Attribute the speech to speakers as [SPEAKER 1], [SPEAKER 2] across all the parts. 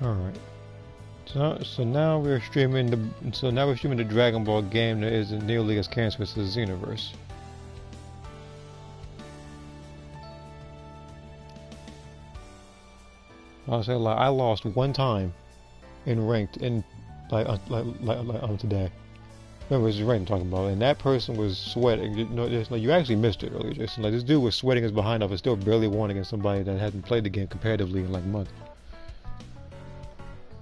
[SPEAKER 1] All right. So now we're streaming the Dragon Ball game that isn't nearly as cancerous as Xenoverse. I'll say like I lost one time in ranked in today. Remember, it's ranked I'm talking about, and that person was sweating. You know, just, like, you actually missed it earlier, Jason. Like this dude was sweating his behind off and still barely won against somebody that hadn't played the game comparatively in like a month.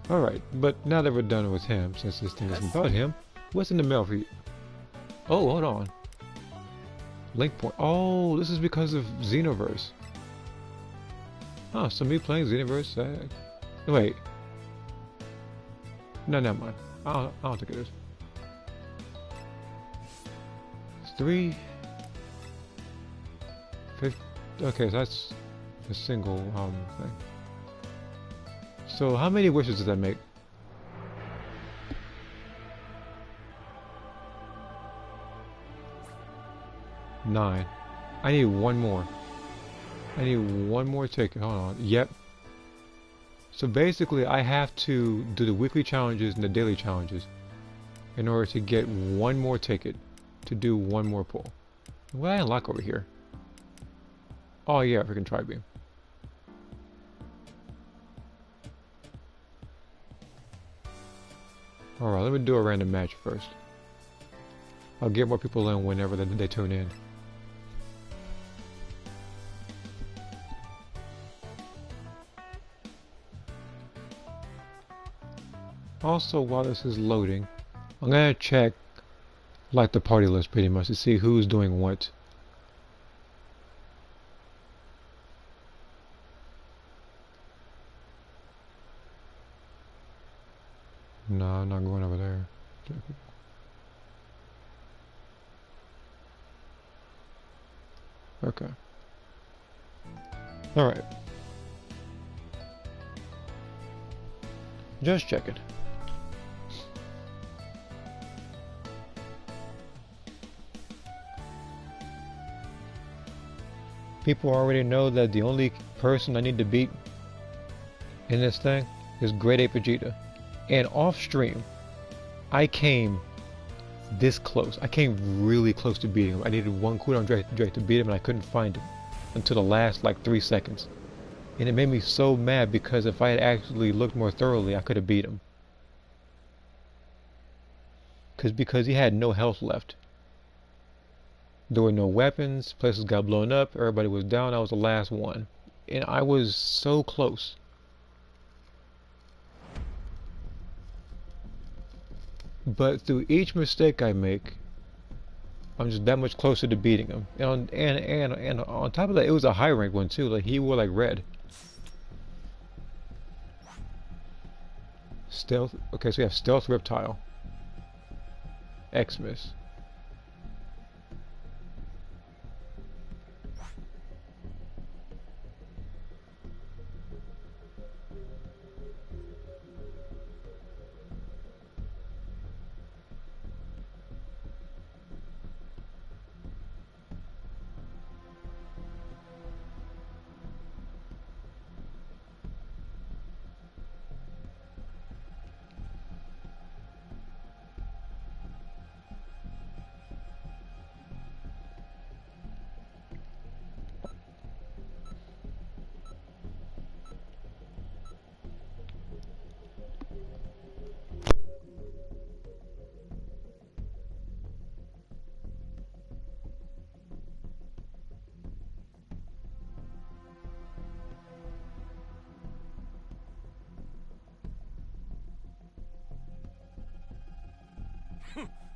[SPEAKER 1] Alright, but now that we're done with him, since this thing isn't about him, what's in the mail for you? Oh, hold on. Link point. Oh, this is because of Xenoverse. Oh, so me playing Xenoverse? Wait. No, never mind. I don't think it is. It's 3... 50... Okay, so that's a single thing. So how many wishes does that make? 9. I need one more. I need one more ticket. Hold on. Yep. So basically I have to do the weekly challenges and the daily challenges in order to get one more ticket to do one more pull. What did I unlock over here? Oh yeah, freaking tri-beam. Alright, let me do a random match first. I'll get more people in whenever they tune in. Also, while this is loading, I'm gonna check like the party list pretty much to see who's doing what. No, I'm not going over there. Okay. Alright. Just checking. People already know that the only person I need to beat in this thing is Grade 8 Vegeta. And off stream, I came this close. I came really close to beating him. I needed one cooldown Drake to beat him, and I couldn't find him until the last like 3 seconds. And it made me so mad because if I had actually looked more thoroughly, I could have beat him. Because he had no health left. There were no weapons, places got blown up, everybody was down, I was the last one. And I was so close. But through each mistake I make, I'm just that much closer to beating him. And on top of that, it was a high rank one too. Like he wore like red. Stealth. Okay, so we have Stealth Reptile. Xmas.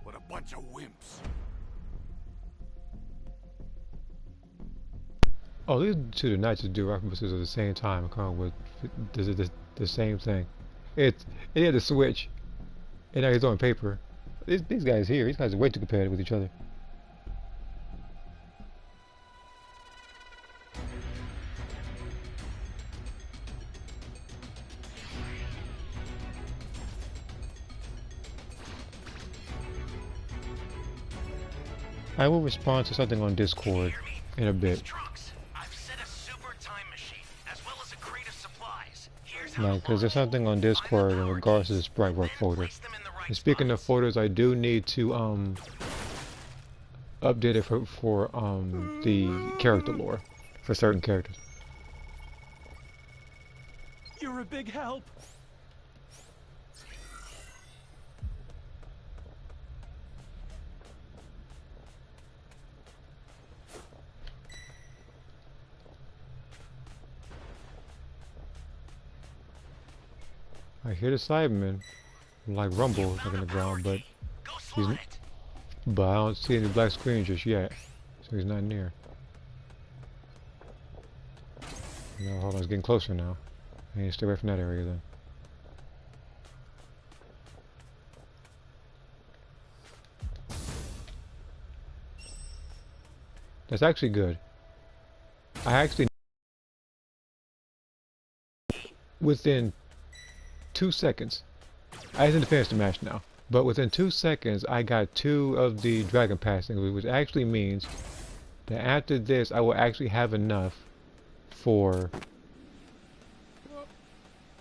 [SPEAKER 2] What a bunch of wimps.
[SPEAKER 1] Oh, these two did not just do references at the same time and come up with the same thing. It had to switch, and now he's on paper. These guys here, these guys are way too competitive with each other. I will respond to something on Discord in a bit.
[SPEAKER 3] I've set a super time machine, as well as a crate of supplies. Here's
[SPEAKER 1] Like, because there's something on Discord in regards to the sprite work folder. And speaking of folders, I do need to update it for the character lore for certain characters.
[SPEAKER 3] You're a big help.
[SPEAKER 1] I hear the Cyberman, like rumble like in the ground, but I don't see any black screen just yet, so he's not near. No, hold on, it's getting closer now. I need to stay away from that area then. That's actually good. I actually within 2 seconds. I didn't finish the match now, but within 2 seconds I got 2 of the dragon passing, which actually means that after this I will actually have enough for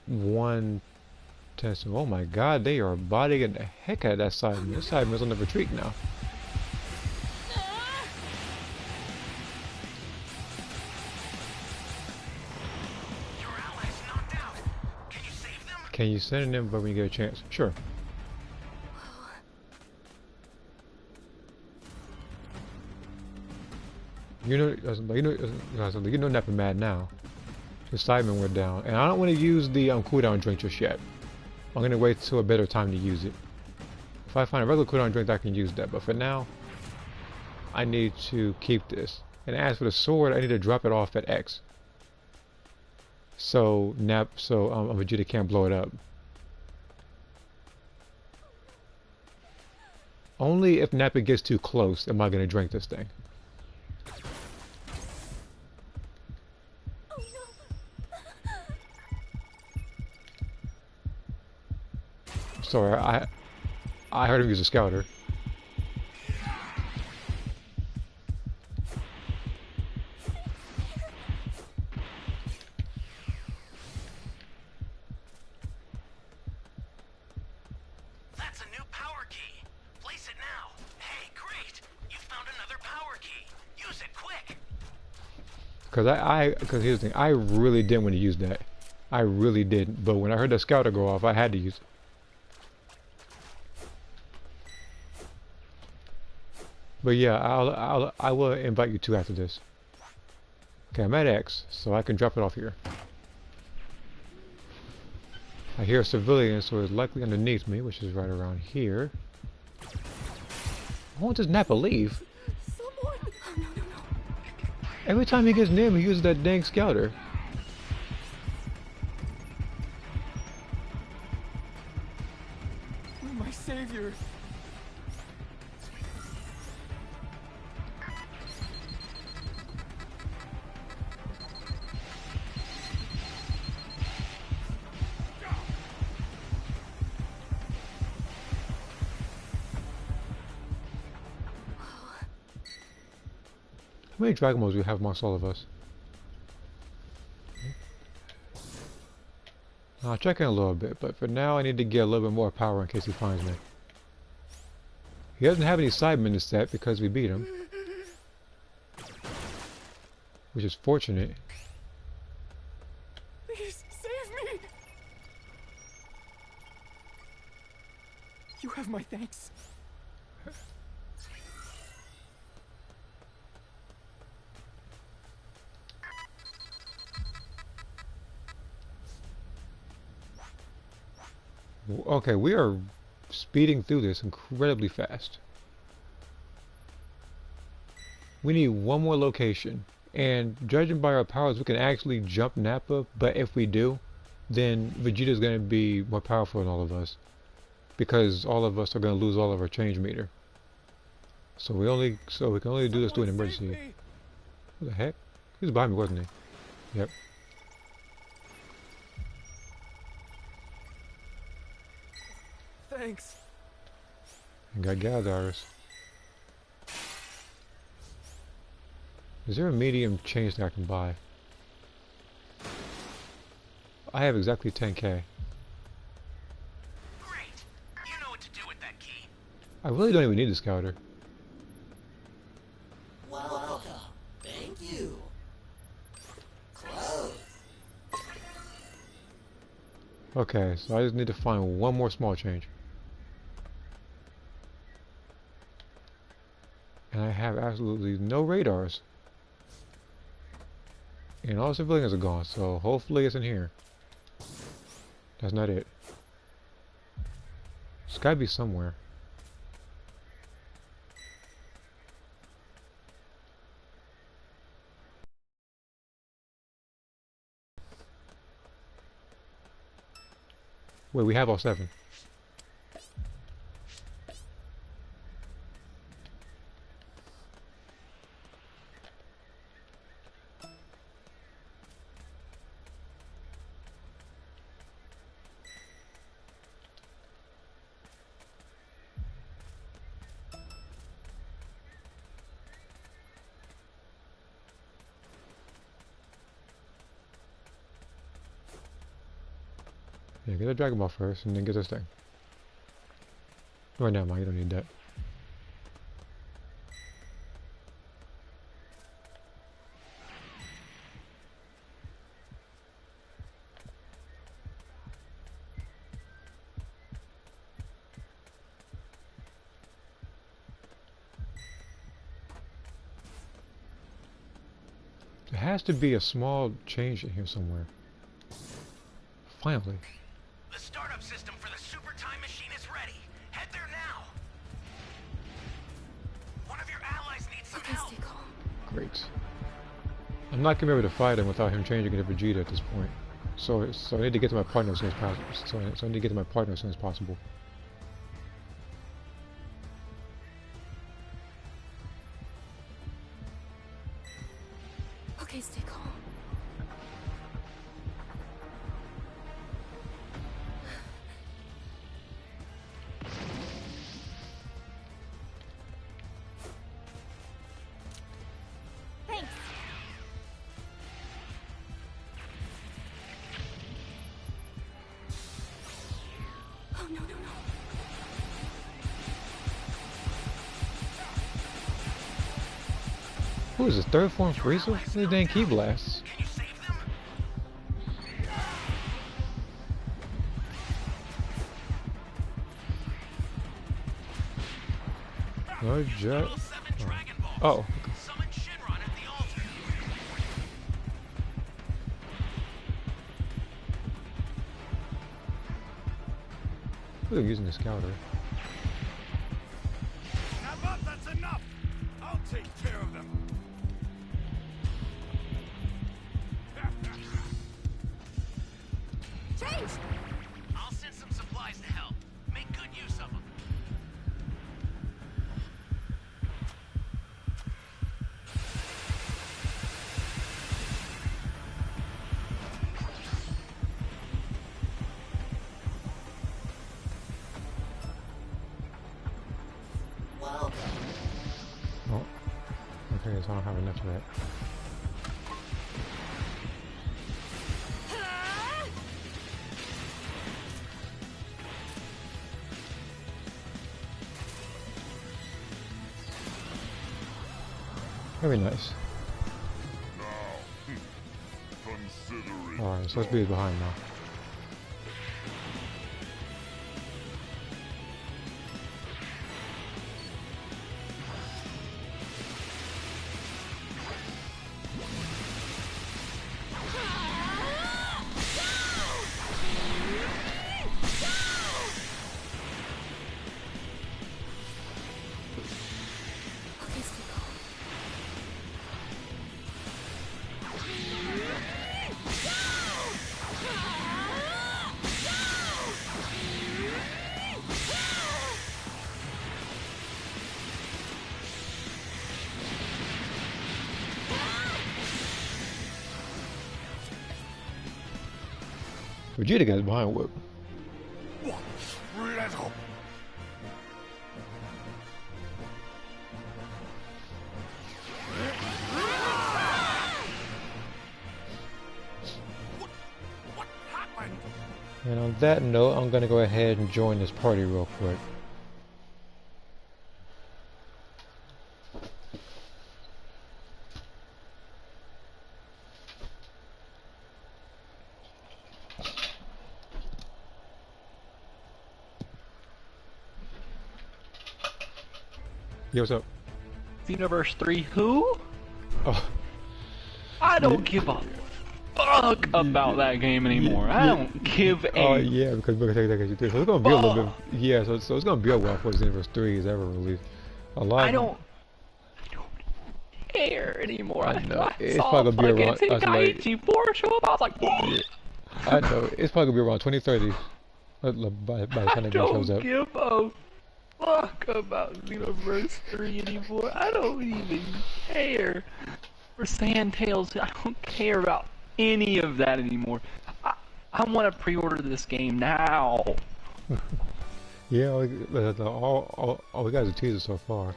[SPEAKER 1] one test. Oh my god, they are bodying the heck out of that Cyberman. This Cyberman's on the retreat now. Can you send an invite when you get a chance? Sure. You know, Nap mad now. The Cyberman went down, and I don't want to use the cooldown drink just yet. I'm gonna wait till a better time to use it. If I find a regular cooldown drink, I can use that. But for now, I need to keep this. And as for the sword, I need to drop it off at X. So Vegeta can't blow it up. Only if Nappa gets too close am I gonna drink this thing.
[SPEAKER 4] Oh, no.
[SPEAKER 1] Sorry, I heard him use a scouter. Because here's the thing, I really didn't want to use that. I really didn't. But when I heard the scouter go off, I had to use it. But yeah, I will invite you two after this. Okay, I'm at X, so I can drop it off here. I hear a civilian, so it's likely underneath me, which is right around here. Why won't this Nappa leave?
[SPEAKER 4] Someone. No.
[SPEAKER 1] Every time he gets near me, he uses that dang scouter.
[SPEAKER 3] You're my savior.
[SPEAKER 1] How many Dragon Balls do we have amongst all of us? I'll check in a little bit, but for now I need to get a little bit more power in case he finds me. He doesn't have any Cybermen in the set because we beat him. Which is fortunate.
[SPEAKER 3] Please, save me! You have my thanks.
[SPEAKER 1] Okay, we are speeding through this incredibly fast. We need one more location. And judging by our powers, we can actually jump Nappa, but if we do, then Vegeta's going to be more powerful than all of us. Because all of us are going to lose all of our change meter. So we can only do this through an emergency. What the heck? He was behind me, wasn't he? Yep.
[SPEAKER 3] Thanks.
[SPEAKER 1] And got Galadars. Is there a medium change that I can buy? I have exactly 10k.
[SPEAKER 5] Great. You know what to do with that key.
[SPEAKER 1] I really don't even need the scouter.
[SPEAKER 6] Welcome. Thank you. Close.
[SPEAKER 1] Okay, so I just need to find one more small change. And I have absolutely no radars. And all civilians are gone, so hopefully it's in here. That's not it. It's gotta be somewhere. Wait, we have all 7. Yeah, get a Dragon Ball first, and then get this thing. Right now, Mike, you don't need that. There has to be a small change in here somewhere. Finally.
[SPEAKER 5] The startup system for the super time machine is ready. Head there now. One of your allies needs some
[SPEAKER 4] Okay,
[SPEAKER 5] help.
[SPEAKER 4] stay calm.
[SPEAKER 1] Great. I'm not gonna be able to fight him without him changing into Vegeta at this point. So I need to get to my partner as soon as possible. So I need to get to my partner as soon as possible.
[SPEAKER 4] Okay, stay calm. Thanks. Oh no, no, no.
[SPEAKER 1] Who is this? Third form Frieza? These dang key blasts.
[SPEAKER 5] Can you save them?
[SPEAKER 1] No jet.
[SPEAKER 5] Level 7 Dragon Balls.
[SPEAKER 1] Oh.
[SPEAKER 5] Summon Shinron at the altar.
[SPEAKER 1] We're using the scouter.
[SPEAKER 2] Now, up, that's enough. I'll take care of them.
[SPEAKER 4] Change!
[SPEAKER 5] I'll send some supplies to help. Make good use of them.
[SPEAKER 6] Welcome.
[SPEAKER 1] Oh. Okay, so I don't have enough of that. Very nice. Alright, so let's be behind now.
[SPEAKER 4] Okay, stay calm.
[SPEAKER 1] Vegeta got behind whip.
[SPEAKER 2] Let's go.
[SPEAKER 5] What
[SPEAKER 1] And on that note, I'm gonna go ahead and join this party real quick. Yo, what's up?
[SPEAKER 7] Universe 3 who?
[SPEAKER 1] Oh,
[SPEAKER 7] I don't give a fuck about that game anymore. I don't give a
[SPEAKER 1] oh yeah, because so it's gonna be a little bit. Yeah, so it's gonna be a while before Xenoverse 3 is ever released. A lot.
[SPEAKER 7] I don't care anymore.
[SPEAKER 1] I know. It's
[SPEAKER 7] saw
[SPEAKER 1] probably gonna be around.
[SPEAKER 7] Tenkaichi 4 show up. I was like,
[SPEAKER 1] I know. It's probably gonna be around 2030 by the time the game shows up.
[SPEAKER 7] I don't give a fuck about Xenoverse 3 anymore. I don't even care. For Sand Tales, I don't care about any of that anymore. I want to pre-order this game now.
[SPEAKER 1] Yeah, all we got is a teaser so far.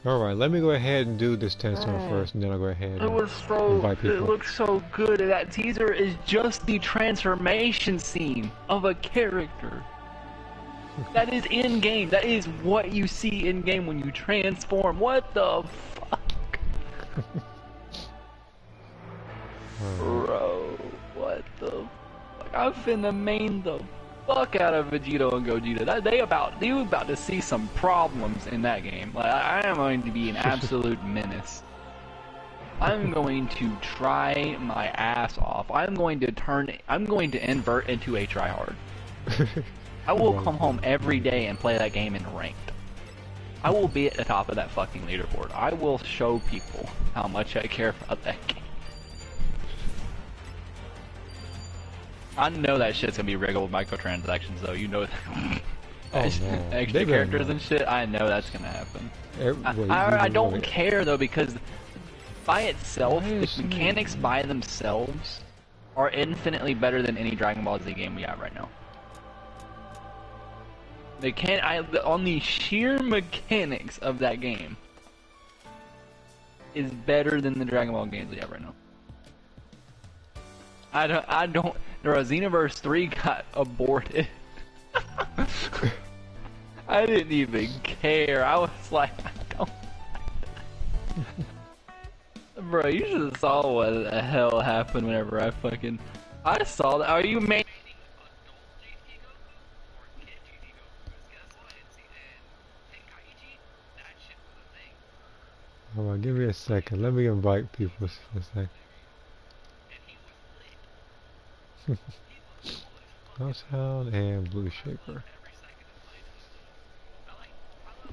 [SPEAKER 1] Alright, let me go ahead and do this 10 stone first, and then I'll go ahead and invite people.
[SPEAKER 7] It looks so good. That teaser is just the transformation scene of a character. That is in-game. That is what you see in-game when you transform. What the fuck? Bro, what the fuck? I'm finna main the fuck out of Vegito and Gogeta. They about to see some problems in that game. Like, I am going to be an absolute menace. I'm going to try my ass off. I'm going to invert into a tryhard. I will come home every day and play that game in ranked. I will be at the top of that fucking leaderboard. I will show people how much I care about that game. I know that shit's gonna be rigged with microtransactions though, you know that.
[SPEAKER 1] Oh, no.
[SPEAKER 7] Extra characters and shit, I know that's gonna happen. I don't care though, because by itself, the mechanics by themselves are infinitely better than any Dragon Ball Z game we have right now. They can't. On the sheer mechanics of that game is better than the Dragon Ball games we have right now. I don't. Xenoverse 3 got aborted. I didn't even care. I was like, I don't. Bro, you should have saw what the hell happened whenever I saw that. Are you making?
[SPEAKER 1] Hold on, give me a second. Let me invite people for a second. Househound and Blue Shaper.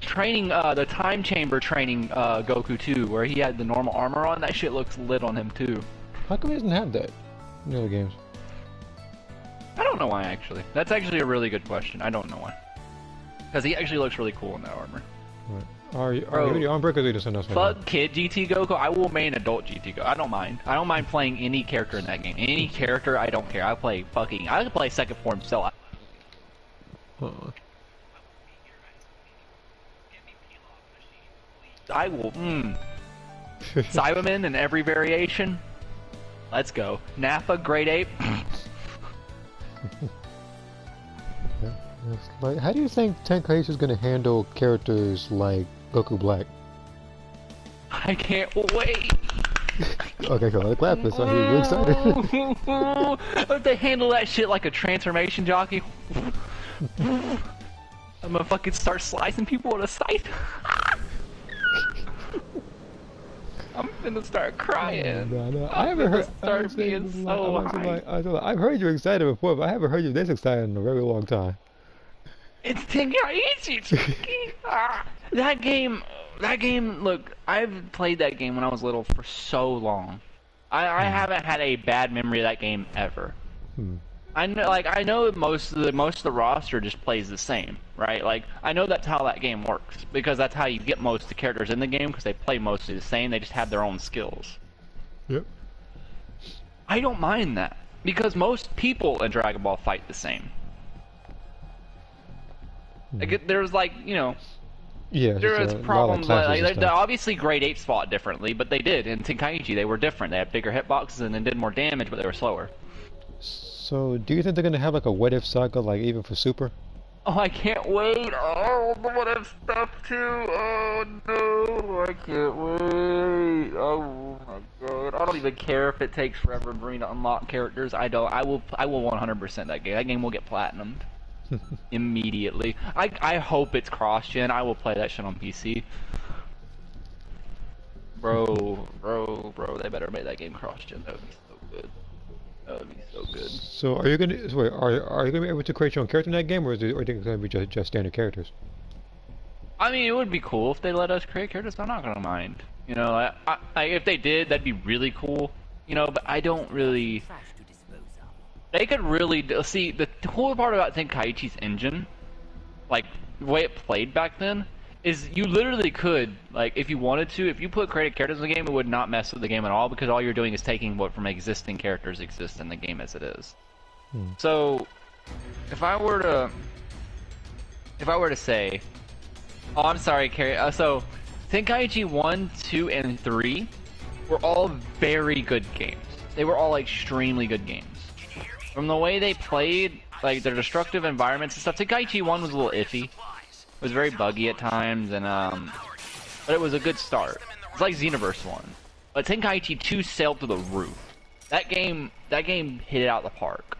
[SPEAKER 7] Training, the time chamber training Goku too, where he had the normal armor on. That shit looks lit on him too.
[SPEAKER 1] How come he doesn't have that in the other games?
[SPEAKER 7] I don't know why actually. That's actually a really good question. I don't know why. Because he actually looks really cool in that armor.
[SPEAKER 1] Right. Are you on break or just enough?
[SPEAKER 7] Fuck kid GT Goku. I will main adult GT Goku. I don't mind. I don't mind playing any character in that game. Any character, I don't care. I can play second form Cell. I will. Cyberman in every variation. Let's go. Nappa, Great Ape.
[SPEAKER 1] Like, how do you think Tenkaichi is going to handle characters like Goku Black?
[SPEAKER 7] I can't wait.
[SPEAKER 1] Okay, cool. Glad for so we're excited.
[SPEAKER 7] If they handle that shit like a transformation jockey, I'm gonna fucking start slicing people with a scythe. I'm gonna start crying.
[SPEAKER 1] No. I haven't heard.
[SPEAKER 7] Start being so high.
[SPEAKER 1] I've heard you excited before, but I haven't heard you this excited in a very long time.
[SPEAKER 7] It's Tenkaichi. That game. Look, I've played that game when I was little for so long. I haven't had a bad memory of that game ever. I know most of the roster just plays the same, right? Like, I know that's how that game works, because that's how you get most of the characters in the game, because they play mostly the same. They just have their own skills.
[SPEAKER 1] Yep.
[SPEAKER 7] I don't mind that, because most people in Dragon Ball fight the same. Like, there's like, you know.
[SPEAKER 1] Yeah,
[SPEAKER 7] there is problems like obviously Great Apes fought differently, but they did. In Tenkaichi, they were different. They had bigger hitboxes and then did more damage, but they were slower.
[SPEAKER 1] So, do you think they're gonna have like a what if saga, like even for Super?
[SPEAKER 7] Oh, I can't wait! Oh, the what if stuff too! Oh no, I can't wait! Oh my god, I don't even care if it takes forever for me to unlock characters. I don't. I will 100% that game. That game will get platinumed immediately. I hope it's cross-gen. I will play that shit on PC. Bro, they better make that game cross-gen. That would be so good. That would be so good.
[SPEAKER 1] So, are you gonna wait? Are you gonna be able to create your own character in that game, or is it, or are they gonna be just standard characters?
[SPEAKER 7] I mean, it would be cool if they let us create characters. I'm not gonna mind. You know, if they did, that'd be really cool. You know, but I don't really. They could really see the cool part about Tenkaichi's engine, like the way it played back then, is you literally could, like, if you wanted to, if you put created characters in the game, it would not mess with the game at all because all you're doing is taking what from existing characters exist in the game as it is. So, if I were to say, oh, I'm sorry, Carrie. So, Tenkaichi 1, 2, and 3 were all very good games. They were all extremely good games. From the way they played, like their destructive environments and stuff, Tenkaichi 1 was a little iffy. It was very buggy at times, and but it was a good start. It's like Xenoverse 1. But Tenkaichi 2 sailed to the roof. That game hit it out the park.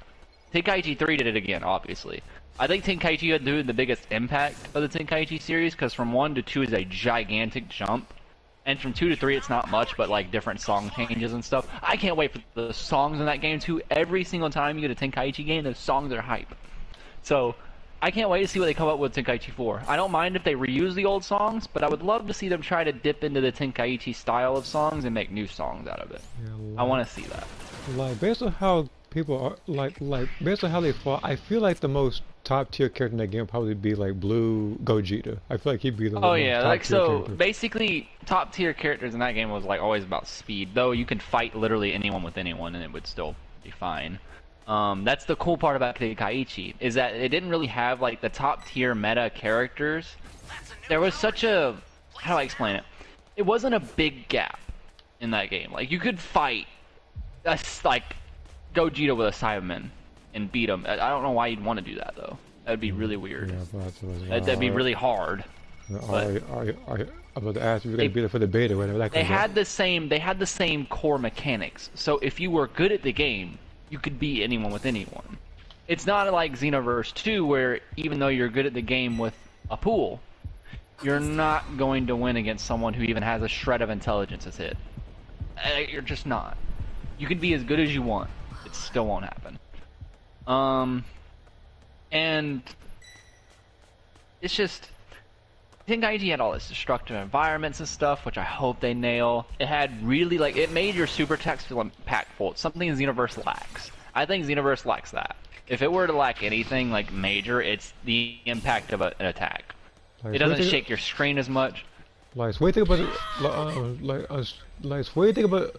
[SPEAKER 7] Tenkaichi 3 did it again, obviously. I think Tenkaichi had the biggest impact of the Tenkaichi series, because from 1 to 2 is a gigantic jump. And from 2 to 3 it's not much, but like different song changes and stuff. I can't wait for the songs in that game too. Every single time you get a Tenkaichi game, those songs are hype. So, I can't wait to see what they come up with Tenkaichi 4. I don't mind if they reuse the old songs, but I would love to see them try to dip into the Tenkaichi style of songs and make new songs out of it.
[SPEAKER 1] Yeah,
[SPEAKER 7] I want to see that.
[SPEAKER 1] Like based on how people are, like based on how they fought, I feel like the most top tier character in that game would probably be like Blue Gogeta. I feel like he'd be the
[SPEAKER 7] Oh
[SPEAKER 1] most
[SPEAKER 7] yeah,
[SPEAKER 1] top
[SPEAKER 7] like
[SPEAKER 1] tier
[SPEAKER 7] so
[SPEAKER 1] character.
[SPEAKER 7] basically top tier characters in that game was like always about speed. Though you could fight literally anyone with anyone and it would still be fine. That's the cool part about Tenkaichi, is that it didn't really have like the top tier meta characters. There was such a, how do I explain it? It wasn't a big gap in that game. Like you could fight like Gogeta with a Cyberman and beat him. I don't know why you'd want to do that though. That'd be really weird.
[SPEAKER 1] Yeah,
[SPEAKER 7] That'd be really hard.
[SPEAKER 1] I'm about to ask if you're gonna be there for the beta, whatever that
[SPEAKER 7] They
[SPEAKER 1] comes out.
[SPEAKER 7] had the same core mechanics. So if you were good at the game, you could beat anyone with anyone. It's not like Xenoverse 2 where even though you're good at the game with a pool, you're not going to win against someone who even has a shred of intelligence as hit. You're just not. You can be as good as you want. It still won't happen. And it's just, Tenkaichi had all this destructive environments and stuff, which I hope they nail. It had really, like, it made your super text feel impactful. It's something Xenoverse lacks. I think Xenoverse lacks that. If it were to lack anything, like, major, it's the impact of an attack.
[SPEAKER 1] Like,
[SPEAKER 7] It doesn't shake your screen as much.
[SPEAKER 1] Like, so what do you think about so what do you think about?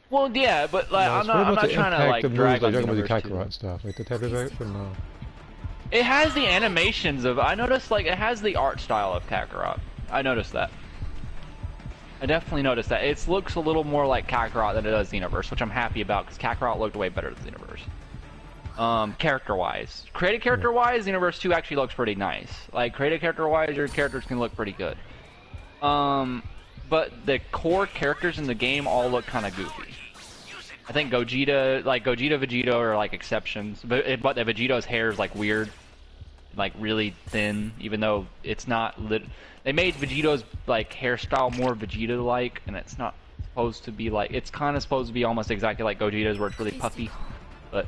[SPEAKER 7] Well, yeah, but, like, I'm not trying to, like, drag on Xenoverse 2.
[SPEAKER 1] Kakarot stuff, like the type of effect, but no.
[SPEAKER 7] It has the animations of, I noticed, like, it has the art style of Kakarot. I noticed that. I definitely noticed that. It looks a little more like Kakarot than it does Xenoverse, which I'm happy about, because Kakarot looked way better than Xenoverse. Character-wise. Created character-wise, Xenoverse 2 actually looks pretty nice. Like, created character-wise, your characters can look pretty good. But the core characters in the game all look kind of goofy. I think Gogeta, Vegeta are like exceptions, but the Vegeta's hair is like weird, like really thin, even though it's not they made Vegeta's like hairstyle more Vegeta-like, and it's not supposed to be like, it's kind of supposed to be almost exactly like Gogeta's, where it's really puffy, but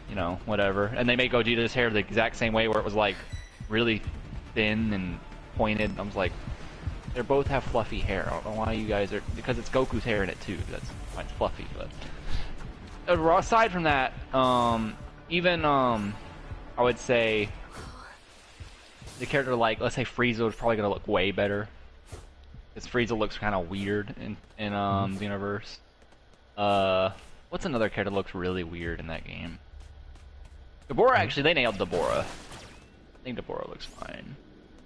[SPEAKER 7] you know, whatever. And they made Gogeta's hair the exact same way, where it was like really thin and pointed. I was like, they both have fluffy hair. I don't know why you guys are, because it's Goku's hair in it too. That's why it's fluffy. But aside from that, even I would say the character like, let's say Frieza is probably gonna look way better, because Frieza looks kind of weird in Xenoverse. What's another character that looks really weird in that game? Deborah, actually, they nailed Deborah. I think Deborah looks fine.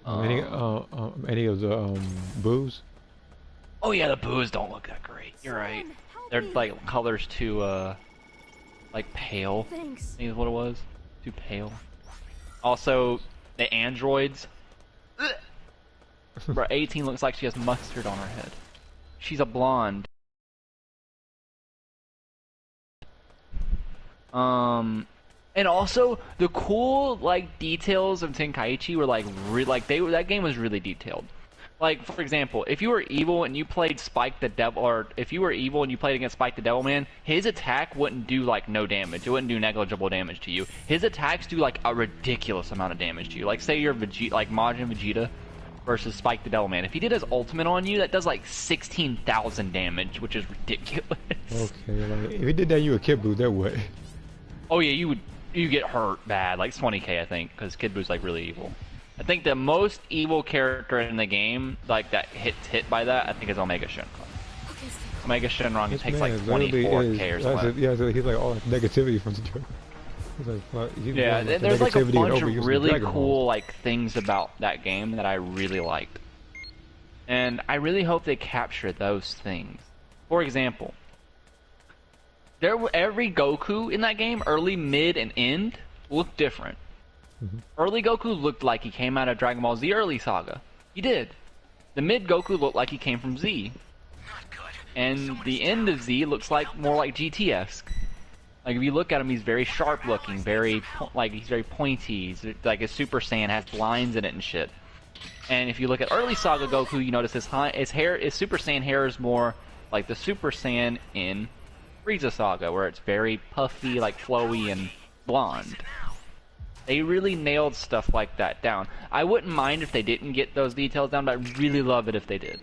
[SPEAKER 1] Any of the boos?
[SPEAKER 7] Oh yeah, the boos don't look that great. You're right. They're like colors too like pale.
[SPEAKER 4] Thanks.
[SPEAKER 7] I think is what it was. Too pale. Also, the androids. Bro, 18 looks like she has mustard on her head. She's a blonde. And also the cool like details of Tenkaichi were like that game was really detailed. Like for example, if you were evil and you played Spike the Devil, or if you were evil and you played against Spike the Devil Man, his attack wouldn't do like no damage. It wouldn't do negligible damage to you. His attacks do like a ridiculous amount of damage to you. Like say you're Vegeta, like Majin Vegeta versus Spike the Devil Man. If he did his ultimate on you, that does like 16,000 damage, which is ridiculous.
[SPEAKER 1] Okay, like if he did that, you a Kid Buu that way.
[SPEAKER 7] Oh yeah, you get hurt bad, like 20k I think, because Kid Buu's like really evil. I think the most evil character in the game, like that hit by that, I think is Omega Shenron.
[SPEAKER 4] Okay, stay calm.
[SPEAKER 7] Omega Shenron
[SPEAKER 1] This
[SPEAKER 7] takes
[SPEAKER 1] man
[SPEAKER 7] like
[SPEAKER 1] literally
[SPEAKER 7] 24k or
[SPEAKER 1] is-
[SPEAKER 7] something.
[SPEAKER 1] Yeah, so he's like all negativity from the joke. He's like, well, he's
[SPEAKER 7] Yeah,
[SPEAKER 1] the
[SPEAKER 7] there's like a
[SPEAKER 1] negativity and
[SPEAKER 7] bunch
[SPEAKER 1] overuse
[SPEAKER 7] of really
[SPEAKER 1] Dragon Balls.
[SPEAKER 7] cool like things about that game that I really liked, and I really hope they capture those things. For example, every Goku in that game, early, mid, and end, looked different. Early Goku looked like he came out of Dragon Ball Z early saga. He did. The mid Goku looked like he came from Z,
[SPEAKER 5] Not good.
[SPEAKER 7] and the end of Z looks like more like GT-esque. Like if you look at him, he's very sharp looking, he's very pointy. He's, like his Super Saiyan has lines in it and shit. And if you look at early Saga Goku, you notice his Super Saiyan hair is more like the Super Saiyan in Frieza Saga, where it's very puffy, like flowy and blonde. They really nailed stuff like that down. I wouldn't mind if they didn't get those details down, but I'd really love it if they did.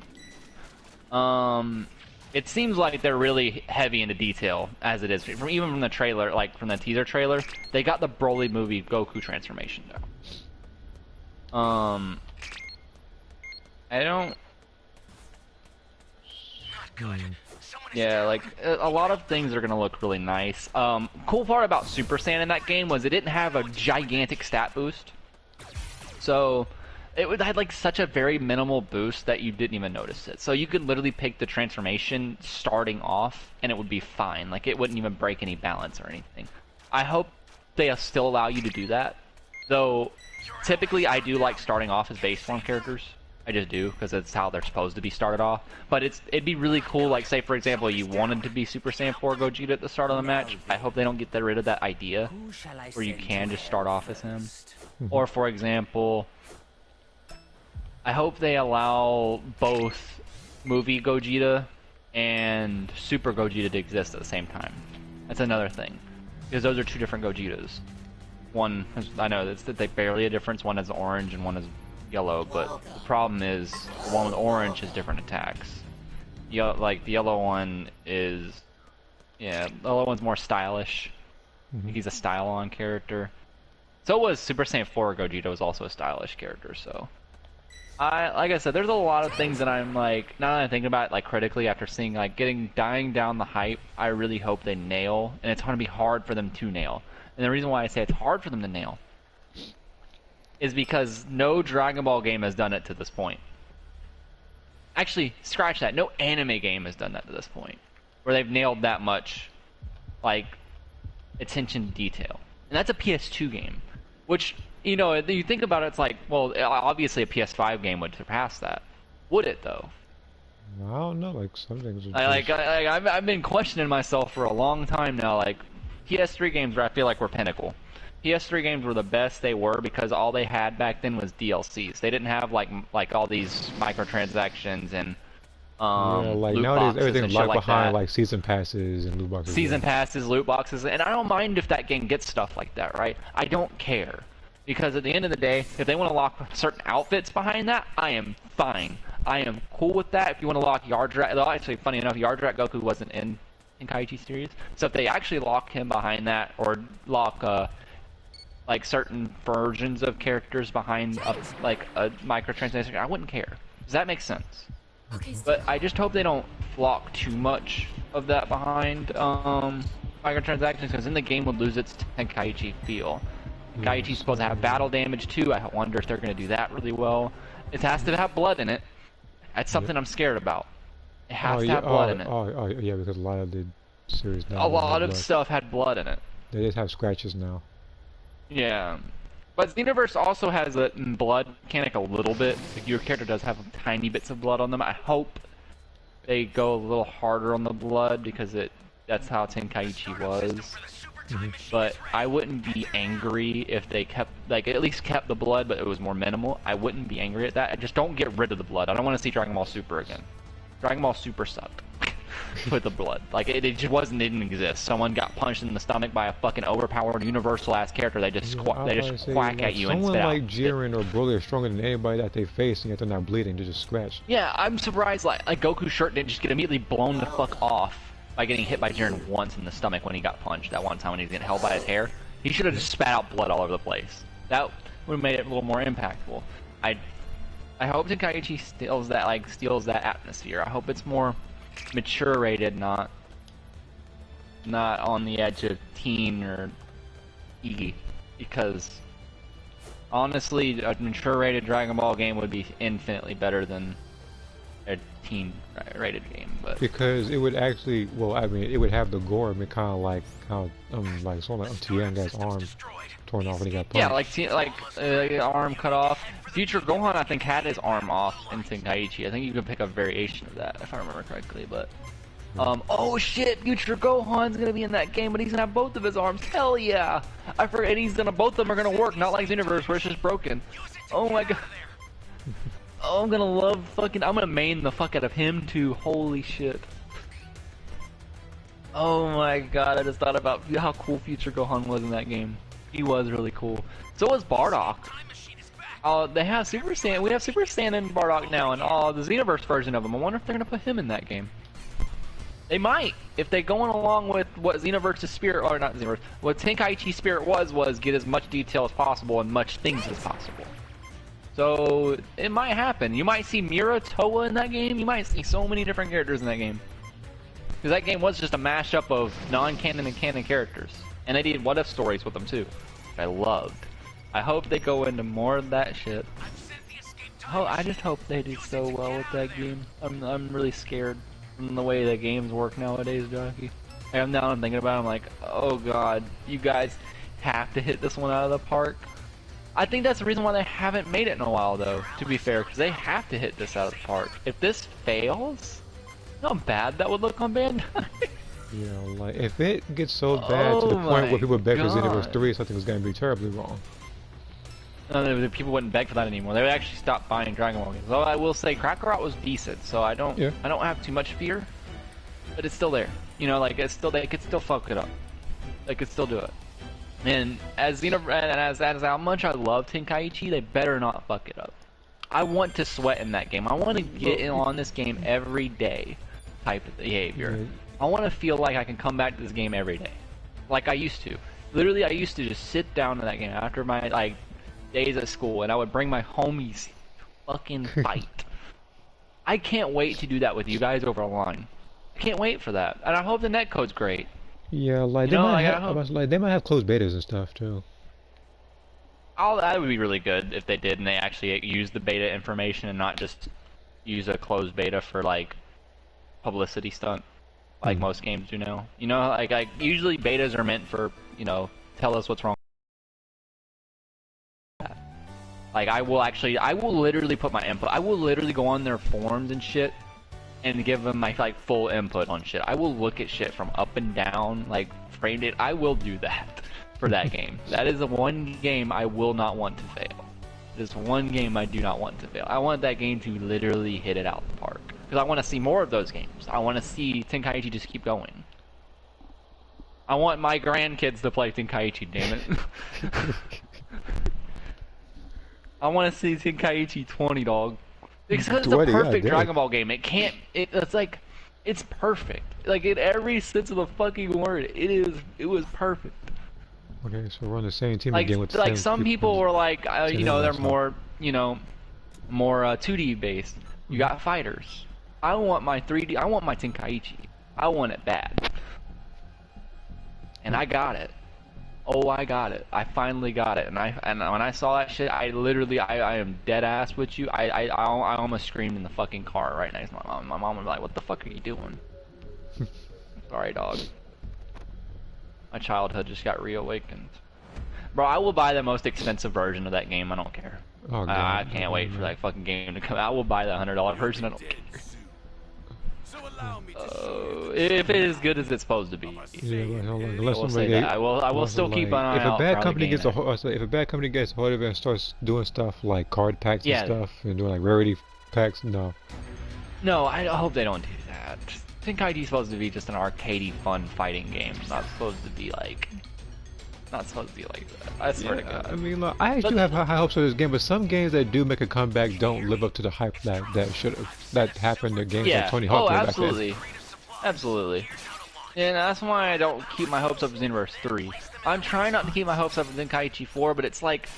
[SPEAKER 7] It seems like they're really heavy into detail, as it is. Even from the trailer, like from the teaser trailer, they got the Broly movie Goku transformation down. I don't...
[SPEAKER 5] Not good. Someone is
[SPEAKER 7] Yeah, like, a lot of things are gonna look really nice. Cool part about Super Saiyan in that game was it didn't have a gigantic stat boost. So, it had like such a very minimal boost that you didn't even notice it. So you could literally pick the transformation starting off, and it would be fine. Like, it wouldn't even break any balance or anything. I hope they still allow you to do that. Though, typically I do like starting off as base form characters. I just do, because it's how they're supposed to be started off. But it'd be really cool, like say for example you wanted to be Super Saiyan 4 Gogeta at the start of the match. I hope they don't get rid of that idea,
[SPEAKER 6] Who shall I
[SPEAKER 7] where you
[SPEAKER 6] send
[SPEAKER 7] can
[SPEAKER 6] to
[SPEAKER 7] just start
[SPEAKER 6] hell
[SPEAKER 7] off as him.
[SPEAKER 6] first?
[SPEAKER 7] Or for example, I hope they allow both movie Gogeta and Super Gogeta to exist at the same time. That's another thing, because those are two different Gogetas. One, I know that's they barely a difference. One is orange and one is yellow, but the problem is the one with orange has different attacks. Like the yellow one is, yeah, the yellow one's more stylish. He's a style-on character. So was Super Saiyan 4 Gogeta was also a stylish character. So, like I said, there's a lot of things that I'm like, now that I'm thinking about it, like critically after seeing like dying down the hype, I really hope they nail, and it's going to be hard for them to nail. And the reason why I say it's hard for them to nail is because no Dragon Ball game has done it to this point. Actually, scratch that. No anime game has done that to this point, where they've nailed that much, like, attention to detail. And that's a PS2 game, which, you know, you think about it, it's like, well, obviously a PS5 game would surpass that. Would it, though?
[SPEAKER 1] I don't know, like some things.
[SPEAKER 7] I've been questioning myself for a long time now. Like, PS3 games, where I feel like were pinnacle. PS3 games were the best they were because all they had back then was DLCs. They didn't have like all these microtransactions and
[SPEAKER 1] yeah, like
[SPEAKER 7] loot
[SPEAKER 1] nowadays
[SPEAKER 7] boxes
[SPEAKER 1] everything's
[SPEAKER 7] and
[SPEAKER 1] locked
[SPEAKER 7] shit like
[SPEAKER 1] behind
[SPEAKER 7] that.
[SPEAKER 1] like season passes and loot boxes.
[SPEAKER 7] Season passes, loot boxes, and I don't mind if that game gets stuff like that, right? I don't care. Because at the end of the day, if they want to lock certain outfits behind that, I am fine. I am cool with that. If you want to lock Yardrat, though, actually, funny enough, Yardrat Goku wasn't in Kaichi series. So if they actually lock him behind that, or lock like certain versions of characters behind like a microtransaction, I wouldn't care. Does that make sense?
[SPEAKER 4] Okay, stay
[SPEAKER 7] But I just hope they don't lock too much of that behind microtransactions, because then the game would lose its Tenkaichi feel. Tenkaichi's supposed to have battle damage too. I wonder if they're going to do that really well. It has to have blood in it. That's something I'm scared about. It has to have blood in it.
[SPEAKER 1] Oh, yeah, because a lot of the Series now.
[SPEAKER 7] A lot of
[SPEAKER 1] blood.
[SPEAKER 7] stuff had blood in it.
[SPEAKER 1] They just have scratches now.
[SPEAKER 7] Yeah. But Xenoverse also has a blood mechanic a little bit. Like your character does have tiny bits of blood on them. I hope they go a little harder on the blood because that's how Tenkaichi was. But I wouldn't be angry if they kept, like, at least kept the blood, but it was more minimal. I wouldn't be angry at that. I just don't get rid of the blood. I don't want to see Dragon Ball Super again. Dragon Ball Super sucked. With the blood. Like, it just didn't exist. Someone got punched in the stomach by a fucking overpowered universal-ass character. They just, quack at you and spit out.
[SPEAKER 1] Someone like Jiren or Broly are stronger than anybody that they face, and yet they're not bleeding, they're just scratched.
[SPEAKER 7] Yeah, I'm surprised, like Goku's shirt didn't just get immediately blown the fuck off by getting hit by Jiren once in the stomach when he got punched. That one time when he was getting held by his hair. He should have just spat out blood all over the place. That would have made it a little more impactful. I hope Tenkaichi steals that atmosphere. I hope it's more mature rated, not on the edge of teen or E, because honestly, a mature rated Dragon Ball game would be infinitely better than a teen rated game. But
[SPEAKER 1] because it would actually, well, I mean, it would have the gore, I mean, kind of like how like someone like Tien guy's arm torn off when he got punched.
[SPEAKER 7] Yeah, arm cut off. Future Gohan, I think, had his arm off in Tenkaichi. I think you could pick a variation of that, if I remember correctly. But oh shit, Future Gohan's gonna be in that game, but he's gonna have both of his arms. Hell yeah! I forget, and both of them are gonna work, not like Xenoverse where it's just broken. Oh my god. Oh, I'm gonna main the fuck out of him too. Holy shit. Oh my god, I just thought about how cool Future Gohan was in that game. He was really cool. So was Bardock. They have Super Saiyan. We have Super Saiyan and Bardock now, and the Xenoverse version of him. I wonder if they're gonna put him in that game. They might, if they're going along with what Xenoverse's spirit, or not Xenoverse, what Tenkaichi's spirit was get as much detail as possible and much things as possible. So it might happen. You might see Mira, Toa in that game. You might see so many different characters in that game. Because that game was just a mashup of non-canon and canon characters, and they did what-if stories with them too, which I loved. I hope they go into more of that shit. Oh, I just hope they do so well with that game. I'm really scared from the way the games work nowadays, Jockey. I'm now thinking about it, I'm like, oh god, you guys have to hit this one out of the park. I think that's the reason why they haven't made it in a while, though, to be fair, because they have to hit this out of the park. If this fails, you know how bad that would look on Bandai?
[SPEAKER 1] Yeah, like, if it gets so bad to the point where people beg for Xenoverse 3, something was going to be terribly wrong.
[SPEAKER 7] No, people wouldn't beg for that anymore. They would actually stop buying Dragon Ball games. Though I will say, Kakarot was decent, so I don't have too much fear. But it's still there. You know, like they could still fuck it up. They could still do it. And as how much I love Tenkaichi, they better not fuck it up. I want to sweat in that game. I want to get in on this game every day, type of behavior. I want to feel like I can come back to this game every day, like I used to. Literally, I used to just sit down in that game after my days at school, and I would bring my homies, fucking fight. I can't wait to do that with you guys over a line. I can't wait for that, and I hope the netcode's great.
[SPEAKER 1] Yeah, like they might have closed betas and stuff too.
[SPEAKER 7] That would be really good if they did, and they actually use the beta information and not just use a closed beta for like publicity stunt, like most games do now. You know, like usually betas are meant for, you know, tell us what's wrong. Like I will literally put my input. I will literally go on their forums and shit and give them my full input on shit. I will look at shit from up and down, like framed it. I will do that for that game. That is the one game I will not want to fail. This one game I do not want to fail. I want that game to literally hit it out the park. Because I want to see more of those games. I want to see Tenkaichi just keep going. I want my grandkids to play Tenkaichi, damn it. I want to see Tenkaichi 20, dog. Because it's a perfect Dragon Ball game. It's perfect. Like, in every sense of the fucking word, it was perfect.
[SPEAKER 1] Okay, so we're on the same team again with
[SPEAKER 7] some people were like, you know, they're more, you know, more 2D based. You got fighters. I want my 3D. I want my Tenkaichi. I want it bad. And I got it. Oh, I got it. I finally got it. And when I saw that shit, I literally, I am dead ass with you. I almost screamed in the fucking car right next to my mom. My mom was like, "What the fuck are you doing?" Sorry, dog. My childhood just got reawakened. Bro, I will buy the most expensive version of that game. I don't care.
[SPEAKER 1] Oh, God.
[SPEAKER 7] I can't wait for that fucking game to come out. I will buy the $100 version. I don't care.
[SPEAKER 2] So allow me to
[SPEAKER 7] Oh, if it is good as it's supposed to be.
[SPEAKER 1] Yeah, but hold on.
[SPEAKER 7] I
[SPEAKER 1] Unless
[SPEAKER 7] will say
[SPEAKER 1] somebody
[SPEAKER 7] that.
[SPEAKER 1] get-
[SPEAKER 7] I will
[SPEAKER 1] unless,
[SPEAKER 7] still keep an
[SPEAKER 1] like,
[SPEAKER 7] eye
[SPEAKER 1] if a
[SPEAKER 7] out
[SPEAKER 1] bad
[SPEAKER 7] for how the
[SPEAKER 1] company
[SPEAKER 7] game
[SPEAKER 1] gets a
[SPEAKER 7] acts.
[SPEAKER 1] hold, so if a bad company gets hold of it and starts doing stuff like card packs and
[SPEAKER 7] Yeah.
[SPEAKER 1] stuff and doing like rarity packs, no.
[SPEAKER 7] No, I hope they don't do that. Tenkaichi is supposed to be just an arcadey, fun fighting game. Not supposed to be like. Not supposed to be like that. I swear to God.
[SPEAKER 1] I mean, look, I do have high hopes for this game, but some games that do make a comeback don't live up to the hype that happened in games
[SPEAKER 7] Yeah.
[SPEAKER 1] like Tony Hawk
[SPEAKER 7] Oh,
[SPEAKER 1] did back
[SPEAKER 7] absolutely. Absolutely. And that's why I don't keep my hopes up for Xenoverse 3. I'm trying not to keep my hopes up for Tenkaichi 4, but it's like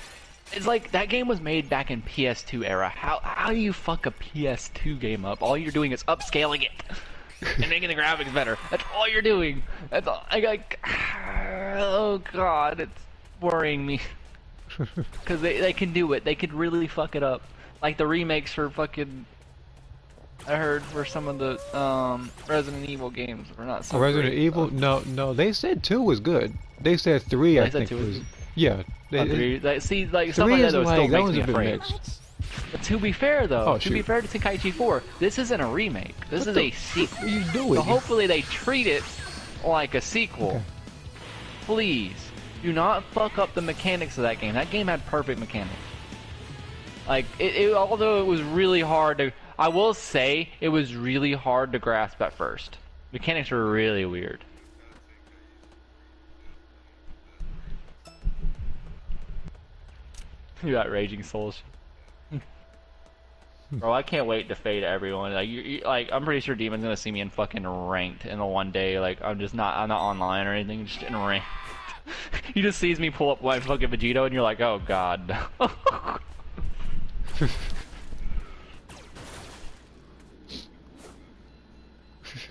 [SPEAKER 7] that game was made back in PS2 era. How do you fuck a PS2 game up? All you're doing is upscaling it and making the graphics better. That's all you're doing. That's all. Oh God, it's worrying me. Because they can do it. They could really fuck it up. Like the remakes for fucking. I heard for some of the Resident Evil games were not so
[SPEAKER 1] Resident
[SPEAKER 7] great.
[SPEAKER 1] Evil? No. They said 2 was good. They said 3,
[SPEAKER 7] They
[SPEAKER 1] I
[SPEAKER 7] said
[SPEAKER 1] think
[SPEAKER 7] 2 was
[SPEAKER 1] was.
[SPEAKER 7] good.
[SPEAKER 1] Yeah.
[SPEAKER 7] See, like stuff
[SPEAKER 1] 3
[SPEAKER 7] like that
[SPEAKER 1] is
[SPEAKER 7] though
[SPEAKER 1] like
[SPEAKER 7] still
[SPEAKER 1] that
[SPEAKER 7] makes
[SPEAKER 1] one's
[SPEAKER 7] me
[SPEAKER 1] a bit
[SPEAKER 7] afraid.
[SPEAKER 1] mixed.
[SPEAKER 7] But to be fair though,
[SPEAKER 1] Oh,
[SPEAKER 7] to be
[SPEAKER 1] shoot.
[SPEAKER 7] fair to Tenkaichi 4, this isn't a remake. This is a sequel.
[SPEAKER 1] What are you doing?
[SPEAKER 7] So hopefully they treat it like a sequel.
[SPEAKER 1] Okay.
[SPEAKER 7] Please, do not fuck up the mechanics of that game. That game had perfect mechanics. Like, although it was really hard to... I will say, it was really hard to grasp at first. Mechanics were really weird. You got Raging Souls. Bro, I can't wait to fade everyone. Like, like, I'm pretty sure Demon's gonna see me in fucking ranked in the one day. Like, I'm not online or anything, just in ranked. He just sees me pull up my fucking Vegito, and you're like, oh god.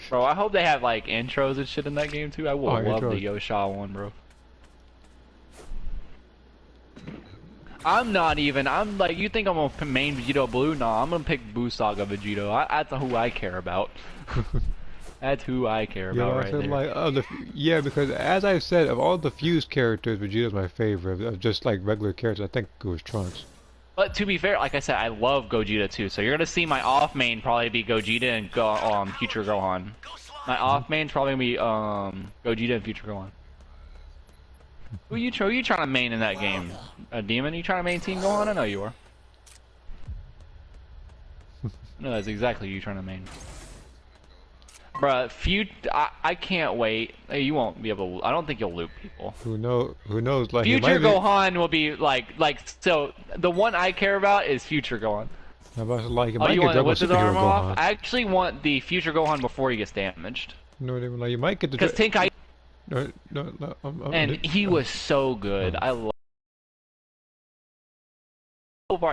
[SPEAKER 7] Bro, I hope they have like intros and shit in that game too. I will love the
[SPEAKER 1] intros.
[SPEAKER 7] Yosha one, bro. I'm like, you think I'm gonna main Vegito Blue? Nah, I'm gonna pick Boo Saga Vegito. That's who I care about. That's who I care
[SPEAKER 1] Yeah,
[SPEAKER 7] about
[SPEAKER 1] I
[SPEAKER 7] right
[SPEAKER 1] said
[SPEAKER 7] there.
[SPEAKER 1] like because as I've said, of all the fused characters, Vegeta's my favorite. Of just like regular characters, I think it was Trunks.
[SPEAKER 7] But to be fair, like I said, I love Gogeta too. So you're gonna see my off main probably be Gogeta and Future Gohan. My off main's probably gonna be Gogeta and Future Gohan. Who you trying to main in that game? A Demon? You trying to main Team Gohan? I know you are. No, that's exactly who you trying to main. Bruh, I can't wait. Hey, you won't be able to. I don't think you'll loop people.
[SPEAKER 1] Who knows? Like he
[SPEAKER 7] Future
[SPEAKER 1] might be-
[SPEAKER 7] Gohan will be like so. The one I care about is Future Gohan.
[SPEAKER 1] How about like it
[SPEAKER 7] Oh,
[SPEAKER 1] might
[SPEAKER 7] you
[SPEAKER 1] get
[SPEAKER 7] want to
[SPEAKER 1] double
[SPEAKER 7] whip his
[SPEAKER 1] superhero
[SPEAKER 7] arm off?
[SPEAKER 1] Gohan.
[SPEAKER 7] I actually want the Future Gohan before he gets damaged.
[SPEAKER 1] No, like you might get the.
[SPEAKER 7] Because Tenkaichi,
[SPEAKER 1] No.
[SPEAKER 7] and he was so good. I love.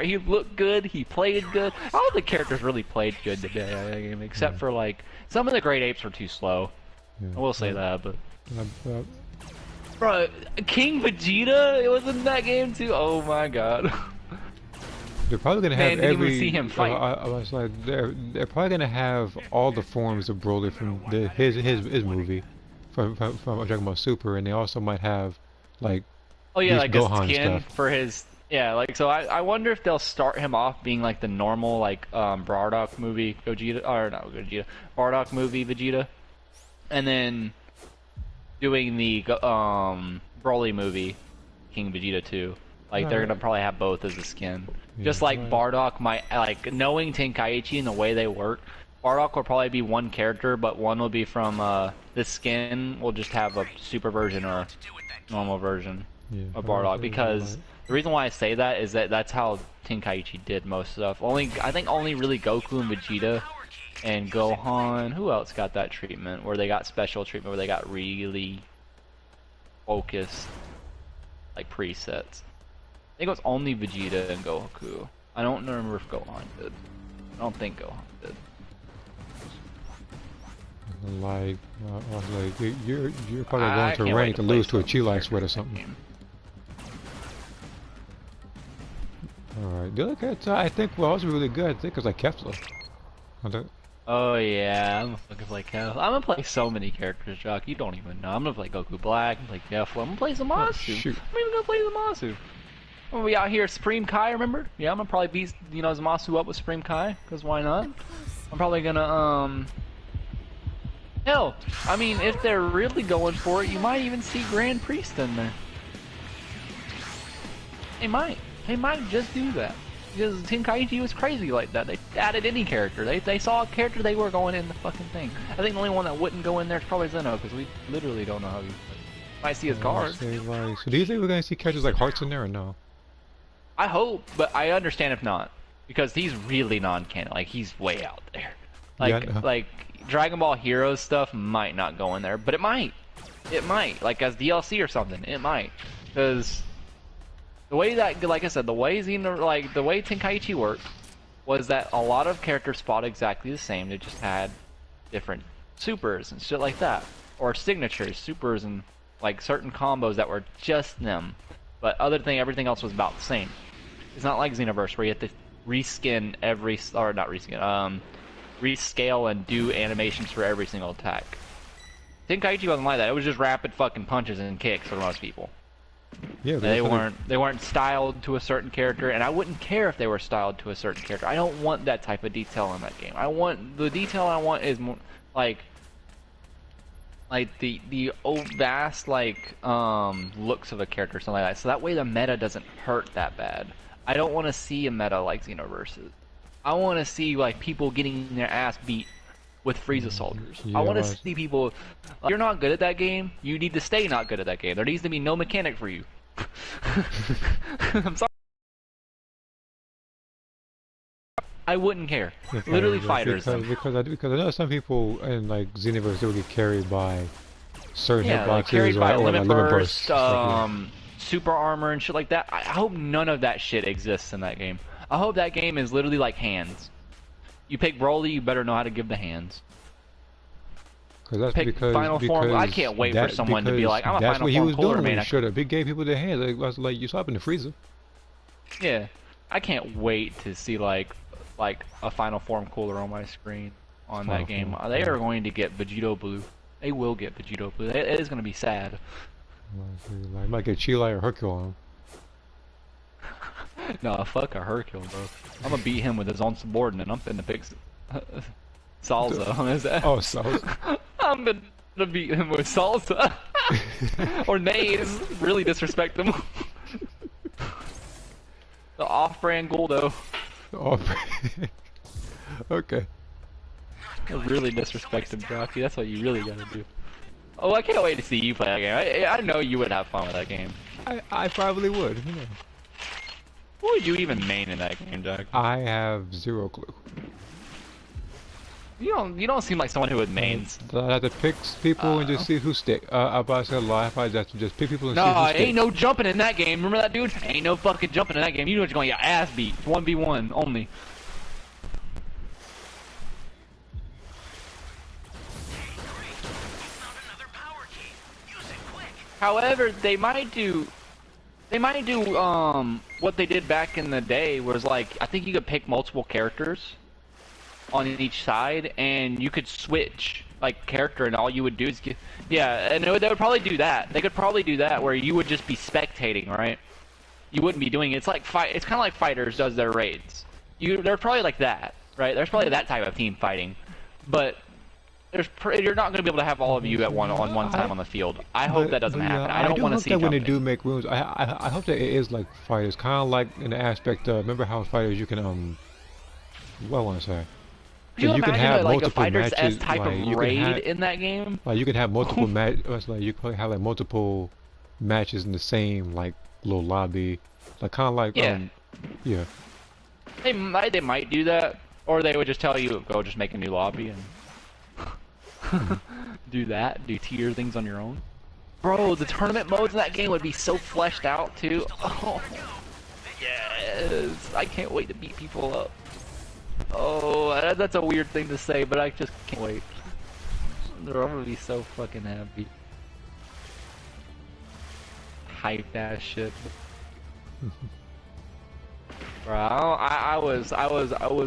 [SPEAKER 7] He looked good. He played good. All the characters really played good today, except for like some of the Great Apes were too slow.
[SPEAKER 1] Yeah.
[SPEAKER 7] I will say that, but
[SPEAKER 1] Uh,
[SPEAKER 7] bro, King Vegeta, it was in that game too. Oh my god.
[SPEAKER 1] They're probably gonna have
[SPEAKER 7] Man, didn't even
[SPEAKER 1] every.
[SPEAKER 7] see him fight.
[SPEAKER 1] I was like, they're probably gonna have all the forms of Broly from his movie, from I'm talking about Super, and they also might have like.
[SPEAKER 7] Oh yeah,
[SPEAKER 1] Use
[SPEAKER 7] like
[SPEAKER 1] Gohan
[SPEAKER 7] a skin
[SPEAKER 1] stuff.
[SPEAKER 7] for his. Yeah, like so. I wonder if they'll start him off being like the normal like Bardock movie Gogeta, or not Gogeta, Bardock movie Vegeta, and then doing the Broly movie King Vegeta 2. Like they're gonna probably have both as a skin.
[SPEAKER 1] Yeah,
[SPEAKER 7] Just like
[SPEAKER 1] right.
[SPEAKER 7] Bardock might, like knowing Tenkaichi and the way they work, Bardock will probably be one character, but one will be from the skin will just have a super version or a normal version
[SPEAKER 1] Yeah,
[SPEAKER 7] of Bardock, because the reason why I say that is that that's how Tenkaichi did most stuff. I think only really Goku and Vegeta and Gohan. Who else got that treatment where they got special treatment where they got really focused like presets? I think it was only Vegeta and Goku. I don't remember if Gohan did. I don't think Gohan did.
[SPEAKER 1] Like, you're probably
[SPEAKER 7] I
[SPEAKER 1] going to
[SPEAKER 7] can't wait
[SPEAKER 1] rank
[SPEAKER 7] to
[SPEAKER 1] to
[SPEAKER 7] play
[SPEAKER 1] lose to a
[SPEAKER 7] some
[SPEAKER 1] Chilai
[SPEAKER 7] characters
[SPEAKER 1] sweat or
[SPEAKER 7] in that
[SPEAKER 1] something.
[SPEAKER 7] game.
[SPEAKER 1] Alright, the other character I think will also be really good, I think, is like Kefla.
[SPEAKER 7] Oh yeah, I'm gonna fucking play Kef. I'm gonna play so many characters, Jock. You don't even know. I'm gonna play Goku Black. I'm gonna play Kefla. I'm gonna play Zamasu.
[SPEAKER 1] shoot.
[SPEAKER 7] I'm even gonna play Zamasu. I'm gonna be out here Supreme Kai. Remember? Yeah, I'm gonna probably beat Zamasu up with Supreme Kai. Cause why not?
[SPEAKER 4] I'm close.
[SPEAKER 7] I'm probably gonna Hell, I mean, if they're really going for it, you might even see Grand Priest in there. They might. They might just do that. Because Tenkaichi was crazy like that. They added any character. They saw a character, they were going in the fucking thing. I think the only one that wouldn't go in there is probably Zeno, because we literally don't know how he plays. Might see his cards.
[SPEAKER 1] So do you think we're gonna see characters like Hearts in there or no?
[SPEAKER 7] I hope, but I understand if not. Because he's really non-canon. Like, he's way out there. Like,
[SPEAKER 1] Yeah,
[SPEAKER 7] like Dragon Ball Heroes stuff might not go in there, but it might. It might. Like, as DLC or something, it might. Because the way that, like I said, the way Tenkaichi worked was that a lot of characters fought exactly the same. They just had different supers and shit like that, or signatures, supers, and like certain combos that were just them. But everything else was about the same. It's not like Xenoverse where you have to reskin rescale and do animations for every single attack. Tenkaichi wasn't like that. It was just rapid fucking punches and kicks for most people.
[SPEAKER 1] Yeah,
[SPEAKER 7] They weren't styled to a certain character, and I wouldn't care if they were styled to a certain character. I don't want that type of detail in that game. The detail I want is more like the old vast looks of a character or something like that. So that way the meta doesn't hurt that bad. I don't want to see a meta like Xenoverse. I want to see like people getting their ass beat with Frieza soldiers.
[SPEAKER 1] Yeah,
[SPEAKER 7] I want to see people. If you're not good at that game, you need to stay not good at that game. There needs to be no mechanic for you. I'm sorry. I wouldn't care. Literally fighters.
[SPEAKER 1] Because I know some people in like Xenoverse they will get carried by certain
[SPEAKER 7] Yeah, like
[SPEAKER 1] hitboxes
[SPEAKER 7] carried by
[SPEAKER 1] or
[SPEAKER 7] limit
[SPEAKER 1] limit
[SPEAKER 7] burst,
[SPEAKER 1] bursts.
[SPEAKER 7] super armor and shit like that. I hope none of that shit exists in that game. I hope that game is literally like hands. You pick Broly, you better know how to give the hands. Pick final form. I can't wait for someone to be like, I'm a final form cooler, man.
[SPEAKER 1] He showed up. He gave people their hands. Like you slapping the freezer.
[SPEAKER 7] Yeah, I can't wait to see like a final form cooler on my screen on that game. They are going to get Vegito Blue. They will get Vegito Blue. It is going to be sad.
[SPEAKER 1] Like might get Chile or Hercule on him.
[SPEAKER 7] No, fuck a Hercule, bro. I'm gonna beat him with his own subordinate. I'm finna pick Salsa on his ass.
[SPEAKER 1] Oh, Salsa.
[SPEAKER 7] I'm gonna beat him with Salsa. Or Nays. Really disrespect him. The off-brand Goldo.
[SPEAKER 1] Off-brand. Okay.
[SPEAKER 7] Really disrespect him, Jockey. That's what you really gotta do. Oh, I can't wait to see you play that game. I know you would have fun with that game.
[SPEAKER 1] I probably would. Yeah.
[SPEAKER 7] Who would you even main in that game, Jack?
[SPEAKER 1] I have zero clue.
[SPEAKER 7] You don't seem like someone who would mains.
[SPEAKER 1] I have to pick people and just see who stick. I about to say a lie. If I have to just pick people and see who
[SPEAKER 7] No,
[SPEAKER 1] stick.
[SPEAKER 7] ain't no jumping in that game. Remember that, dude? Ain't no fucking jumping in that game. You know what you're going to get ass beat. 1v1 only. However, they might do what they did back in the day was like I think you could pick multiple characters on each side and you could switch like character and all you would do is get and they would probably do that. They could probably do that where you would just be spectating, right? You wouldn't be doing it. It's like it's kind of like Fighters does their raids. They're probably like that, right? There's probably that type of team fighting, but you're not going to be able to have all of you at one time on the field. I hope that doesn't happen. I don't want to see
[SPEAKER 1] that when they
[SPEAKER 7] jumping.
[SPEAKER 1] do make rooms. I hope that it is like Fighters, kind of like in the aspect of remember how Fighters you can what I want to say.
[SPEAKER 7] Could you
[SPEAKER 1] can
[SPEAKER 7] imagine
[SPEAKER 1] have
[SPEAKER 7] like a
[SPEAKER 1] multiple
[SPEAKER 7] Fighters
[SPEAKER 1] matches,
[SPEAKER 7] S type
[SPEAKER 1] like,
[SPEAKER 7] of raid in that game?
[SPEAKER 1] Like you can have multiple matches. Like you could have like multiple matches in the same like little lobby, like kind of like yeah.
[SPEAKER 7] They might do that, or they would just tell you go just make a new lobby and do tier things on your own. Bro, the tournament modes in that game would be so fleshed out too. Oh, yes, I can't wait to beat people up. Oh, that's a weird thing to say, but I just can't wait. I'm gonna be so fucking happy. Hype ass shit. Bro, I was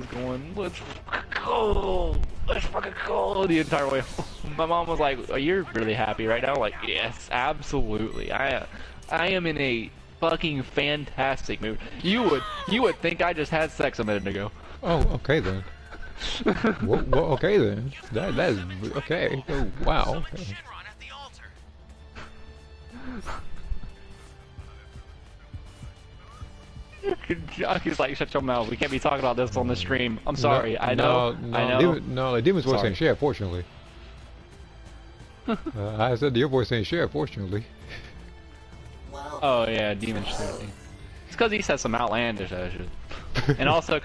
[SPEAKER 7] going, let's go. Let's fucking go the entire way home. My mom was like, oh, you're really happy right now? Like, yes, absolutely. I am in a fucking fantastic mood. You would think I just had sex a minute ago.
[SPEAKER 1] Oh, okay then. Well, okay then. That is okay. Oh, wow. Okay.
[SPEAKER 5] Shinron at the altar.
[SPEAKER 7] He's like, shut your mouth. We can't be talking about this on the stream. I'm sorry.
[SPEAKER 1] No,
[SPEAKER 7] I know.
[SPEAKER 1] No,
[SPEAKER 7] I know.
[SPEAKER 1] no, Demon's voice
[SPEAKER 7] Sorry.
[SPEAKER 1] ain't share, fortunately. I said your voice ain't share, fortunately.
[SPEAKER 6] Welcome.
[SPEAKER 7] Oh yeah, demon shit. It's because he says some outlandish shit, and also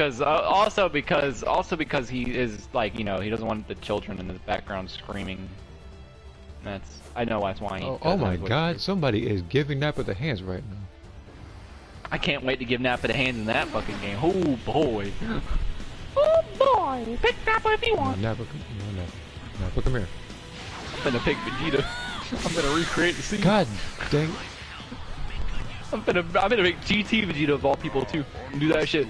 [SPEAKER 7] because he is like, you know, he doesn't want the children in the background screaming. That's, I know that's why.
[SPEAKER 1] Oh my God! Somebody is giving Nappa the hands right now.
[SPEAKER 7] I can't wait to give Nappa the hands in that fucking game. Oh boy. Oh boy. Pick Nappa if you want.
[SPEAKER 1] Nappa, come here.
[SPEAKER 7] I'm gonna pick Vegeta. I'm gonna recreate the scene.
[SPEAKER 1] God dang.
[SPEAKER 7] I'm gonna make GT Vegeta of all people too. Do that shit.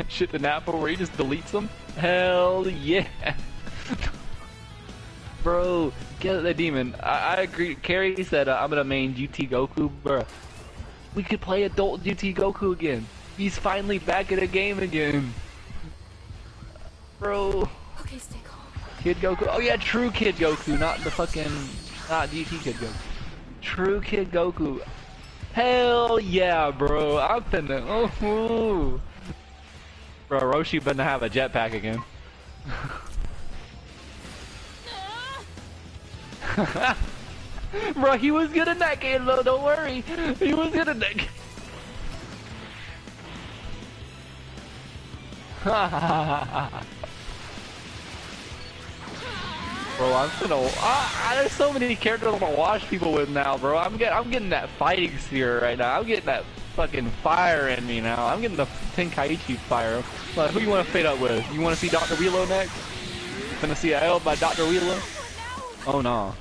[SPEAKER 7] Shit to Nappa where he just deletes them. Hell yeah. Bro, get the demon. I agree. Carrie said I'm gonna main GT Goku, bro. We could play adult GT Goku again. He's finally back in a game again. Bro.
[SPEAKER 4] Okay, stay calm.
[SPEAKER 7] Kid Goku. Oh yeah, true Kid Goku, not GT Kid Goku. True Kid Goku. Hell yeah, bro. I'm finna. Oh, bro, Roshi finna have a jetpack again. Bro, he was good in that game though, don't worry. He was good in that game. Bro, I'm finna. There's so many characters I'm gonna watch people with now, bro. I'm getting that fighting sphere right now. I'm getting that fucking fire in me now. I'm getting the Tenkaichi fire. Like, who you want to fade up with? You want to see Dr. Wheelo next? Gonna see a L by Dr. Wheelo? Oh no.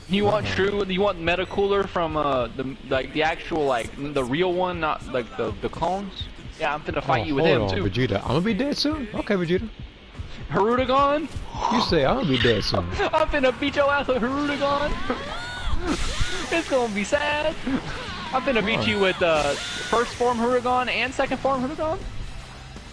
[SPEAKER 7] You want true? You want Metacooler from the actual, like, the real one, not like the clones? Yeah, I'm finna fight you with him too.
[SPEAKER 1] Vegeta. I'm gonna be dead soon. Okay, Vegeta.
[SPEAKER 7] Harudagon?
[SPEAKER 1] You say I'm gonna be dead soon.
[SPEAKER 7] I'm finna beat your ass with Harudagon. It's gonna be sad. I'm finna beat you with first form Harudagon and second form Harudagon.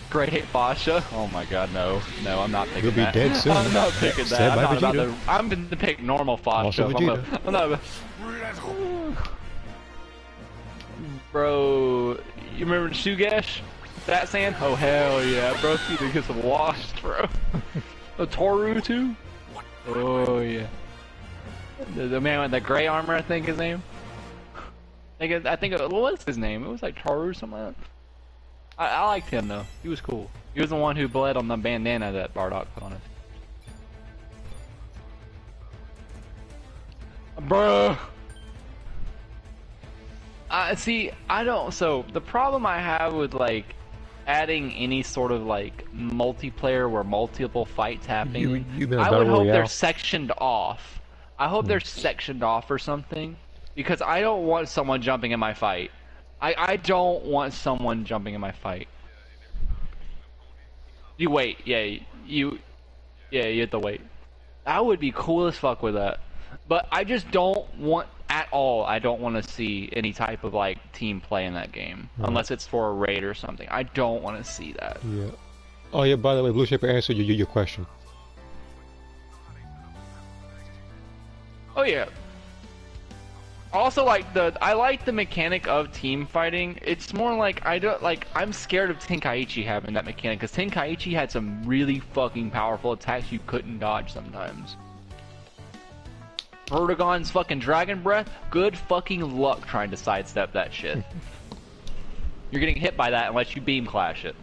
[SPEAKER 7] Great Basha. Oh my god, no. No, I'm not picking
[SPEAKER 1] You'll be
[SPEAKER 7] that.
[SPEAKER 1] dead soon.
[SPEAKER 7] I'm not picking that.
[SPEAKER 1] Said by
[SPEAKER 7] I'm not
[SPEAKER 1] Vegeta.
[SPEAKER 7] about to, I'm gonna pick normal Fasha.
[SPEAKER 1] Also Vegeta.
[SPEAKER 7] I'm not, bro, you remember Shugesh? That sand? Oh hell yeah, bro. He gets some washed, bro. A Toru too? Oh yeah. The man with the gray armor, I think his name. I think what was his name? It was like Toru or something like that. I liked him though. He was cool. He was the one who bled on the bandana that Bardock put on it. Bruh. See, I don't. So the problem I have with like adding any sort of like multiplayer where multiple fights happening, I would hope they're sectioned off. I hope they're sectioned off or something, because I don't want someone jumping in my fight. I don't want someone jumping in my fight. You wait, yeah, you have to wait. That would be cool as fuck with that. But I just don't want, at all, I don't want to see any type of like team play in that game. Unless it's for a raid or something. I don't want to see that.
[SPEAKER 1] Yeah. Oh yeah, by the way, Blue Shaper answered your question.
[SPEAKER 7] Oh yeah. Also, like I like the mechanic of team fighting. It's more like I'm scared of Tenkaichi having that mechanic, because Tenkaichi had some really fucking powerful attacks you couldn't dodge sometimes. Vertigon's fucking Dragon Breath, good fucking luck trying to sidestep that shit. You're getting hit by that unless you beam clash it.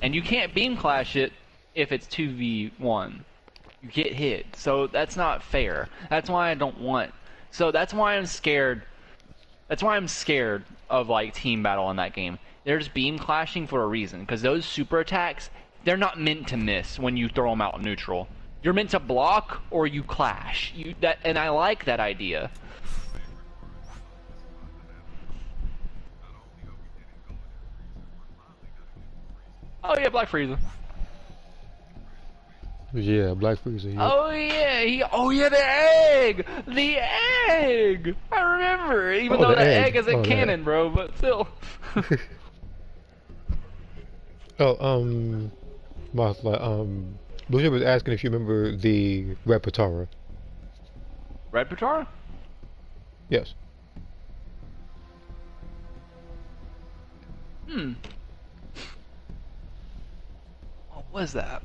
[SPEAKER 7] And you can't beam clash it if it's 2v1. You get hit, so that's not fair. That's why I don't want. So that's why I'm scared. That's why I'm scared of like team battle in that game. There's beam clashing for a reason, because those super attacks, they're not meant to miss when you throw them out neutral. You're meant to block or you clash. And I like that idea. Oh yeah, Black Frieza.
[SPEAKER 1] Yeah, Black Frieza. Yeah.
[SPEAKER 7] Oh yeah, the egg. I remember, even
[SPEAKER 1] Oh,
[SPEAKER 7] though
[SPEAKER 1] the
[SPEAKER 7] the
[SPEAKER 1] egg.
[SPEAKER 7] egg isn't
[SPEAKER 1] Oh, the
[SPEAKER 7] canon, bro, but still.
[SPEAKER 1] Oh, Mothla, Lucia was asking if you remember the Red Patara.
[SPEAKER 7] Red Patara?
[SPEAKER 1] Yes.
[SPEAKER 7] What was that?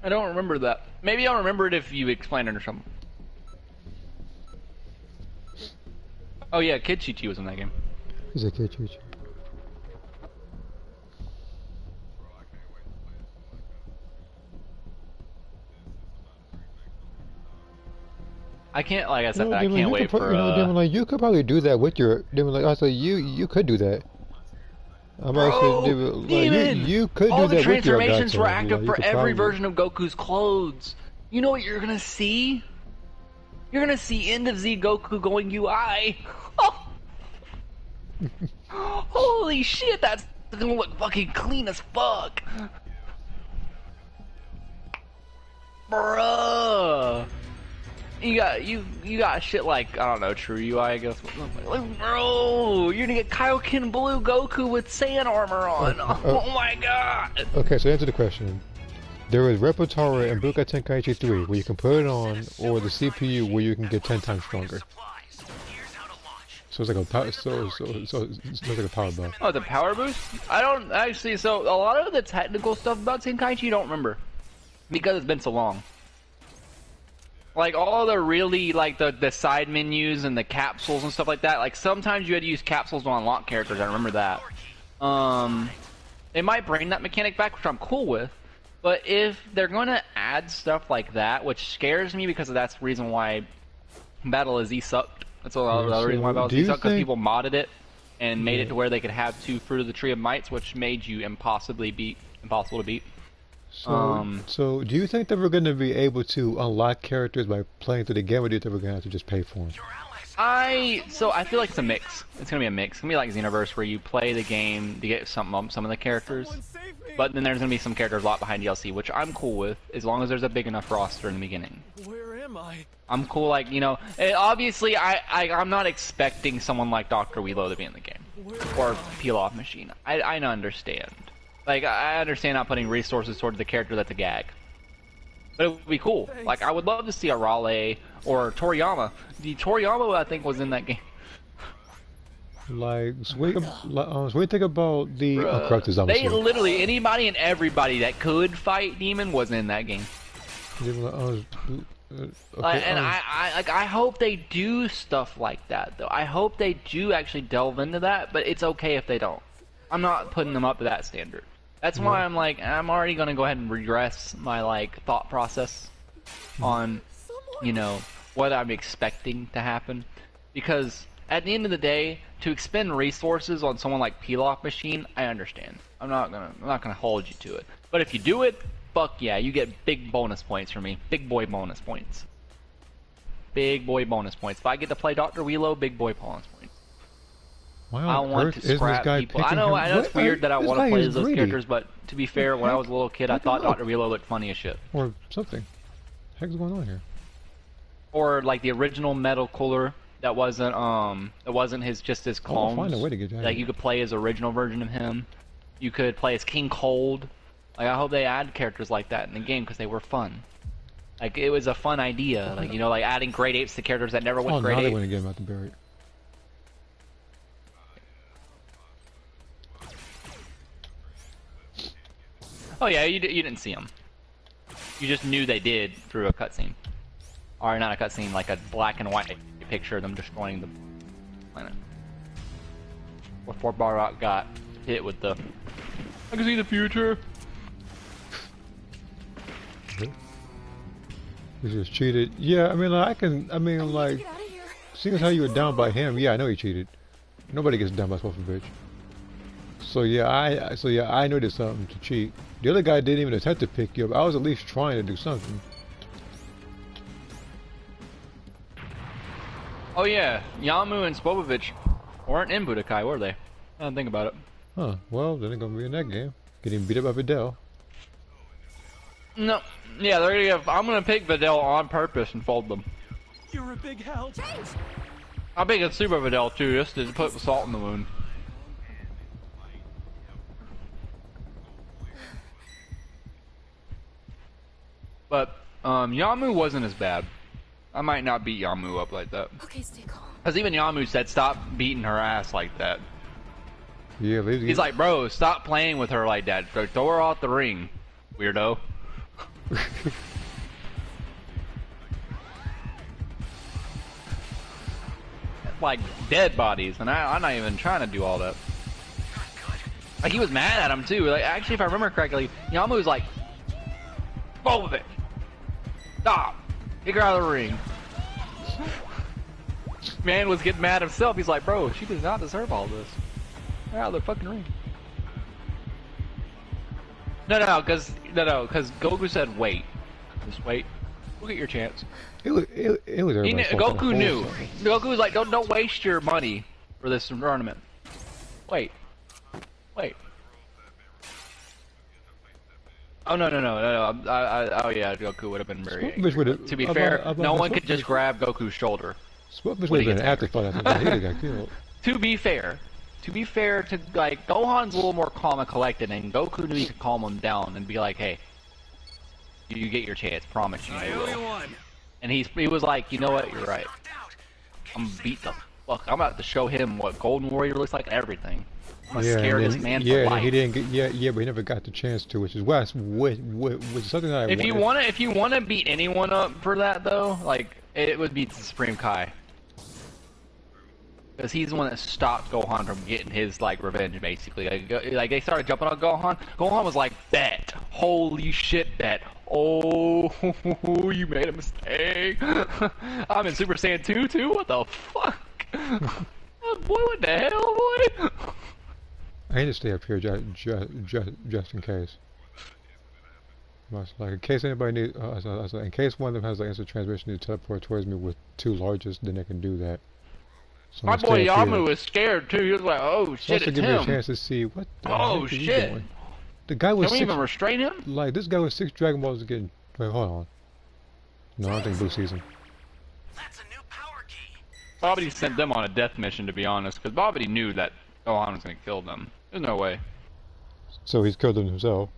[SPEAKER 7] I don't remember that. Maybe I'll remember it if you explain it or something. Oh yeah, Kid Chi was in that game.
[SPEAKER 1] He's a kid, Chuchi.
[SPEAKER 7] I can't, like I said,
[SPEAKER 1] You know,
[SPEAKER 7] I
[SPEAKER 1] Demon,
[SPEAKER 7] can't
[SPEAKER 1] you
[SPEAKER 7] wait
[SPEAKER 1] could
[SPEAKER 7] for.
[SPEAKER 1] Demon, like, you could probably do that with your Demon. Like, I said, you could do that. I'm
[SPEAKER 7] Bro,
[SPEAKER 1] actually, Demon, like,
[SPEAKER 7] Demon!
[SPEAKER 1] you could
[SPEAKER 7] All
[SPEAKER 1] do
[SPEAKER 7] the
[SPEAKER 1] that with your
[SPEAKER 7] transformations were
[SPEAKER 1] Gato.
[SPEAKER 7] active
[SPEAKER 1] Like, you
[SPEAKER 7] for
[SPEAKER 1] could
[SPEAKER 7] every
[SPEAKER 1] probably-
[SPEAKER 7] version of Goku's clothes. You know what you're gonna see? You're gonna see End of Z Goku going UI. Oh. Holy shit, that's gonna look fucking clean as fuck. Bruh. You got shit like, I don't know, True UI, I guess. Like, bro, you're gonna get Kaioken Blue Goku with sand armor on. Oh my god.
[SPEAKER 1] Okay, so answer the question. There is Repotara and Budokai Tenkaichi 3 where you can put it on, or the CPU where you can get 10 times stronger. So it's like a power, so it's like a power buff.
[SPEAKER 7] Oh, the power boost? I don't actually. So a lot of the technical stuff about Tenkaichi you don't remember because it's been so long. Like all the really like the side menus and the capsules and stuff like that. Like sometimes you had to use capsules to unlock characters. I remember that. They might bring that mechanic back, which I'm cool with. But if they're gonna add stuff like that, which scares me because that's the reason why Battle of Z sucked. That's the other reason why Battle of Z sucked, because people modded it and made it to where they could have 2 Fruit of the Tree of Mights, which made you impossible to beat.
[SPEAKER 1] So do you think that we're going to be able to unlock characters by playing through the game, or do you think we're going to have to just pay for them?
[SPEAKER 7] I feel like it's a mix. It's gonna be a mix. It's gonna be like Xenoverse, where you play the game to get some of the characters, but then there's gonna be some characters locked behind DLC, which I'm cool with, as long as there's a big enough roster in the beginning.
[SPEAKER 3] Where am I?
[SPEAKER 7] I'm cool, like, you know, obviously I'm not expecting someone like Dr. Wheelo to be in the game, or Peel Off Machine. I understand. Like, I understand not putting resources towards the character that's a gag. But it would be cool.
[SPEAKER 3] Thanks.
[SPEAKER 7] Like, I would love to see a Raleigh or Toriyama. The Toriyama, I think, was in that game.
[SPEAKER 1] Like, so what do you think about the corrupted zombie?
[SPEAKER 7] They literally, anybody and everybody that could fight Demon was in that game. I hope they do stuff like that, though. I hope they do actually delve into that, but it's okay if they don't. I'm not putting them up to that standard. That's why I'm like, I'm already gonna go ahead and regress my, like, thought process on, you know, what I'm expecting to happen. Because at the end of the day, to expend resources on someone like Peel Off Machine, I understand. I'm not gonna hold you to it. But if you do it, fuck yeah, you get big bonus points from me. Big boy bonus points. Big boy bonus points. If I get to play Dr. Wheelo, big boy bonus points.
[SPEAKER 1] Why
[SPEAKER 7] I
[SPEAKER 1] on
[SPEAKER 7] want
[SPEAKER 1] earth
[SPEAKER 7] to
[SPEAKER 1] isn't this
[SPEAKER 7] scrap
[SPEAKER 1] guy
[SPEAKER 7] people.
[SPEAKER 1] picking
[SPEAKER 7] I know
[SPEAKER 1] him?
[SPEAKER 7] it's weird that I
[SPEAKER 1] This
[SPEAKER 7] want to
[SPEAKER 1] guy
[SPEAKER 7] play
[SPEAKER 1] is
[SPEAKER 7] as those
[SPEAKER 1] greedy.
[SPEAKER 7] characters, but to be fair, when I was a little kid, I thought Dr. Wheelo looked funny as shit.
[SPEAKER 1] Or something. Heck's going on here?
[SPEAKER 7] Or like the original Metal Cooler that wasn't his
[SPEAKER 1] I'll
[SPEAKER 7] clones.
[SPEAKER 1] find a way to get that.
[SPEAKER 7] Like you could play his original version of him. You could play as King Cold. Like I hope they add characters like that in the game because they were fun. Like it was a fun idea. Like, you know, like adding Great Apes to characters that never went
[SPEAKER 1] Oh,
[SPEAKER 7] Great
[SPEAKER 1] now they
[SPEAKER 7] Ape.
[SPEAKER 1] want to get him out the buried.
[SPEAKER 7] Oh yeah, you didn't see them. You just knew they did through a cutscene. Or not a cutscene, like a black and white picture of them destroying the planet. Before Bardock got hit with the... I can see the future!
[SPEAKER 1] He just cheated. Yeah, I mean, like, like,
[SPEAKER 4] Get out of here.
[SPEAKER 1] seeing as how you were down by him, yeah, I know he cheated. Nobody gets down by Swolfen Bitch. So yeah, I know there's something to cheat. The other guy didn't even attempt to pick you up. I was at least trying to do something.
[SPEAKER 7] Oh yeah, Yamu and Spobovich weren't in Budokai, were they? I don't think about it.
[SPEAKER 1] Huh, well, then they're gonna be in that game. Getting beat up by Videl.
[SPEAKER 7] No, yeah, they're gonna. I'm gonna pick Videl on purpose and fold them.
[SPEAKER 3] You're a big help.
[SPEAKER 7] I'll pick a Super Videl too, just to put salt in the wound. But Yamu wasn't as bad. I might not beat Yamu up like that.
[SPEAKER 4] Okay, stay calm.
[SPEAKER 7] Cause even Yamu said, "Stop beating her ass like that."
[SPEAKER 1] Yeah,
[SPEAKER 7] He's like, "Bro, stop playing with her like that. Throw her off the ring, weirdo." Like dead bodies, and I'm not even trying to do all that. Like he was mad at him too. Like actually, if I remember correctly, Yamu was like, "Both of it, stop, kick her out of the ring." Man was getting mad himself. He's like, "Bro, she does not deserve all this. Get out of the fucking ring." No, because Goku said, "Wait, just wait. We'll get your chance."
[SPEAKER 1] It was
[SPEAKER 7] Goku knew. Goku was like, "Don't waste your money for this tournament. Wait. Oh no. Oh yeah, Goku would have been very angry. To be fair, no one could just grab Goku's shoulder.
[SPEAKER 1] Swapfish would have been an afterthought after that. He got killed.
[SPEAKER 7] To be fair to like Gohan's a little more calm and collected, and Goku knew he could calm him down and be like, "Hey, you get your chance. Promise you."
[SPEAKER 2] I owe you one.
[SPEAKER 7] And he was like, "You know what? You're right. I'm gonna beat the fuck. I'm about to show him what Golden Warrior looks like and everything. I'm gonna scare this man for life."
[SPEAKER 1] He didn't get, but he never got the chance to, which is something that I
[SPEAKER 7] if you wanna beat anyone up for that though, like it would be Supreme Kai. Because he's the one that stopped Gohan from getting his like revenge, basically. Like they started jumping on Gohan. Gohan was like, "Bet, holy shit, bet. Oh, you made a mistake. I'm in Super Saiyan 2 too. What the fuck? Boy, what the hell, boy?"
[SPEAKER 1] I need to stay up here just in case. Like in case anybody needs, in case one of them has like instant transmission, to teleport towards me with two largest, then they can do that. So
[SPEAKER 7] my boy Yamu was scared too. He was like, "Oh shit, it's
[SPEAKER 1] give me a
[SPEAKER 7] him."
[SPEAKER 1] chance to see what the
[SPEAKER 7] Oh
[SPEAKER 1] heck is he
[SPEAKER 7] shit!
[SPEAKER 1] doing? The guy was
[SPEAKER 7] Can we even restrain him?
[SPEAKER 1] Like this guy with 6 Dragon Balls again. Wait, hold on. No, I don't think Blue sees him.
[SPEAKER 5] That's a new power key.
[SPEAKER 7] Babidi sent them on a death mission, to be honest, because Babidi knew that Gohan was gonna kill them. There's no way.
[SPEAKER 1] So he's killed him himself.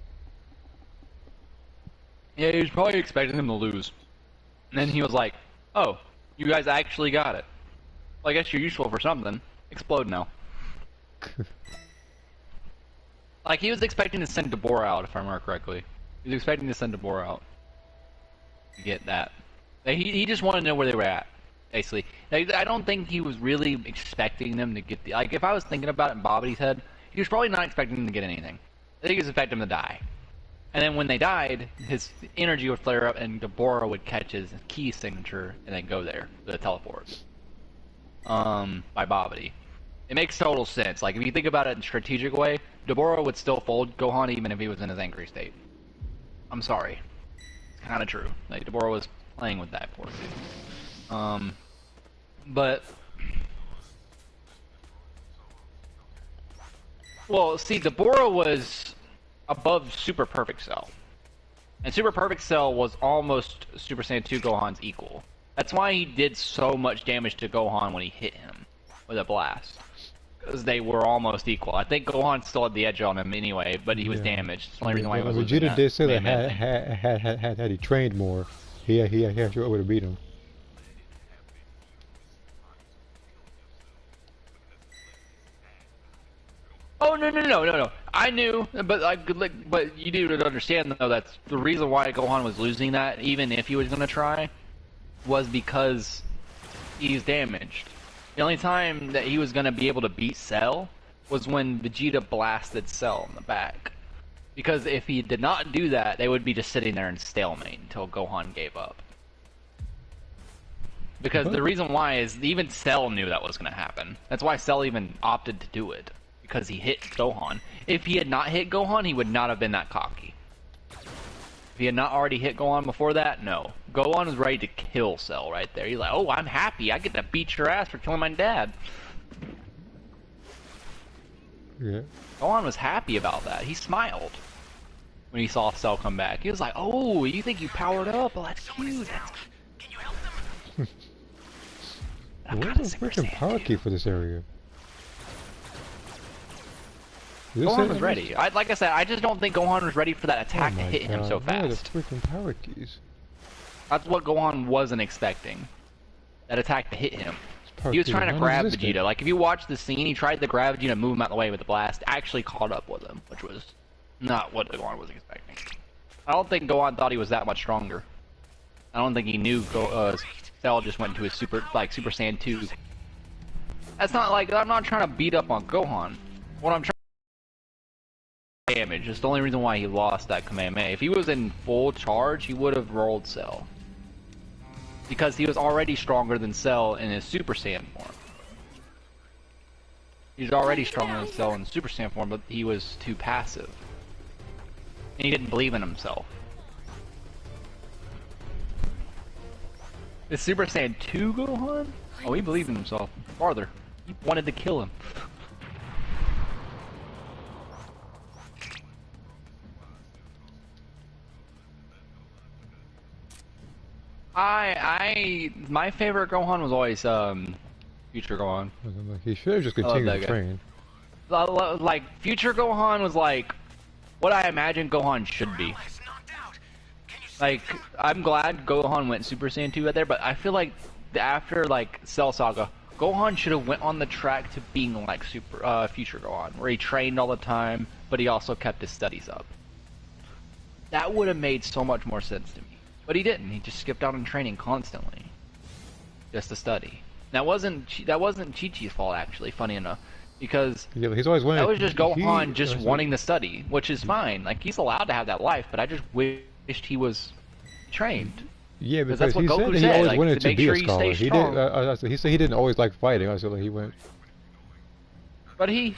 [SPEAKER 7] Yeah, he was probably expecting him to lose. And then he was like, "Oh, you guys actually got it. Well, I guess you're useful for something. Explode now." Like, he was expecting to send Deborah out, if I remember correctly. He was expecting to send Deborah out. To get that. Like, he just wanted to know where they were at, basically. Like, I don't think he was really expecting them to get the... Like, if I was thinking about it in Bobity's head, he was probably not expecting them to get anything. I think he was expecting them to die. And then when they died, his energy would flare up and Deborah would catch his key signature and then go there, the teleport. By Babidi. It makes total sense. Like, if you think about it in a strategic way, Deborah would still fold Gohan even if he was in his angry state. I'm sorry. It's kind of true. Like, Deborah was playing with that poor dude. But... Well, see, Deborah was above Super Perfect Cell. And Super Perfect Cell was almost Super Saiyan 2 Gohan's equal. That's why he did so much damage to Gohan when he hit him with a blast. Because they were almost equal. I think Gohan still had the edge on him anyway, but he was damaged. That's the only reason why he was losing
[SPEAKER 1] Vegeta did say that had he trained more, he actually would have beat him.
[SPEAKER 7] Oh no! I knew, but you do understand though that's the reason why Gohan was losing that, even if he was gonna try, was because he's damaged. The only time that he was gonna be able to beat Cell was when Vegeta blasted Cell in the back. Because if he did not do that, they would be just sitting there in stalemate until Gohan gave up. Because the reason why is even Cell knew that was gonna happen. That's why Cell even opted to do it. Because he hit Gohan. If he had not hit Gohan, he would not have been that cocky. If he had not already hit Gohan before that, no. Gohan was ready to kill Cell right there. He's like, "Oh, I'm happy. I get to beat your ass for killing my dad."
[SPEAKER 1] Yeah.
[SPEAKER 7] Gohan was happy about that. He smiled when he saw Cell come back. He was like, "Oh, you think you powered up? Well, that's cute. That's
[SPEAKER 5] Can you help them?
[SPEAKER 1] Where's the freaking power key for this area? Is this
[SPEAKER 7] Gohan
[SPEAKER 1] it?
[SPEAKER 7] was ready. Like I said, I just don't think Gohan was ready for that attack to hit him so
[SPEAKER 1] Where are the
[SPEAKER 7] fast.
[SPEAKER 1] freaking power keys?
[SPEAKER 7] That's what Gohan wasn't expecting. That attack to hit him.
[SPEAKER 1] Power
[SPEAKER 7] He was
[SPEAKER 1] keys
[SPEAKER 7] trying
[SPEAKER 1] are
[SPEAKER 7] to grab
[SPEAKER 1] non-existent.
[SPEAKER 7] Vegeta. Like, if you watch the scene, he tried to grab Vegeta and move him out of the way with the blast. Actually caught up with him, which was not what Gohan was expecting. I don't think Gohan thought he was that much stronger. I don't think he knew Cell just went to his Super Saiyan 2. That's not like, I'm not trying to beat up on Gohan. What I'm trying to damage is the only reason why he lost that Kamehameha. If he was in full charge, he would have rolled Cell. Because he was already stronger than Cell in his Super Saiyan form. He's already stronger than Cell in Super Saiyan form, but he was too passive. And he didn't believe in himself. Is Super Saiyan 2 Gohan? Oh, he believed in himself. Farther. He wanted to kill him. My favorite Gohan was always, Future Gohan.
[SPEAKER 1] He should have just continued to train.
[SPEAKER 7] Like, Future Gohan was like, what I imagined Gohan should be. Like, I'm glad Gohan went Super Saiyan 2 right there, but I feel like after, like, Cell Saga, Gohan should have went on the track to being like Future Gohan, where he trained all the time, but he also kept his studies up. That would have made so much more sense to me. But he didn't. He just skipped out on training constantly, just to study. That wasn't Chi-Chi's fault, actually. Funny enough, because
[SPEAKER 1] yeah, he's always wanted.
[SPEAKER 7] That was just Gohan just wanting to study, which is fine. Like, he's allowed to have that life, but I just wished he was trained.
[SPEAKER 1] Yeah, because
[SPEAKER 7] that's what
[SPEAKER 1] he
[SPEAKER 7] Goku
[SPEAKER 1] said he
[SPEAKER 7] said,
[SPEAKER 1] always
[SPEAKER 7] like,
[SPEAKER 1] wanted
[SPEAKER 7] to
[SPEAKER 1] to
[SPEAKER 7] make
[SPEAKER 1] be
[SPEAKER 7] sure
[SPEAKER 1] a
[SPEAKER 7] you
[SPEAKER 1] scholar.
[SPEAKER 7] stay
[SPEAKER 1] He did. He said he didn't always like fighting. I said like he went.
[SPEAKER 7] But he,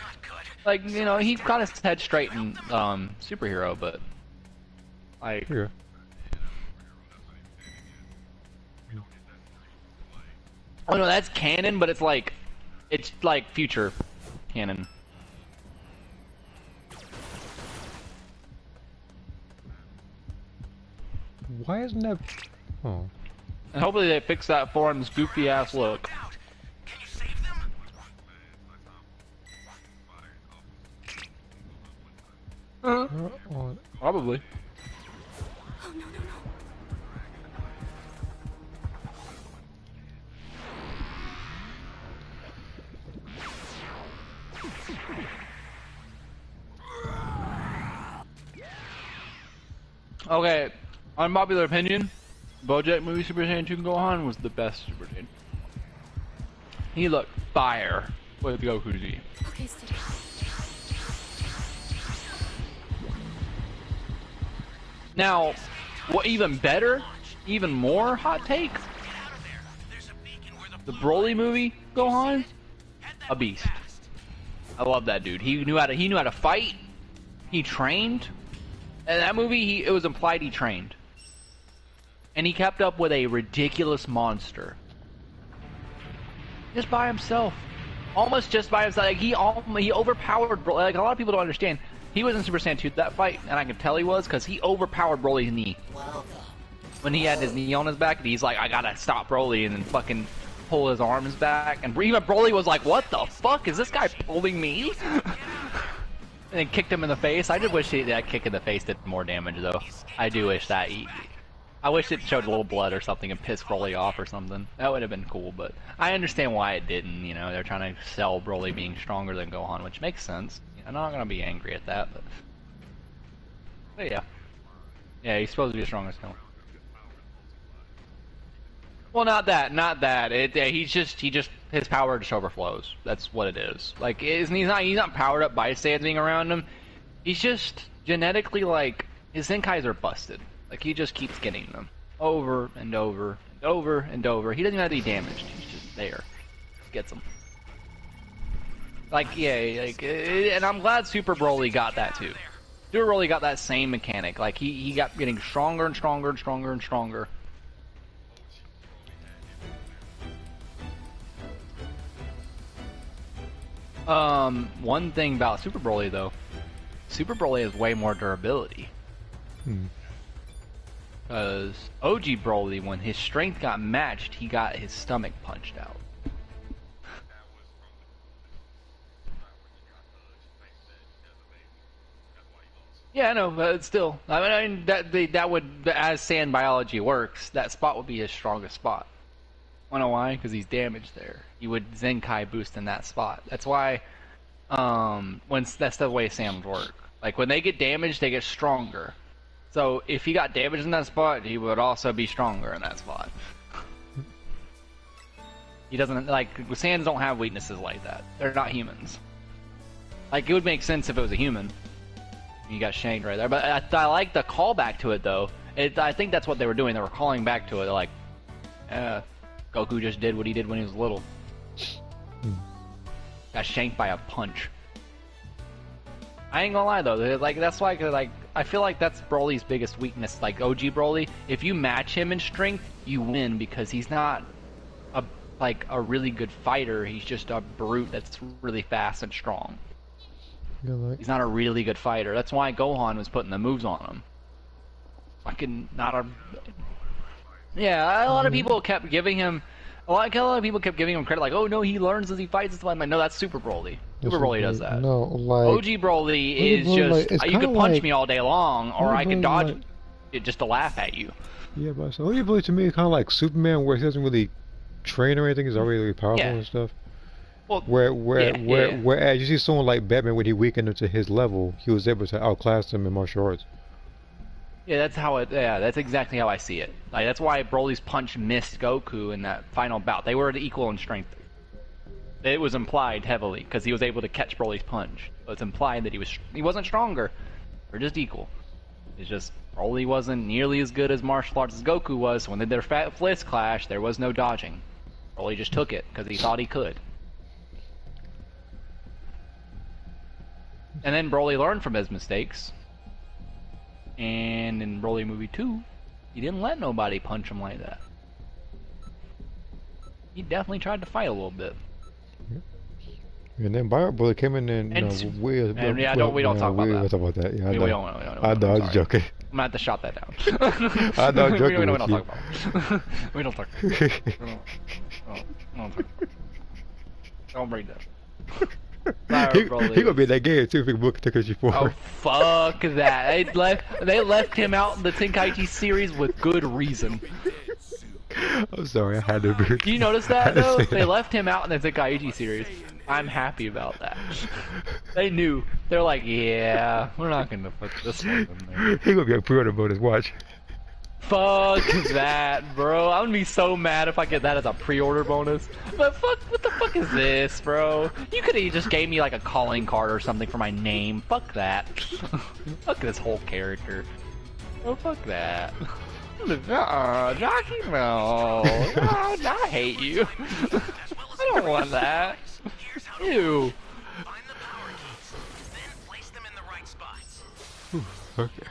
[SPEAKER 7] like, you know, he got his head straight in superhero, but like.
[SPEAKER 1] Yeah.
[SPEAKER 7] Oh no, that's canon, but it's like future canon.
[SPEAKER 1] Why isn't that? Oh.
[SPEAKER 7] And hopefully they fix that for him's goofy ass look.
[SPEAKER 5] Can you save them?
[SPEAKER 7] Probably.
[SPEAKER 4] Oh, no, no, no.
[SPEAKER 7] Okay, unpopular opinion, BoJack movie Super Saiyan 2 Gohan was the best Super Saiyan. He looked fire with Goku Z.
[SPEAKER 4] Okay, steady.
[SPEAKER 7] Now, what even better, even more hot take, the Broly movie Gohan, a beast. I love that dude. He knew how to fight. He trained. In that movie, it was implied he trained. And he kept up with a ridiculous monster. Just by himself. Almost just by himself. Like, he overpowered Broly. Like, a lot of people don't understand. He was in Super Saiyan 2 that fight, and I can tell he was, because he overpowered Broly's knee. When he had his knee on his back, and he's like, I gotta stop Broly, and then fucking pull his arms back. And even Broly was like, what the fuck? Is this guy pulling me? And then kicked him in the face. I just wish that kick in the face did more damage, though. I do wish that. I wish it showed a little blood or something and pissed Broly off or something. That would have been cool, but I understand why it didn't. You know, they're trying to sell Broly being stronger than Gohan, which makes sense. I'm not gonna be angry at that, but yeah. Yeah, he's supposed to be the strongest Gohan. Well, not that. He just his power just overflows. That's what it is. Like, he's not powered up by his Saiyans being around him. He's just genetically, like, his Zenkais are busted. Like, he just keeps getting them over and over and over and over. He doesn't even have to be damaged. He's just there. Gets them. Like, yeah, like, and I'm glad Super Broly got that too. Super Broly got that same mechanic. Like, he got getting stronger and stronger and stronger and stronger. One thing about Super Broly though, Super Broly has way more durability. Because OG Broly, when his strength got matched, he got his stomach punched out. Yeah, I know, but still, I mean that would, as sand biology works, that spot would be his strongest spot. Wanna know why? Because he's damaged there. He would Zenkai boost in that spot. That's why, that's the way sands work. Like when they get damaged, they get stronger. So if he got damaged in that spot, he would also be stronger in that spot. He doesn't, like, sands don't have weaknesses like that. They're not humans. Like, it would make sense if it was a human. You got shanked right there. But I like the callback to it, though. I think that's what they were doing. They were calling back to it. They're like, Goku just did what he did when he was little. Got shanked by a punch. I ain't gonna lie, though. Like, that's why, like, I feel like that's Broly's biggest weakness. Like, OG Broly, if you match him in strength, you win because he's not a really good fighter. He's just a brute that's really fast and strong. He's not a really good fighter. That's why Gohan was putting the moves on him. Yeah, a lot of people kept giving him credit, like, oh no, he learns as he fights. I'm like, no, that's Super Broly. Super Broly does that.
[SPEAKER 1] No, like
[SPEAKER 7] OG Broly is just, you could punch me all day long, or I could dodge it just to laugh at you.
[SPEAKER 1] Yeah, but so OG Broly to me is kind of like Superman, where he doesn't really train or anything. He's already really powerful and stuff.
[SPEAKER 7] Well,
[SPEAKER 1] whereas you see someone like Batman, when he weakened him to his level, he was able to outclass him in martial arts.
[SPEAKER 7] Yeah, that's exactly how I see it. Like, that's why Broly's punch missed Goku in that final bout. They were equal in strength. It was implied heavily because he was able to catch Broly's punch. So it's implied that he wasn't stronger. They're just equal. It's just Broly wasn't nearly as good as martial arts as Goku was. So when they did their fist clash, there was no dodging. Broly just took it because he thought he could. And then Broly learned from his mistakes. And in Broly Movie 2, he didn't let nobody punch him like that. He definitely tried to fight a little bit.
[SPEAKER 1] And then Broly came in and we don't talk about that. Yeah,
[SPEAKER 7] we don't.
[SPEAKER 1] I know, I was joking.
[SPEAKER 7] I'm gonna have to shut that down.
[SPEAKER 1] I know, I'm joking.
[SPEAKER 7] we
[SPEAKER 1] with
[SPEAKER 7] don't
[SPEAKER 1] you.
[SPEAKER 7] talk about it. We don't talk about it. Don't bring that.
[SPEAKER 1] He gonna be in that game too if he book Tenkaichi 4.
[SPEAKER 7] Oh fuck that! They left him out in the Tenkaichi series with good reason.
[SPEAKER 1] I'm sorry, I had to be.
[SPEAKER 7] Do you notice that though? They left him out in the Tenkaichi series. I'm happy about that. They knew. They're like, yeah, we're not gonna put this one in there.
[SPEAKER 1] He gonna be a pre-order bonus. Watch.
[SPEAKER 7] Fuck that, bro. I'm gonna be so mad if I get that as a pre-order bonus. But fuck, what the fuck is this, bro? You could have just gave me like a calling card or something for my name. Fuck that. Fuck this whole character. Oh, fuck that. Jockey, no. I hate you. I don't want that. Ew.
[SPEAKER 5] Find the power keys, then place them in the right spots.
[SPEAKER 1] Okay.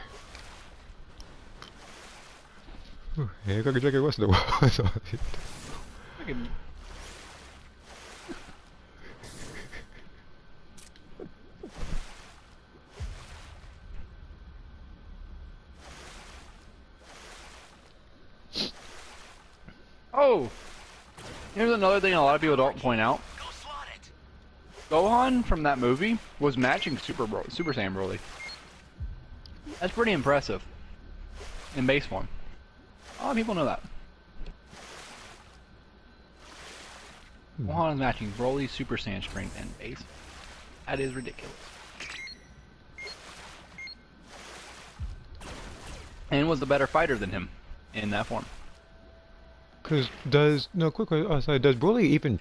[SPEAKER 1] Yeah, you gotta check it once in a while.
[SPEAKER 7] Oh! Here's another thing a lot of people don't point out.
[SPEAKER 5] Go slot it.
[SPEAKER 7] Gohan from that movie was matching Super Saiyan Broly. That's pretty impressive. In base form. A lot of people know that. Gohan is matching Broly's Super Saiyan strength and base. That is ridiculous. And was the better fighter than him in that form.
[SPEAKER 1] Cause does Broly even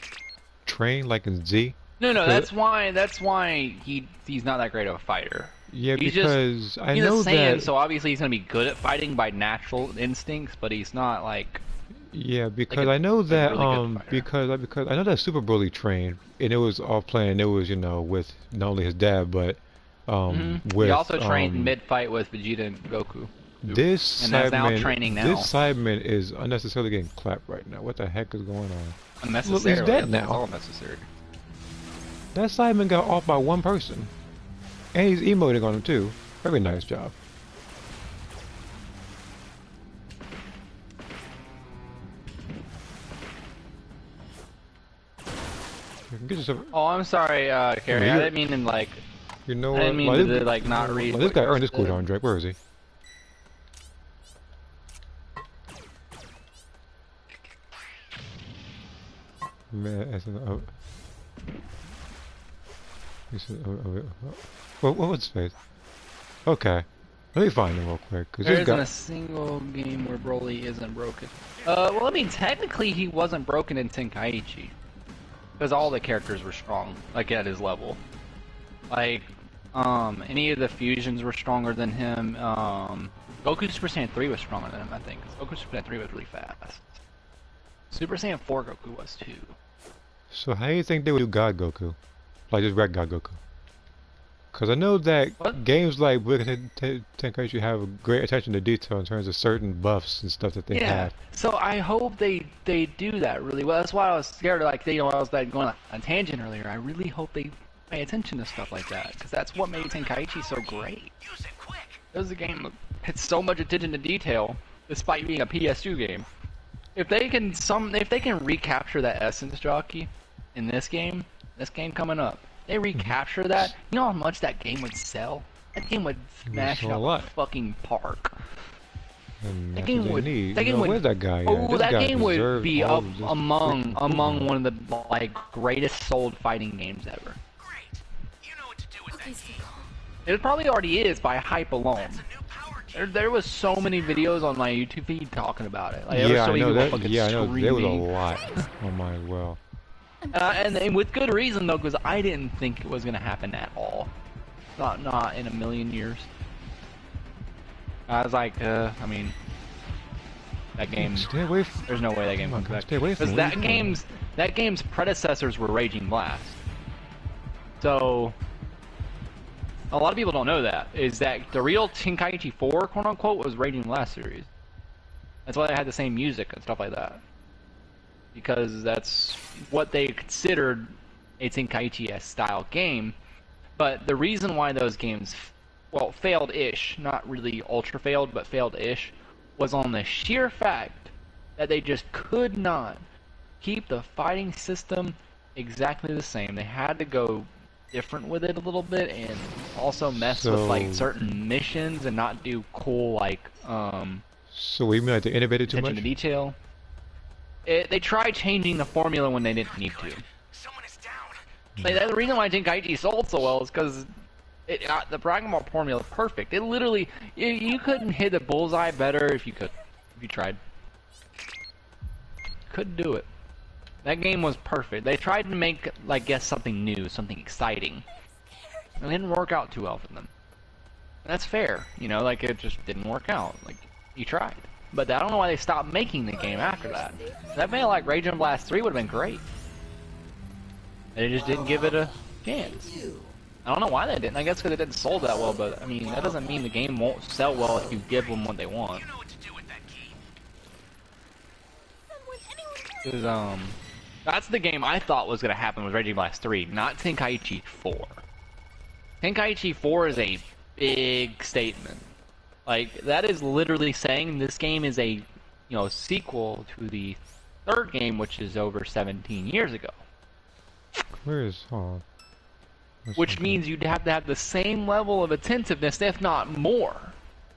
[SPEAKER 1] train like in Z?
[SPEAKER 7] No, that's why he's not that great of a fighter.
[SPEAKER 1] Yeah,
[SPEAKER 7] he's
[SPEAKER 1] because I
[SPEAKER 7] he's
[SPEAKER 1] know
[SPEAKER 7] a Saiyan,
[SPEAKER 1] that.
[SPEAKER 7] so obviously he's gonna be good at fighting by natural instincts, but he's not like.
[SPEAKER 1] Yeah, because I know that
[SPEAKER 7] really
[SPEAKER 1] because I know that Super Broly trained, and it was off playing. It was with not only his dad, but with
[SPEAKER 7] he also trained mid-fight with Vegeta and Goku.
[SPEAKER 1] This
[SPEAKER 7] and that's now training now.
[SPEAKER 1] This Cyberman is unnecessarily getting clapped right now. What the heck is going on?
[SPEAKER 7] Unnecessary.
[SPEAKER 1] Look, he's dead now.
[SPEAKER 7] It's all necessary.
[SPEAKER 1] That Simon got off by one person. And he's emoting on him too. Very nice job. Get yourself...
[SPEAKER 7] Oh, I'm sorry, Carrie. I didn't mean to, like...
[SPEAKER 1] You know
[SPEAKER 7] I didn't mean to, like, not read...
[SPEAKER 1] This guy earned his cooldown, Drake. Where is he? Man, that's an... What was his face? Okay. Let me find him real quick. Cause
[SPEAKER 7] there isn't a single game where Broly isn't broken. Well, I mean, technically he wasn't broken in Tenkaichi. Because all the characters were strong, like at his level. Like, any of the fusions were stronger than him. Goku Super Saiyan 3 was stronger than him, I think. Goku Super Saiyan 3 was really fast. Super Saiyan 4 Goku was too.
[SPEAKER 1] So how do you think they would do God Goku? Like just Red God Goku? Because I know that games like Tenkaichi have a great attention to detail in terms of certain buffs and stuff that they have.
[SPEAKER 7] So I hope they do that really well. That's why I was scared of, like, I was like going on a tangent earlier. I really hope they pay attention to stuff like that, because that's what made Tenkaichi so great. It was a game that had so much attention to detail, despite being a PS2 game. If they can recapture that essence, Jockey, in this game coming up, they recapture that, you know how much that game would sell? That game would smash out the fucking park.
[SPEAKER 1] And
[SPEAKER 7] that game would.
[SPEAKER 1] Where's that guy?
[SPEAKER 7] Oh, that game would be up among one of the like greatest sold fighting games ever.
[SPEAKER 5] Great. You know what to do with that key.
[SPEAKER 7] It probably already is by hype alone. There was so many videos on my YouTube feed talking about it. Like,
[SPEAKER 1] yeah,
[SPEAKER 7] so
[SPEAKER 1] I know that.
[SPEAKER 7] Yeah,
[SPEAKER 1] I know there was a lot on mine as well.
[SPEAKER 7] And with good reason though, because I didn't think it was gonna happen at all. Not in a million years. I was like, I mean, that game.
[SPEAKER 1] Stay away.
[SPEAKER 7] There's no way that game comes back.
[SPEAKER 1] Stay away from
[SPEAKER 7] because that game's predecessors were Raging Blast. So a lot of people don't know that is that the real Tenkaichi 4, quote unquote, was Raging Blast series. That's why they had the same music and stuff like that. Because that's what they considered a Tenkaichi style game. But the reason why those games, well, failed-ish, not really ultra failed, but failed-ish, was on the sheer fact that they just could not keep the fighting system exactly the same. They had to go different with it a little bit and also mess with like certain missions and not do cool like
[SPEAKER 1] So we mean like they innovated too much?
[SPEAKER 7] Attention to detail. They tried changing the formula when they didn't need to.
[SPEAKER 5] Someone is down.
[SPEAKER 7] Like, the reason why Tenkaichi sold so well is because the Dragon Ball formula is perfect. It literally, you couldn't hit the bullseye better if you tried. Couldn't do it. That game was perfect. They tried to make, like, guess something new, something exciting. It didn't work out too well for them. And that's fair, you know, like, it just didn't work out. Like, you tried. But I don't know why they stopped making the game after that. That made like Raging Blast 3 would have been great. They just didn't give it a chance. I don't know why they didn't. I guess because it didn't sell that well, but I mean, that doesn't mean the game won't sell well if you give them what they want.
[SPEAKER 5] You know what to do with that key.
[SPEAKER 7] Cause, that's the game I thought was going to happen with Raging Blast 3, not Tenkaichi 4. Tenkaichi 4 is a big statement. Like, that is literally saying this game is a, sequel to the third game, which is over 17 years ago.
[SPEAKER 1] Where is
[SPEAKER 7] Which means you'd have to have the same level of attentiveness, if not more.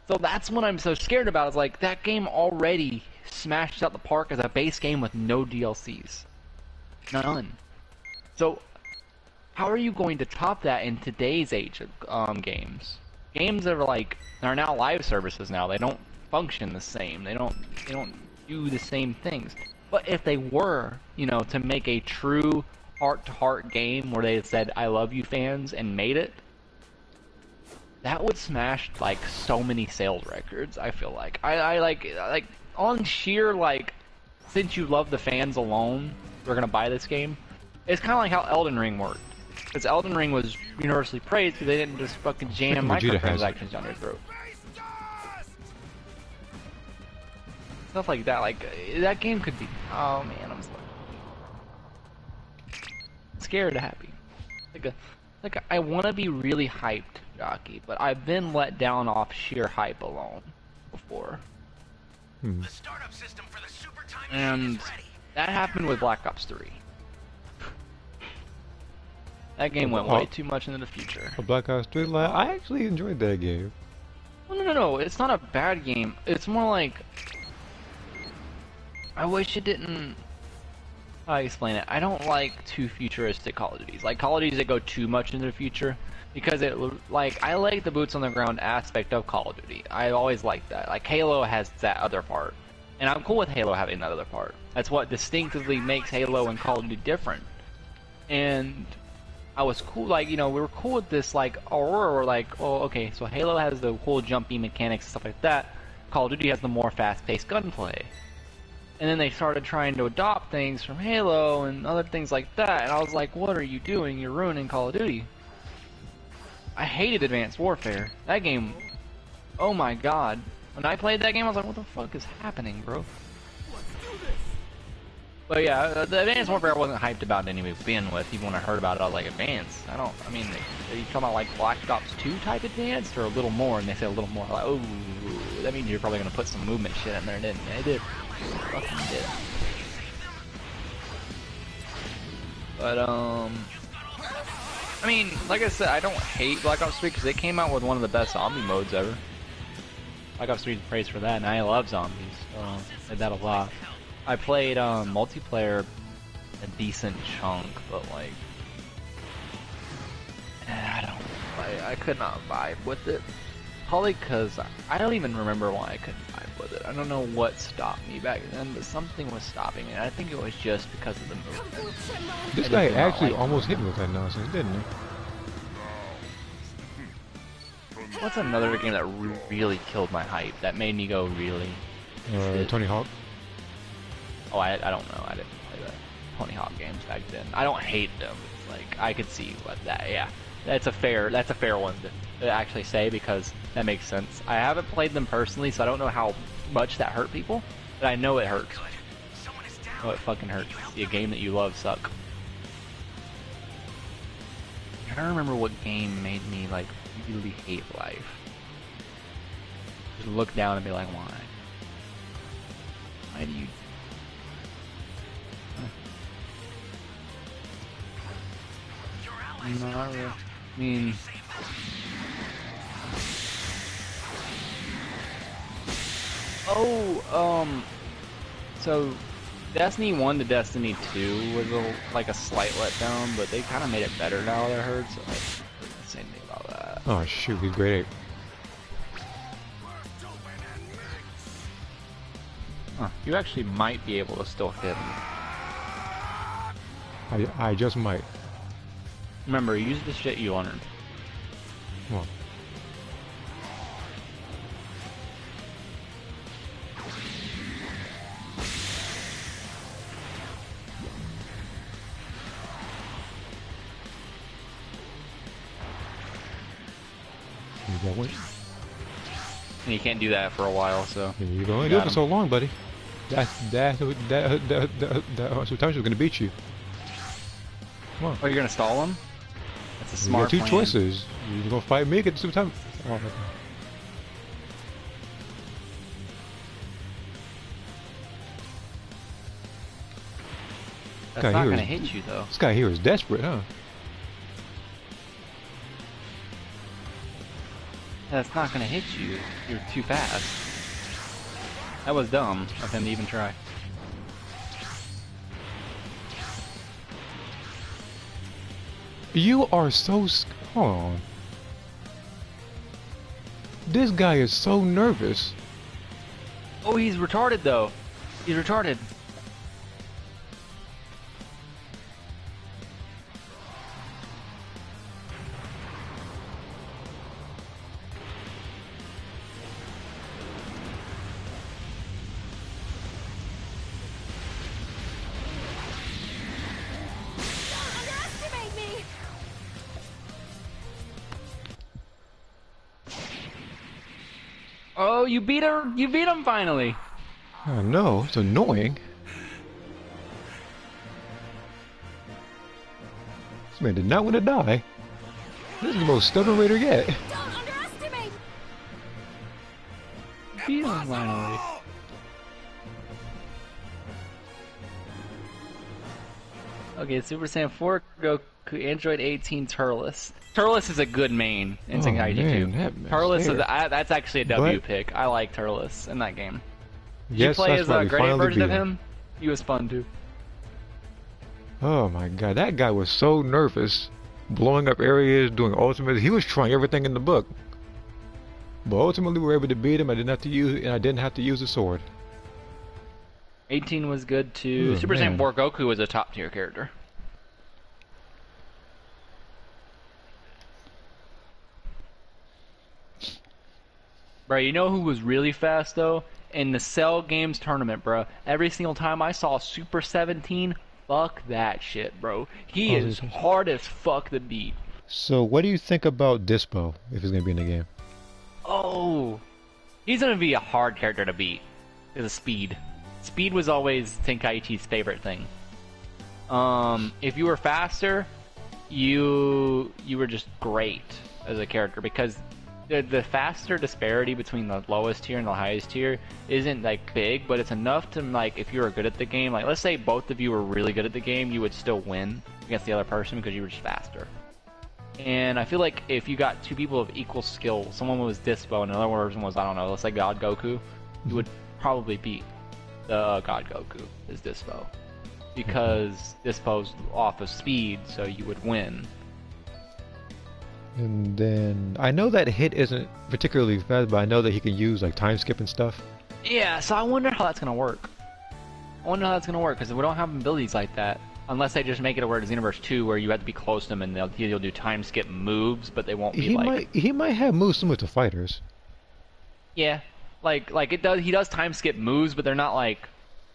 [SPEAKER 7] So that's what I'm so scared about, is like, that game already smashed out the park as a base game with no DLCs. None. So, how are you going to top that in today's age of games? Games that are now live services now. They don't function the same. They don't do the same things. But if they were, to make a true heart-to-heart game where they said "I love you" fans and made it, that would smash like so many sales records. I feel like I like on sheer since you love the fans alone, we're gonna buy this game. It's kind of like how Elden Ring worked. Because Elden Ring was universally praised because they didn't just fucking jam microtransactions down your throat. Stuff like that, that game could be... Oh man, I'm scared to happy. I want to be really hyped, jockey, but I've been let down off sheer hype alone before.
[SPEAKER 5] The startup system for the super time machine
[SPEAKER 7] And
[SPEAKER 5] is ready.
[SPEAKER 7] that happened with Black Ops 3. That game went way too much into the future.
[SPEAKER 1] A Black Ops 3, I actually enjoyed that game.
[SPEAKER 7] No, it's not a bad game. It's more like... I wish it didn't... How do I explain it? I don't like too futuristic Call of Duties. Like Call of Duties that go too much into the future. Because it, like, I like the boots on the ground aspect of Call of Duty. I always liked that. Like Halo has that other part. And I'm cool with Halo having that other part. That's what distinctively makes Halo and Call of Duty different. And... I was cool, like, you know, we were cool with this, like, Aurora, we're like, oh, okay, so Halo has the whole jumpy mechanics and stuff like that. Call of Duty has the more fast-paced gunplay. And then they started trying to adopt things from Halo and other things like that, and I was like, what are you doing? You're ruining Call of Duty. I hated Advanced Warfare. That game, oh my god. When I played that game, I was like, what the fuck is happening, bro? But yeah, the Advanced Warfare I wasn't hyped about anyway to begin with. Even when I heard about it, I was like, Advanced? I mean, are you talking about like Black Ops 2 type Advanced or a little more? And they said a little more. Like, oh, that means you're probably going to put some movement shit in there, didn't they? They did. Fucking did. But, I mean, like I said, I don't hate Black Ops 3 because they came out with one of the best zombie modes ever. Black Ops 3 is praised for that, and I love zombies. So, I did that a lot. I played multiplayer a decent chunk, but like I could not vibe with it. Probably because I don't even remember why I couldn't vibe with it. I don't know what stopped me back then, but something was stopping it. I think it was just because of the movement.
[SPEAKER 1] This guy actually almost hit me with that nonsense, didn't he?
[SPEAKER 7] What's another game that really killed my hype? That made me go really?
[SPEAKER 1] Tony Hawk.
[SPEAKER 7] Oh, I don't know. I didn't play the Tony Hawk games back then. I don't hate them. It's like I could see what that. Yeah, that's a fair one to actually say because that makes sense. I haven't played them personally, so I don't know how much that hurt people, but I know it hurts. Oh, it fucking hurts. See a game that you love suck. I don't remember what game made me like really hate life. Just look down and be like, why? Why do you? Not really. I mean, so Destiny 1 to Destiny 2 was like a slight letdown, but they kind of made it better now that I heard, so I can't say anything about that.
[SPEAKER 1] Oh shoot, he's grade 8.
[SPEAKER 7] Huh, you actually might be able to still hit him.
[SPEAKER 1] I just might.
[SPEAKER 7] Remember, use the shit you learned.
[SPEAKER 1] Come on. You got one?
[SPEAKER 7] And you can't do that for a while, so.
[SPEAKER 1] You can only do it for so long, buddy. That's what times we're gonna beat you. Come on.
[SPEAKER 7] Oh, you're gonna stall him? That's a smart
[SPEAKER 1] You got two
[SPEAKER 7] plan.
[SPEAKER 1] choices. You're gonna fight me, get the super time. Oh, okay.
[SPEAKER 7] That's
[SPEAKER 1] guy
[SPEAKER 7] not
[SPEAKER 1] here
[SPEAKER 7] gonna
[SPEAKER 1] is-
[SPEAKER 7] hit you though.
[SPEAKER 1] This guy here is desperate, huh?
[SPEAKER 7] That's not gonna hit you. You're too fast. That was dumb of him to even try.
[SPEAKER 1] You are so hold on. This guy is so nervous.
[SPEAKER 7] Oh, he's retarded though. He's retarded.
[SPEAKER 4] Don't underestimate me!
[SPEAKER 7] Oh, you beat her. You beat him finally.
[SPEAKER 1] I know, it's annoying. This man did not want to die. This is the most stubborn raider yet.
[SPEAKER 4] Don't underestimate.
[SPEAKER 7] Beat him finally. Okay, Super Saiyan 4 Goku, Android 18 Turles. Turles is a good main in Tenkaichi 2. Turles is that's actually a W pick. I like Turles in that game. Did you play as a gradient version of him? He was fun too.
[SPEAKER 1] Oh my god, that guy was so nervous. Blowing up areas, doing ultimates. He was trying everything in the book. But ultimately we were able to beat him. I didn't have to use a sword.
[SPEAKER 7] 18 was good too.
[SPEAKER 1] Oh,
[SPEAKER 7] Super Saiyan 4 Goku was a top tier character. Bro, you know who was really fast though? In the Cell Games tournament, bro. Every single time I saw Super 17, fuck that shit, bro. He is hard as fuck to beat.
[SPEAKER 1] So what do you think about Dispo, if he's going to be in the game?
[SPEAKER 7] Oh, he's gonna be a hard character to beat. Because of speed. Speed was always Tenkaichi's favorite thing. If you were faster, you were just great as a character because the faster disparity between the lowest tier and the highest tier isn't like big, but it's enough to like if you were good at the game, like let's say both of you were really good at the game, you would still win against the other person because you were just faster. And I feel like if you got two people of equal skill, someone was Dispo and another person was, I don't know, let's say God Goku, you would probably beat the God Goku as Dispo. Because Dispo's off of speed, so you would win.
[SPEAKER 1] And then I know that hit isn't particularly fast, but I know that he can use like time skip and stuff.
[SPEAKER 7] Yeah, so I wonder how that's gonna work. Because we don't have abilities like that. Unless they just make it where it's Xenoverse 2 where you have to be close to them and they'll do time skip moves, but they won't be
[SPEAKER 1] He might have moves similar to fighters.
[SPEAKER 7] Yeah. Like it does he does time skip moves, but they're not like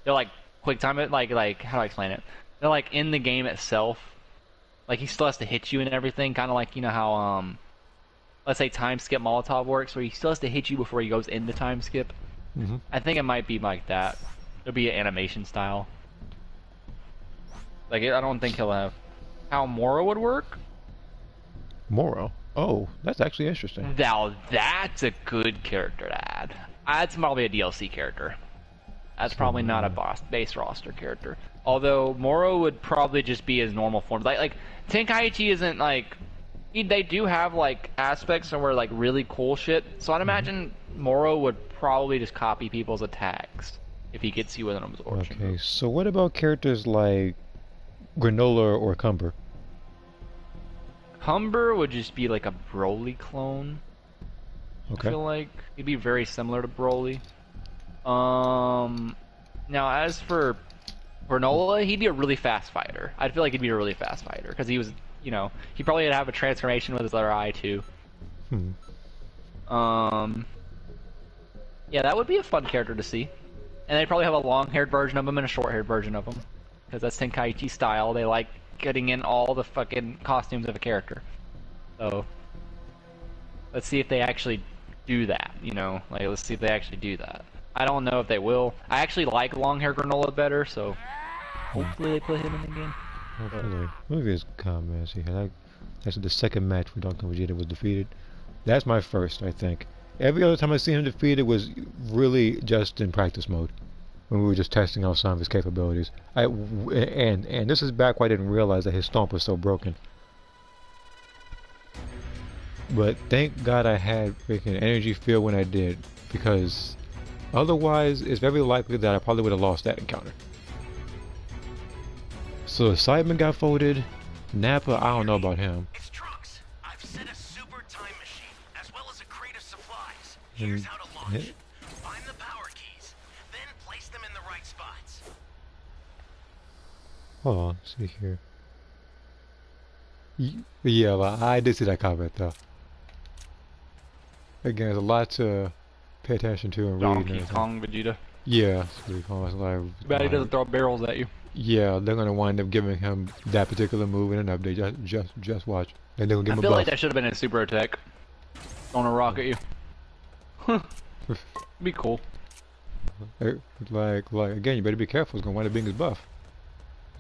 [SPEAKER 7] they're like quick time it like how do I explain it? They're like in the game itself. Like he still has to hit you and everything, kinda like you know how let's say time skip Molotov works where he still has to hit you before he goes into time skip.
[SPEAKER 1] Mm-hmm.
[SPEAKER 7] I think it might be like that. It'll be an animation style. Like, I don't think he'll have... How Moro would work?
[SPEAKER 1] Moro? Oh, that's actually interesting.
[SPEAKER 7] Now, that's a good character to add. That's probably a DLC character. That's probably not a base roster character. Although, Moro would probably just be his normal form. Like Tenkaichi isn't, like... They do have, like, aspects where, like, really cool shit. So I'd imagine Moro would probably just copy people's attacks if he gets you with an absorption.
[SPEAKER 1] Okay, so what about characters like... Granola or Cumber?
[SPEAKER 7] Cumber would just be like a Broly clone.
[SPEAKER 1] Okay.
[SPEAKER 7] I feel like he'd be very similar to Broly. Now as for Granola, he'd be a really fast fighter. I feel like he'd be a really fast fighter because he was, you know, he probably would have a transformation with his other eye too. Yeah, that would be a fun character to see. And they'd probably have a long-haired version of him and a short-haired version of him. Because that's Tenkaichi style. They like getting in all the fucking costumes of a character. So, let's see if they actually do that, you know? Like, let's see if they actually do that. I don't know if they will. I actually like long hair Granola better, so hopefully they put him in the game.
[SPEAKER 1] Hopefully. Look at his comments here. That's the second match where Dr. Vegeta was defeated. That's my first, I think. Every other time I see him defeated was really just in practice mode. When we were just testing out some of his capabilities. And this is back when I didn't realize that his stomp was so broken. But thank God I had freaking energy field when I did, because otherwise it's very likely that I probably would have lost that encounter. So Sideman got folded. Nappa, I don't know about him.
[SPEAKER 5] It's Trunks. I've set a super time machine, as well as a crate of supplies. Here's how to launch. Find the power keys, then place them in the right spots.
[SPEAKER 1] Hold on, let's see here. Yeah, well, I did see that comment though. Again, there's a lot to pay attention to and read.
[SPEAKER 7] Donkey Kong Vegeta.
[SPEAKER 1] Yeah, Donkey Kong is like.
[SPEAKER 7] Bad he doesn't throw barrels at you.
[SPEAKER 1] Yeah, they're gonna wind up giving him that particular move in an update. Just watch, and they're gonna give him a buff.
[SPEAKER 7] I feel like that should have been a super attack. Throwing a rock at you. Be cool.
[SPEAKER 1] Like again, you better be careful. It's gonna wind up being his buff.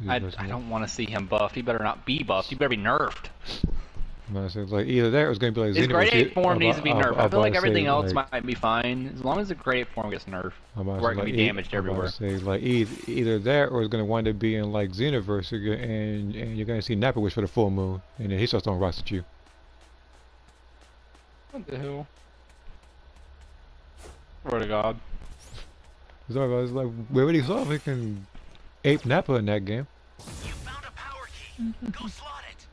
[SPEAKER 7] I don't want to see him buffed. He better not be buffed. He better be nerfed.
[SPEAKER 1] It's like either that or it's gonna be like
[SPEAKER 7] His grade 8 form needs to be nerfed. I feel like everything else
[SPEAKER 1] like,
[SPEAKER 7] might be fine as long as the grade 8 form gets nerfed. Where it can be damaged everywhere.
[SPEAKER 1] Say like either that or it's gonna wind up being like Xenoverse and you're gonna see Nappa wish for the full moon and then he starts throwing rocks at you.
[SPEAKER 7] What the hell? Swear to God.
[SPEAKER 1] It's like we already saw if we can ape Nappa in that game.
[SPEAKER 5] You found a power key. Go slot it.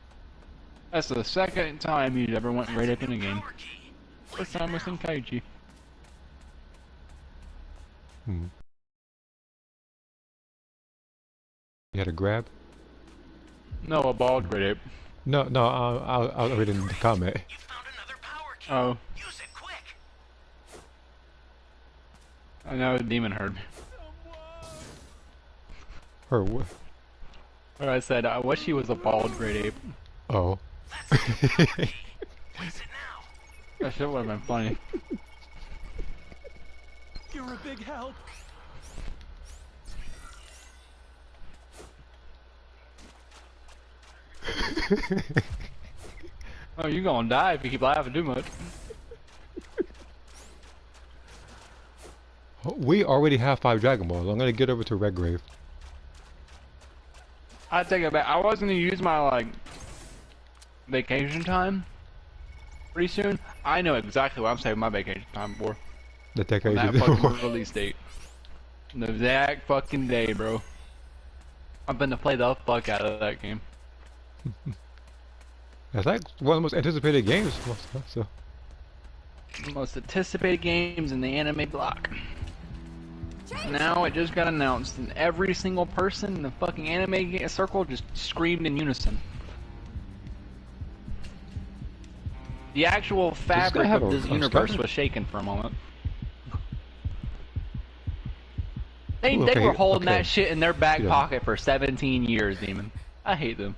[SPEAKER 7] That's the second time he's ever went right up in a game. First time was in Kaiji.
[SPEAKER 1] You had a grab?
[SPEAKER 7] No, a bald grade ape.
[SPEAKER 1] No, I'll read in the comment.
[SPEAKER 5] You found another power key.
[SPEAKER 7] Oh.
[SPEAKER 5] Use it quick.
[SPEAKER 7] I know the demon heard me.
[SPEAKER 1] Her what?
[SPEAKER 7] Or I said, I wish he was a bald grade ape.
[SPEAKER 1] Oh.
[SPEAKER 5] Place it now.
[SPEAKER 7] That shit would have been funny.
[SPEAKER 3] You're a big help.
[SPEAKER 7] Oh, you gonna die if you keep laughing too much.
[SPEAKER 1] We already have 5 Dragon Balls. I'm gonna get over to Redgrave.
[SPEAKER 7] I take it back. I was gonna use my like vacation time pretty soon. I know exactly what I'm saving my vacation time for.
[SPEAKER 1] The tech
[SPEAKER 7] On that
[SPEAKER 1] agent.
[SPEAKER 7] fucking release date. The exact fucking day, bro. I'm gonna play the fuck out of that game.
[SPEAKER 1] That's like one of the most anticipated games. So.
[SPEAKER 7] The most anticipated games in the anime block. Now it just got announced, and every single person in the fucking anime circle just screamed in unison. The actual fabric of this universe was shaken for a moment. They were holding that shit in their back pocket for 17 years, Demon. I hate them.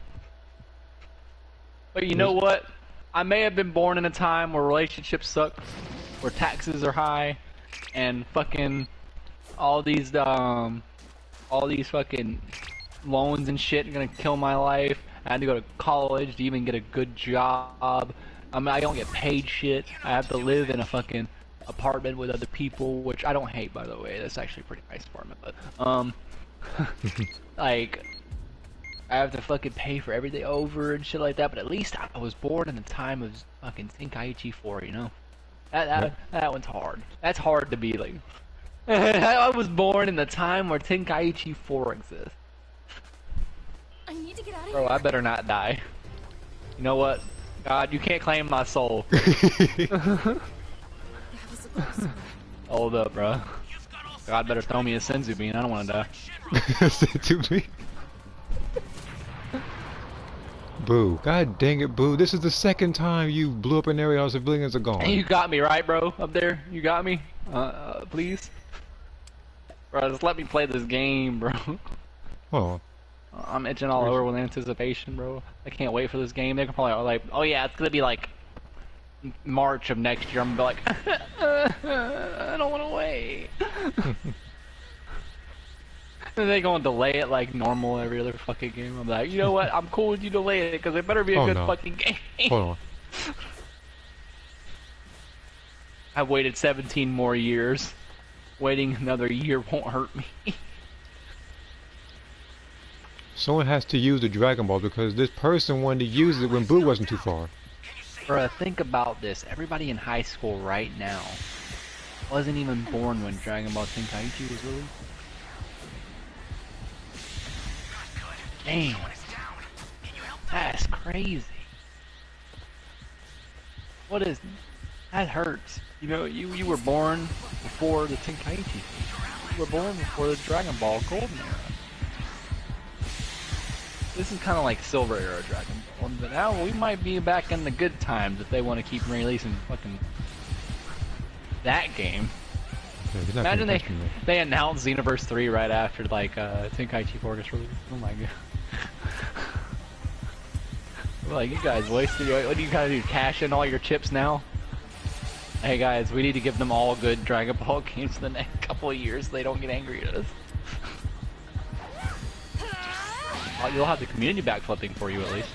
[SPEAKER 7] But you know what? I may have been born in a time where relationships suck, where taxes are high, and fucking all these fucking loans and shit are gonna kill my life. I had to go to college to even get a good job. I mean, I don't get paid shit. I have to live in a fucking apartment with other people, which I don't hate, by the way. That's actually a pretty nice apartment, but like, I have to fucking pay for everything over and shit like that. But at least I was born in the time of fucking Tenkaichi 4, you know. That one's hard. That's hard to be like. I was born in the time where Tenkaichi 4 exists.
[SPEAKER 4] I need to get out of
[SPEAKER 7] Bro,
[SPEAKER 4] here.
[SPEAKER 7] I better not die. You know what? God, you can't claim my soul.
[SPEAKER 4] That was a close one.
[SPEAKER 7] Hold up, bro. God better throw me a senzu bean. I don't want to die.
[SPEAKER 1] Say to me. Boo. God dang it, Boo. This is the second time you blew up an area all civilians are gone.
[SPEAKER 7] You got me, right, bro? Up there? You got me? Please? Bro, just let me play this game, bro.
[SPEAKER 1] Oh.
[SPEAKER 7] I'm itching all over with anticipation, bro. I can't wait for this game. They're probably like, oh yeah, it's gonna be like March of next year. I'm gonna be like, I don't want to wait. And they gonna delay it like normal every other fucking game. I'm like, you know what? I'm cool with you delaying it because it better be a good fucking game.
[SPEAKER 1] Hold on.
[SPEAKER 7] I've waited 17 more years. Waiting another year won't hurt me.
[SPEAKER 1] Someone has to use the Dragon Ball because this person wanted to use it when Boo wasn't too far.
[SPEAKER 7] Bruh, think about this. Everybody in high school right now wasn't even born when Dragon Ball Tenkaichi was released. Damn. That's crazy. What is... That hurts. You know, you were born before the Tenkaichi. You were born before the Dragon Ball Golden Era. This is kind of like Silver Era Dragon Ball, but now we might be back in the good times if they want to keep releasing fucking that game.
[SPEAKER 1] Yeah,
[SPEAKER 7] imagine they announced Xenoverse 3 right after like Tenkaichi 4 gets released. Oh my god. Like, you guys wasted your... What do you guys do? Cash in all your chips now? Hey guys, we need to give them all good Dragon Ball games in the next couple of years so they don't get angry at us. You'll have the community backflipping for you at least.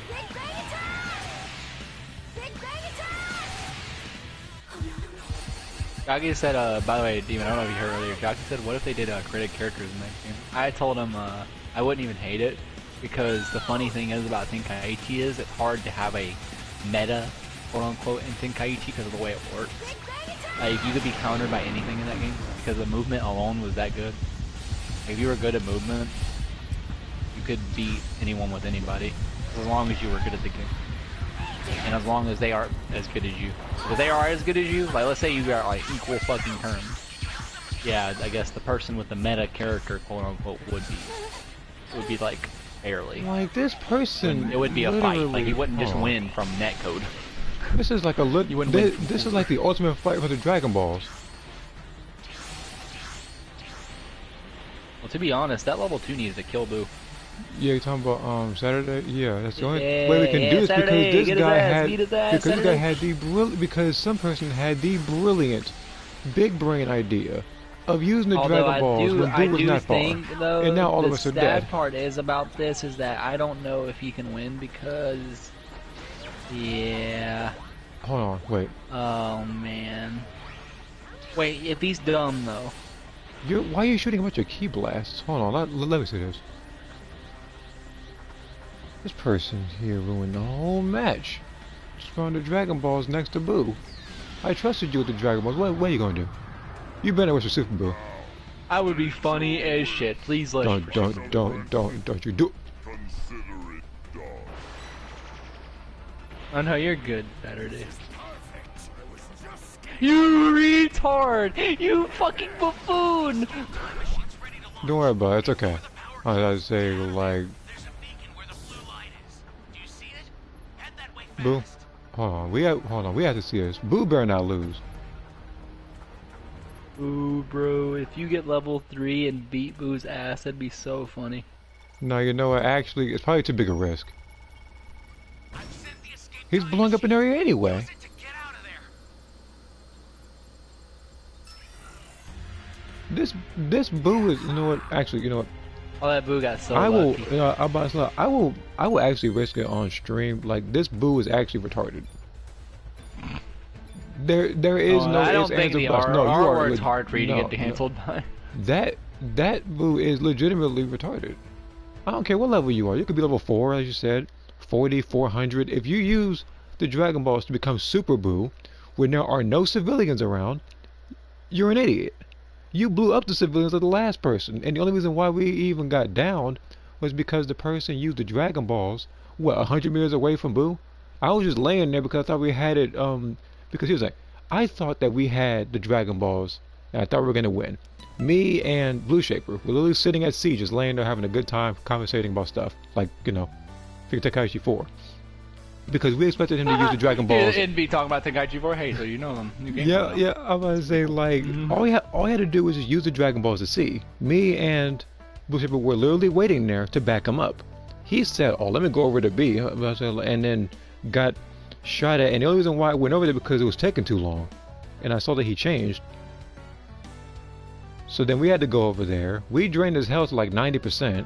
[SPEAKER 4] Big bang attack! Big bang attack! Oh no no no!
[SPEAKER 7] Gagi said, by the way, Demon, I don't know if you heard earlier. Gagi said, what if they did created characters in that game? I told him I wouldn't even hate it because the funny thing is about Tenkaichi is it's hard to have a meta, quote unquote, in Tenkaichi because of the way it works. Like you could be countered by anything in that game because the movement alone was that good. If you were good at movement, you could beat anyone with anybody as long as you were good at the game. And as long as they are as good as you. If they are as good as you, like let's say you are like equal fucking terms. Yeah, I guess the person with the meta character, quote unquote, would be like barely.
[SPEAKER 1] Like this person,
[SPEAKER 7] it would be a fight. Like you wouldn't just win from netcode.
[SPEAKER 1] This is like a this is like the ultimate fight for the Dragon Balls.
[SPEAKER 7] Well, to be honest, that level 2 needs to kill Boo.
[SPEAKER 1] Yeah, you're talking about Saturday. Yeah, that's the only way we can do this
[SPEAKER 7] Saturday,
[SPEAKER 1] because this guy had because some person had the brilliant, big brain idea of using the Dragon Balls when Boo was not far, and now all of us are dead.
[SPEAKER 7] The sad part is about this is that I don't know if he can win because, yeah.
[SPEAKER 1] Hold on, wait.
[SPEAKER 7] Oh man. Wait, if he's dumb though.
[SPEAKER 1] Why are you shooting a bunch of key blasts? Hold on, let me see this. This person here ruined the whole match. Spawned the Dragon Balls next to Boo. I trusted you with the Dragon Balls. What are you gonna do? You better wish for Super Boo.
[SPEAKER 7] I would be funny as shit. Please let
[SPEAKER 1] don't you do it.
[SPEAKER 2] Consider it done.
[SPEAKER 7] Oh no, you're good, Saturday. You retard! You fucking buffoon!
[SPEAKER 1] Don't worry about it, it's okay. I'd say, like... Boo, hold on, we have to see this. Boo better not lose.
[SPEAKER 7] Ooh, bro, if you get level 3 and beat Boo's ass, that'd be so funny.
[SPEAKER 1] No, you know what, actually, it's probably too big a risk. He's blowing up an area anyway. This Boo is, you know what, actually, you know what?
[SPEAKER 7] Oh, that Boo got so lucky.
[SPEAKER 1] You know, I will actually risk it on stream. Like, this Boo is actually retarded. There is no
[SPEAKER 7] I don't think the R word's hard for you to get canceled by.
[SPEAKER 1] That Boo is legitimately retarded. I don't care what level you are. You could be level 4, as you said, 40, 400. If you use the Dragon Balls to become Super Boo, when there are no civilians around, you're an idiot. You blew up the civilians like the last person, and the only reason why we even got downed was because the person used the Dragon Balls, what, 100 meters away from Boo? I was just laying there because I thought we had it, because he was like, I thought that we had the Dragon Balls, and I thought we were going to win. Me and Blue Shaper were literally sitting at sea, just laying there having a good time, conversating about stuff, like, you know, Figure Tenkaichi 4. Because we expected him to use the Dragon Balls.
[SPEAKER 7] And be talking about Tenkaichi 4, hey, so you know them.
[SPEAKER 1] Yeah, I was about to say, like, all he had to do was just use the Dragon Balls to see. Me and Blue Shaper were literally waiting there to back him up. He said, oh, let me go over to B, and then got shot at, and the only reason why I went over there because it was taking too long. And I saw that he changed. So then we had to go over there. We drained his health to like 90%.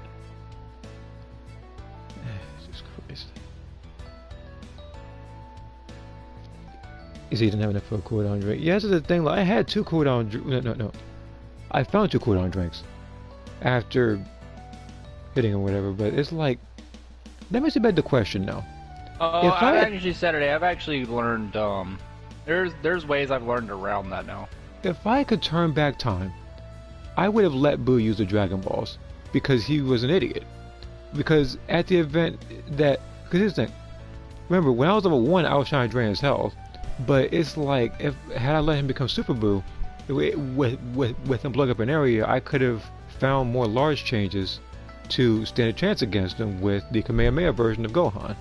[SPEAKER 1] Jesus Christ. Is he didn't have enough for a cooldown drink? Yeah, this is the thing. Like, I had 2 cooldown drinks. No. I found 2 cooldown drinks after hitting him or whatever. But it's like, that makes it beg the question now.
[SPEAKER 7] Oh, I've actually learned. There's ways I've learned around that now.
[SPEAKER 1] If I could turn back time, I would have let Boo use the Dragon Balls because he was an idiot. Because at the event that, because here's the thing. Remember, when I was level 1, I was trying to drain his health. But it's like, had I let him become Super Boo, with him blowing up an area, I could have found more large changes to stand a chance against him with the Kamehameha version of Gohan.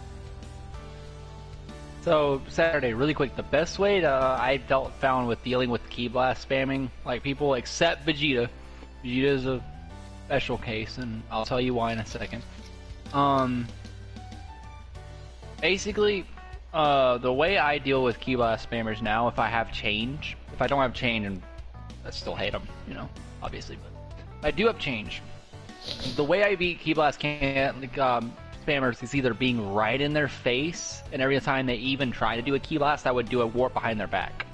[SPEAKER 7] So, Saturday, really quick, the best way I found with dealing with Key Blast spamming, like people except Vegeta. Vegeta is a special case, and I'll tell you why in a second. Basically, the way I deal with Key Blast spammers now, if I don't have change, and I still hate them, you know, obviously. But I do have change. The way I beat Key Blast can't spammers is either being right in their face, and every time they even try to do a Key Blast, I would do a warp behind their back.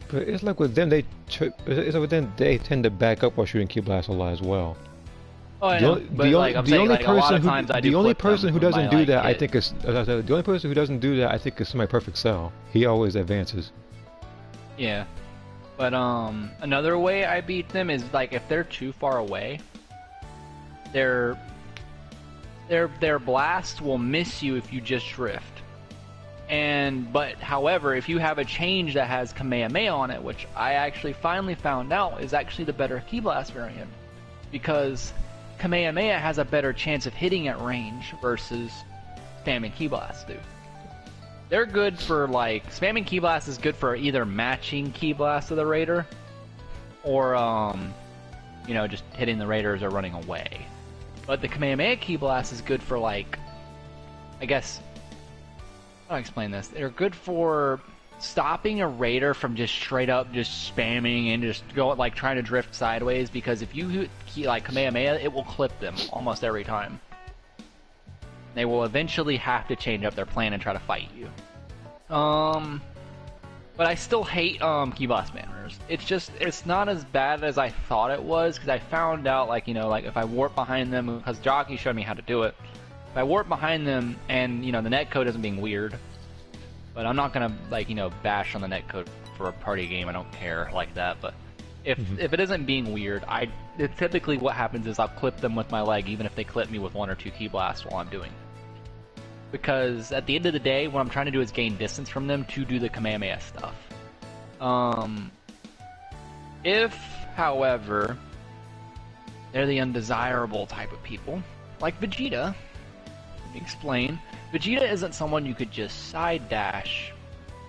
[SPEAKER 1] But it's like with them, it's like with them, they tend to back up while shooting Key Blast a lot as well.
[SPEAKER 7] Oh, I know, but like I'm saying, like a lot of times I do
[SPEAKER 1] the only
[SPEAKER 7] flip them
[SPEAKER 1] person who
[SPEAKER 7] with my,
[SPEAKER 1] doesn't do
[SPEAKER 7] like,
[SPEAKER 1] that, I
[SPEAKER 7] hit.
[SPEAKER 1] think, is the only person who doesn't do that, I think, is Semi Perfect Cell. He always advances.
[SPEAKER 7] Yeah. But another way I beat them is like if they're too far away, their blast will miss you if you just drift. But however, if you have a change that has Kamehameha on it, which I actually finally found out is actually the better Key Blast variant, because Kamehameha has a better chance of hitting at range versus spamming Key Blast do. They're good for, like, spamming Key Blast is good for either matching Key Blast to the Raider, or, you know, just hitting the Raiders or running away. But the Kamehameha Key Blast is good for, like, I guess, how do I explain this? They're good for stopping a Raider from just straight up just spamming and just going, like, trying to drift sideways, because if you hit, like, Kamehameha, it will clip them almost every time. They will eventually have to change up their plan and try to fight you. But I still hate Key Blast spammers. It's not as bad as I thought it was, because I found out, like, you know, like if I warp behind them, because Jockey showed me how to do it. If I warp behind them and, you know, the netcode isn't being weird, but I'm not gonna, like, you know, bash on the netcode for a party game. I don't care like that. But if it isn't being weird, typically what happens is I'll clip them with my leg, even if they clip me with 1 or 2 Key Blasts while I'm doing it. Because at the end of the day, what I'm trying to do is gain distance from them to do the Kamehameha stuff. If, however, they're the undesirable type of people, like Vegeta, let me explain. Vegeta isn't someone you could just side dash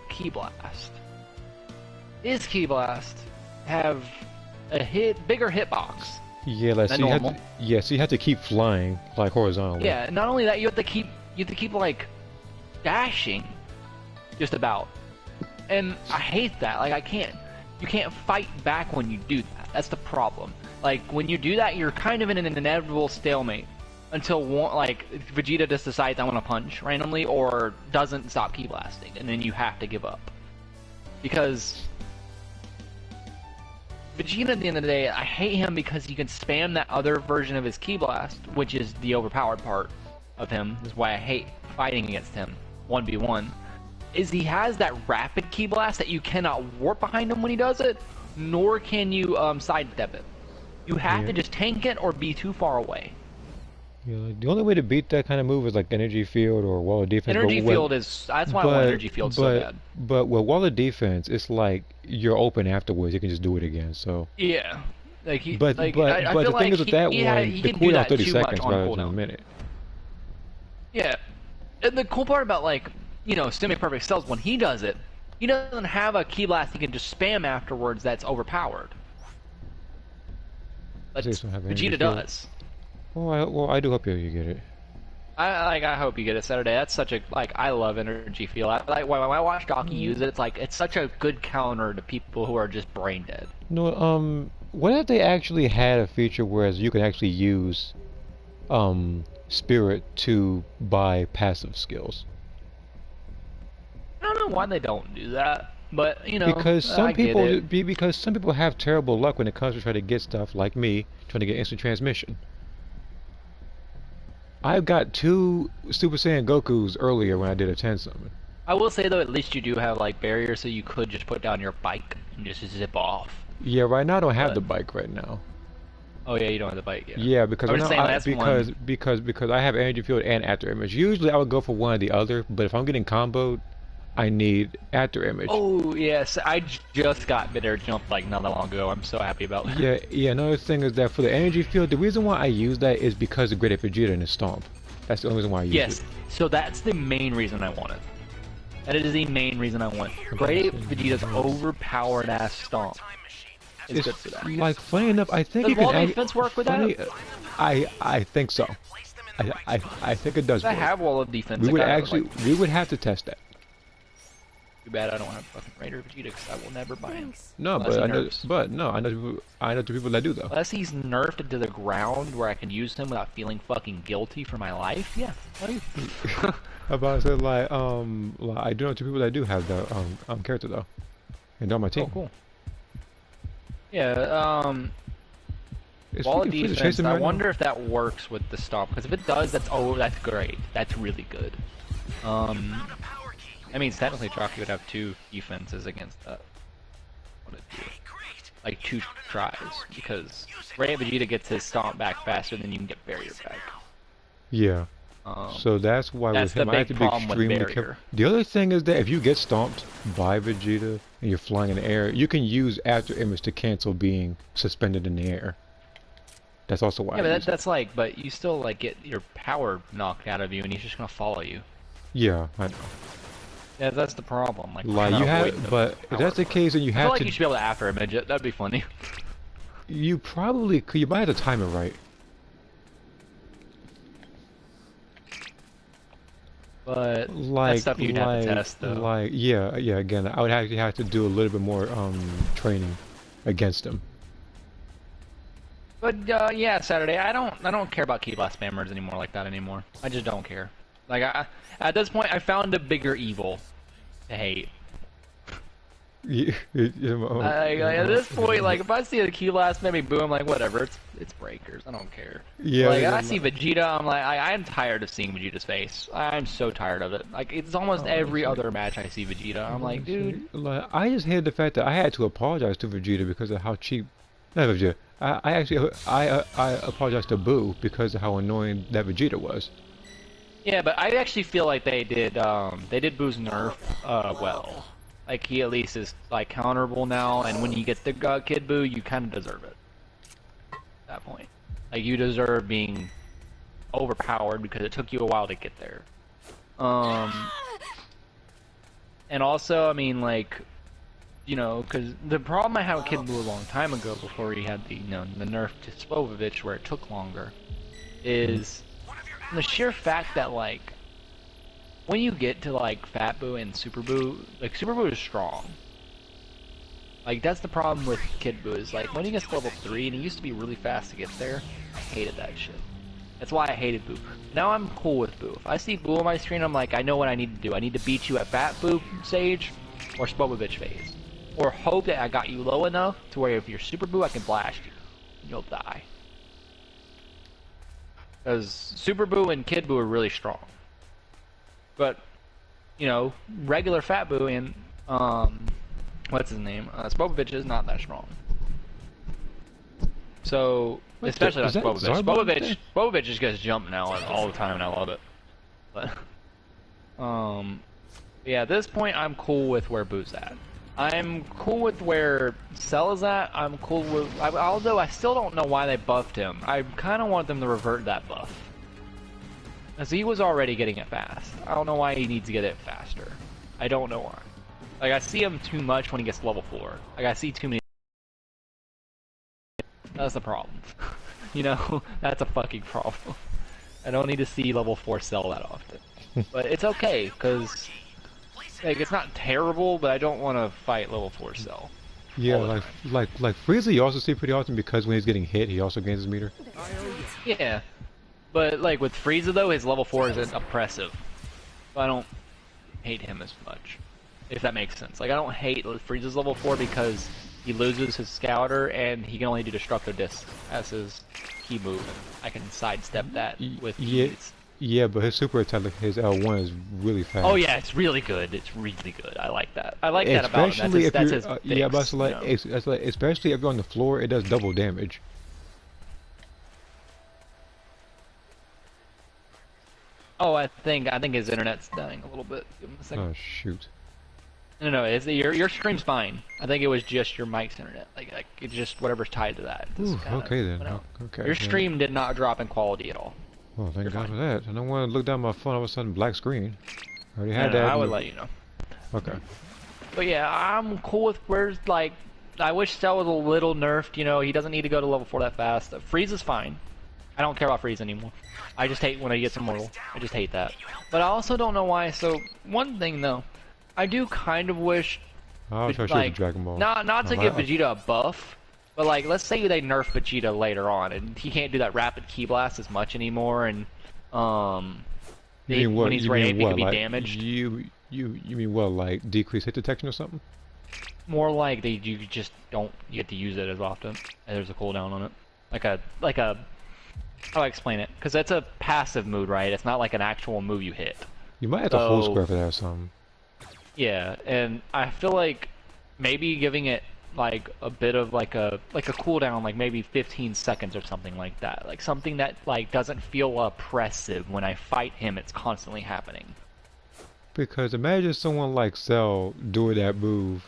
[SPEAKER 7] Key Blast. His Key Blast have a bigger hitbox.
[SPEAKER 1] Yeah, like,
[SPEAKER 7] than
[SPEAKER 1] so
[SPEAKER 7] normal.
[SPEAKER 1] so you have to keep flying, like, horizontally.
[SPEAKER 7] Yeah, not only that, you have to keep like dashing, just about. And I hate that. Like, you can't fight back when you do that. That's the problem. Like, when you do that, you're kind of in an inevitable stalemate until like Vegeta just decides I want to punch randomly or doesn't stop Key Blasting, and then you have to give up. Because Vegeta, at the end of the day, I hate him because he can spam that other version of his Key Blast, which is the overpowered part of him. This is why I hate fighting against him 1v1. Is he has that rapid Key Blast that you cannot warp behind him when he does it, nor can you sidestep it. You have to just tank it or be too far away.
[SPEAKER 1] Yeah, like, the only way to beat that kind of move is like energy field or wall of defense.
[SPEAKER 7] Energy field is that's why I want energy field so bad.
[SPEAKER 1] But with wall of defense, it's like you're open afterwards. You can just do it again. So
[SPEAKER 7] yeah, like I
[SPEAKER 1] but
[SPEAKER 7] feel
[SPEAKER 1] the thing
[SPEAKER 7] like
[SPEAKER 1] is with that
[SPEAKER 7] he
[SPEAKER 1] one, the
[SPEAKER 7] can do
[SPEAKER 1] cooldown
[SPEAKER 7] that
[SPEAKER 1] 30
[SPEAKER 7] too much
[SPEAKER 1] seconds
[SPEAKER 7] on
[SPEAKER 1] rather than a
[SPEAKER 7] cooldown.
[SPEAKER 1] minute.
[SPEAKER 7] Yeah, and the cool part about, like, you know, Semi Perfect Cells, when he does it, he doesn't have a Key Blast he can just spam afterwards that's overpowered. But
[SPEAKER 1] They don't have energy
[SPEAKER 7] Vegeta
[SPEAKER 1] field.
[SPEAKER 7] does.
[SPEAKER 1] Well, I do hope you get it.
[SPEAKER 7] I hope you get it Saturday. That's such a, like, I love energy field. Like when I watch Donkey use it, it's such a good counter to people who are just brain dead.
[SPEAKER 1] No, what if they actually had a feature whereas you could actually use Spirit to buy passive skills?
[SPEAKER 7] I don't know why they don't do that, but, you know,
[SPEAKER 1] Because some
[SPEAKER 7] I get it.
[SPEAKER 1] because some people have terrible luck when it comes to trying to get stuff, like me trying to get instant transmission. I've got 2 Super Saiyan Gokus earlier when I did a 10 summon.
[SPEAKER 7] I will say, though, at least you do have, like, barriers, so you could just put down your bike and just zip off.
[SPEAKER 1] Yeah, right now I don't have
[SPEAKER 7] But-
[SPEAKER 1] the bike right now.
[SPEAKER 7] Oh yeah, you don't have the bike yet.
[SPEAKER 1] Yeah, because
[SPEAKER 7] I
[SPEAKER 1] right
[SPEAKER 7] was
[SPEAKER 1] now
[SPEAKER 7] saying last one.
[SPEAKER 1] because I have energy field and after image. Usually I would go for one or the other, but if I'm getting comboed, I need after image.
[SPEAKER 7] Oh yes, I just got bitter jump like not that long ago. I'm so happy about that.
[SPEAKER 1] Yeah. Another thing is that for the energy field, the reason why I use that is because of Great Ape Vegeta and his stomp. That's the only reason why I use
[SPEAKER 7] Yes,
[SPEAKER 1] it.
[SPEAKER 7] so that's the main reason I want it. That is the main reason I want it. Great Ape Vegeta's overpowered ass stomp is
[SPEAKER 1] It's
[SPEAKER 7] good for that.
[SPEAKER 1] like, funny enough, I think
[SPEAKER 7] Does
[SPEAKER 1] you can
[SPEAKER 7] wall
[SPEAKER 1] add,
[SPEAKER 7] defense work with that?
[SPEAKER 1] funny, I think so. I think it does
[SPEAKER 7] I
[SPEAKER 1] work.
[SPEAKER 7] have wall of defense.
[SPEAKER 1] We
[SPEAKER 7] I
[SPEAKER 1] would
[SPEAKER 7] got it,
[SPEAKER 1] actually
[SPEAKER 7] like,
[SPEAKER 1] we would have to test that.
[SPEAKER 7] Too bad I don't have fucking Raider Vegeta because I will never buy him.
[SPEAKER 4] Thanks.
[SPEAKER 1] No,
[SPEAKER 7] Unless
[SPEAKER 1] but
[SPEAKER 7] he
[SPEAKER 1] I know,
[SPEAKER 7] nerfs.
[SPEAKER 1] but no, I know two people that do though.
[SPEAKER 7] Unless he's nerfed into the ground where I can use him without feeling fucking guilty for my life, yeah.
[SPEAKER 1] About to say like I do know two people that do have the character though, and they're on my team.
[SPEAKER 7] Oh, cool. Yeah,
[SPEAKER 1] Is
[SPEAKER 7] wall of
[SPEAKER 1] freaking Frieza
[SPEAKER 7] defense,
[SPEAKER 1] chasing me
[SPEAKER 7] I
[SPEAKER 1] right now?
[SPEAKER 7] wonder if that works with the stomp, because if it does, that's great. That's really good. I mean, technically Jockey would have 2 defenses against that. What it do? Like 2 tries, because Ray Vegeta gets his stomp back faster than you can get barrier back.
[SPEAKER 1] Yeah. So that's why
[SPEAKER 7] that's
[SPEAKER 1] with him
[SPEAKER 7] the
[SPEAKER 1] I have
[SPEAKER 7] big
[SPEAKER 1] to be
[SPEAKER 7] problem with
[SPEAKER 1] extremely
[SPEAKER 7] barrier.
[SPEAKER 1] careful. The other thing is that if you get stomped by Vegeta and you're flying in the air, you can use after image to cancel being suspended in the air. That's also why.
[SPEAKER 7] Yeah,
[SPEAKER 1] I
[SPEAKER 7] but
[SPEAKER 1] use it.
[SPEAKER 7] that's like, but you still like get your power knocked out of you, and he's just gonna follow you.
[SPEAKER 1] Yeah, I know.
[SPEAKER 7] Yeah, that's the problem. Like
[SPEAKER 1] Like
[SPEAKER 7] kinda
[SPEAKER 1] you
[SPEAKER 7] avoiding
[SPEAKER 1] have,
[SPEAKER 7] the
[SPEAKER 1] but if
[SPEAKER 7] power
[SPEAKER 1] that's the
[SPEAKER 7] burn.
[SPEAKER 1] case, then you
[SPEAKER 7] I feel
[SPEAKER 1] have
[SPEAKER 7] like
[SPEAKER 1] to.
[SPEAKER 7] you should be able to after image it. That'd be funny.
[SPEAKER 1] You probably could. You might have to time it right.
[SPEAKER 7] But
[SPEAKER 1] Like,
[SPEAKER 7] that's stuff you'd have to test, though.
[SPEAKER 1] like, yeah. Again, I would actually have to do a little bit more training against him.
[SPEAKER 7] But yeah, Saturday. I don't care about key blast spammers anymore like that anymore. I just don't care. Like at this point, I found a bigger evil to hate.
[SPEAKER 1] Yeah,
[SPEAKER 7] At this point, like if I see a key blast, maybe boom, like whatever. It's breakers. I don't care.
[SPEAKER 1] Yeah,
[SPEAKER 7] Like
[SPEAKER 1] yeah,
[SPEAKER 7] I see Vegeta, I'm like I'm tired of seeing Vegeta's face. I'm so tired of it. Like it's almost every other match I see Vegeta. I'm like, dude.
[SPEAKER 1] Like, I just hated the fact that I had to apologize to Vegeta because of how cheap. Not Vegeta. I actually I apologized to Boo because of how annoying that Vegeta was.
[SPEAKER 7] Yeah, but I actually feel like they did Boo's nerf well. Like he at least is like counterable now, and when you get the Kid Buu, you kind of deserve it. At that point, like you deserve being overpowered because it took you a while to get there. And also, I mean, like, you know, because the problem I had with Kid Buu a long time ago, before he had the the nerf to Spovovich, where it took longer, is the sheer fact that like. When you get to like Fat Buu and Super Buu, like Super Buu is strong. Like that's the problem with Kid Buu is like when he gets to level 3 and he used to be really fast to get there, I hated that shit. That's why I hated Buu. Now I'm cool with Buu. If I see Buu on my screen, I'm like, I know what I need to do. I need to beat you at Fat Buu stage or Spovovich phase. Or hope that I got you low enough to where if you're Super Buu, I can blast you. You'll die. Because Super Buu and Kid Buu are really strong. But, you know, regular Fat Buu and, what's his name? Spovovich is not that strong. So, especially not Spovovich. Spovovich just gets jumped now all the time and I love it. But, yeah, at this point I'm cool with where Buu's at. I'm cool with where Cell is at. I'm cool with, although I still don't know why they buffed him. I kind of want them to revert that buff. Because he was already getting it fast. I don't know why he needs to get it faster. I don't know why. Like, I see him too much when he gets to level 4. Like, I see too many... That's the problem. You know? That's a fucking problem. I don't need to see level 4 Cell that often. But it's okay, because... Like, it's not terrible, but I don't want to fight level 4 Cell.
[SPEAKER 1] Yeah, like Frieza you also see pretty often because when he's getting hit, he also gains his meter.
[SPEAKER 7] Yeah. But, like, with Frieza, though, his level 4 is oppressive. So I don't hate him as much. If that makes sense. Like, I don't hate Frieza's level 4 because he loses his Scouter and he can only do Destructo Disc as his key move. I can sidestep that with ease.
[SPEAKER 1] Yeah, but his super attack, his L1 is really fast.
[SPEAKER 7] Oh yeah, it's really good. It's really good. I like that. I like that about him. That's his fix,
[SPEAKER 1] yeah, but it's like,
[SPEAKER 7] you know?
[SPEAKER 1] it's like, especially if you're on the floor, it does double damage.
[SPEAKER 7] Oh, I think his internet's dying a little bit. Give him a second.
[SPEAKER 1] Oh shoot.
[SPEAKER 7] No, your stream's fine. I think it was just your mic's internet. Like it's just whatever's tied to that.
[SPEAKER 1] Ooh, okay then. Okay.
[SPEAKER 7] Your stream did not drop in quality at all.
[SPEAKER 1] Well, thank
[SPEAKER 7] You're
[SPEAKER 1] God
[SPEAKER 7] fine.
[SPEAKER 1] for that. I don't want to look down my phone, all of a sudden black screen. I already had
[SPEAKER 7] No,
[SPEAKER 1] that.
[SPEAKER 7] I would let you know.
[SPEAKER 1] Okay.
[SPEAKER 7] But yeah, I'm cool with where's like. I wish Cell was a little nerfed. You know, he doesn't need to go to level 4 that fast. Frieza's fine. I don't care about Frieza anymore. I just hate when he gets immortal. I just hate that. But I also don't know why. So one thing though, I do kind of wish,
[SPEAKER 1] I'll try to shoot
[SPEAKER 7] like,
[SPEAKER 1] the Dragon Ball.
[SPEAKER 7] not to give Vegeta a buff, but like, let's say they nerf Vegeta later on, and he can't do that rapid ki blast as much anymore, and when he's ready, he can be damaged.
[SPEAKER 1] You mean what? Like decrease hit detection or something?
[SPEAKER 7] More like you just don't get to use it as often, and there's a cooldown on it, like a how do I explain it? Because that's a passive move, right? It's not like an actual move you hit.
[SPEAKER 1] You might have to hold square for that or something.
[SPEAKER 7] Yeah, and I feel like maybe giving it like a bit of like a cooldown, like maybe 15 seconds or something like that. Like something that like doesn't feel oppressive when I fight him. It's constantly happening.
[SPEAKER 1] Because imagine someone like Cell doing that move.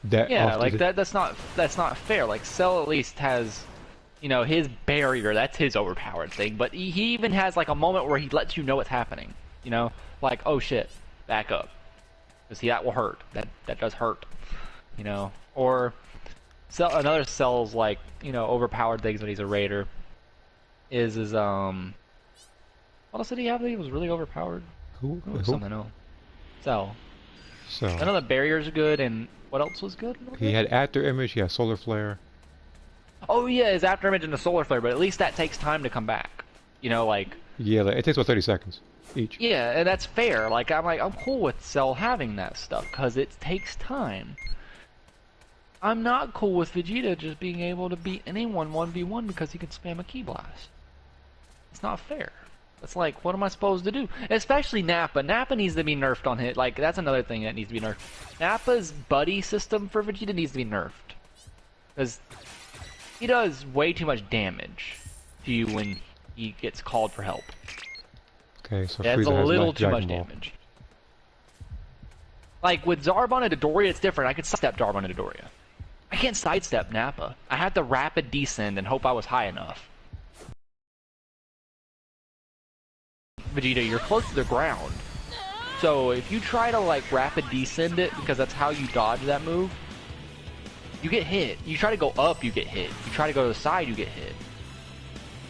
[SPEAKER 7] Yeah, like that's not fair. Like Cell at least has, you know, his barrier. That's his overpowered thing. But he even has like a moment where he lets you know what's happening. You know, like, oh shit, back up. Cause see, that will hurt. That does hurt. You know, or another Cell's like, you know, overpowered things when he's a raider is what else did he have that he was really overpowered?
[SPEAKER 1] Who?
[SPEAKER 7] Something else. Cell.
[SPEAKER 1] So
[SPEAKER 7] I know the barriers are good, and what else was good?
[SPEAKER 1] He had after image. He had solar flare.
[SPEAKER 7] Oh yeah, his after image and the solar flare, but at least that takes time to come back. You know, like.
[SPEAKER 1] Yeah, like, it takes about 30 seconds each.
[SPEAKER 7] Yeah, and that's fair. Like I'm cool with Cell having that stuff because it takes time. I'm not cool with Vegeta just being able to beat anyone 1v1 because he can spam a ki blast. It's not fair. It's like, what am I supposed to do? Especially Nappa. Nappa needs to be nerfed on hit. Like, that's another thing that needs to be nerfed. Nappa's buddy system for Vegeta needs to be nerfed. Because he does way too much damage to you when he gets called for help.
[SPEAKER 1] Okay, so
[SPEAKER 7] that's
[SPEAKER 1] Frieza
[SPEAKER 7] a
[SPEAKER 1] has
[SPEAKER 7] little
[SPEAKER 1] left
[SPEAKER 7] too much
[SPEAKER 1] Dragon Ball.
[SPEAKER 7] damage. Like, with Zarbon and Dodoria, it's different. I could sidestep Zarbon and Dodoria. I can't sidestep Nappa. I had to rapid descend and hope I was high enough. Vegeta, you're close to the ground. So if you try to like rapid descend it, because that's how you dodge that move, you get hit. You try to go up, you get hit. You try to go to the side, you get hit.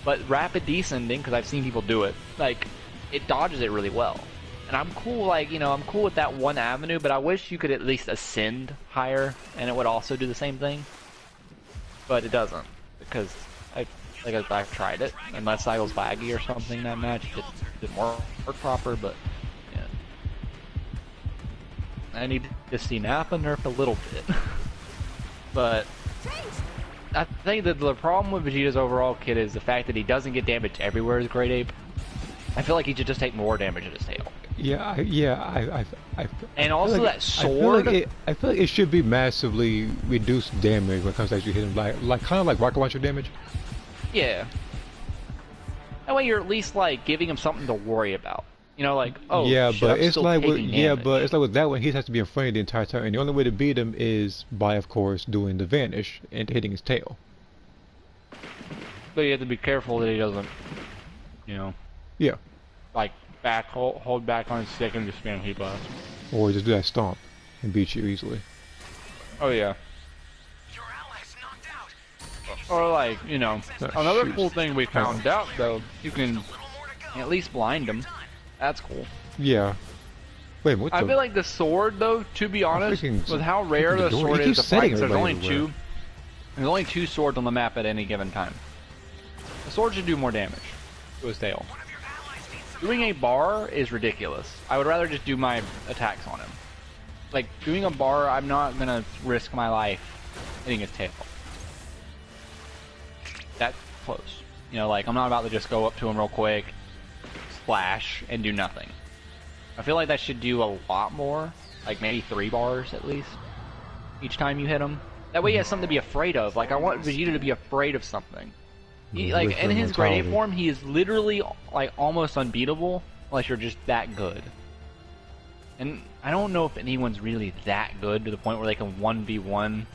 [SPEAKER 7] But rapid descending, because I've seen people do it, like, it dodges it really well. And I'm cool, like, you know, I'm cool with that one avenue, but I wish you could at least ascend higher, and it would also do the same thing. But it doesn't, because I've tried it. Unless I was laggy or something that match, it didn't work proper, but, yeah. I need to see Nappa nerfed a little bit. But I think that the problem with Vegeta's overall kit is the fact that he doesn't get damage everywhere as Great Ape. I feel like he should just take more damage at his tail.
[SPEAKER 1] Yeah,
[SPEAKER 7] and also
[SPEAKER 1] like,
[SPEAKER 7] that sword.
[SPEAKER 1] I feel like it should be massively reduced damage when it comes to actually hitting, like kind of like rocket launcher damage.
[SPEAKER 7] Yeah. That way you're at least like giving him something to worry about. You know, like, oh,
[SPEAKER 1] yeah,
[SPEAKER 7] shit,
[SPEAKER 1] but
[SPEAKER 7] I'm
[SPEAKER 1] it's
[SPEAKER 7] still
[SPEAKER 1] like
[SPEAKER 7] taking damage.
[SPEAKER 1] but it's like with that one, he has to be in front of the entire time, and the only way to beat him is by, of course, doing the vanish and hitting his tail.
[SPEAKER 7] But you have to be careful that he doesn't, you know.
[SPEAKER 1] Yeah.
[SPEAKER 7] Like hold back on his stick and just spam heat blast.
[SPEAKER 1] Or just do that stomp and beat you easily.
[SPEAKER 7] Oh yeah.
[SPEAKER 5] Your allies knocked out.
[SPEAKER 7] Or like, you know, another
[SPEAKER 1] shoot.
[SPEAKER 7] cool thing we found out though, you can at least blind him. That's cool.
[SPEAKER 1] Yeah. Wait, what the?
[SPEAKER 7] I feel like the sword though, to be honest, with how rare the sword is to fight, there's only two swords on the map at any given time. The sword should do more damage to his tail. Doing a bar is ridiculous. I would rather just do my attacks on him. Like, doing a bar, I'm not gonna risk my life hitting his tail. That close. You know, like, I'm not about to just go up to him real quick, splash, and do nothing. I feel like that should do a lot more. Like, maybe 3 bars, at least, each time you hit him. That way he has something to be afraid of. Like, I want Vegeta to be afraid of something. He, like, in his Great Ape form, he is literally, like, almost unbeatable, unless you're just that good. And I don't know if anyone's really that good to the point where they can 1v1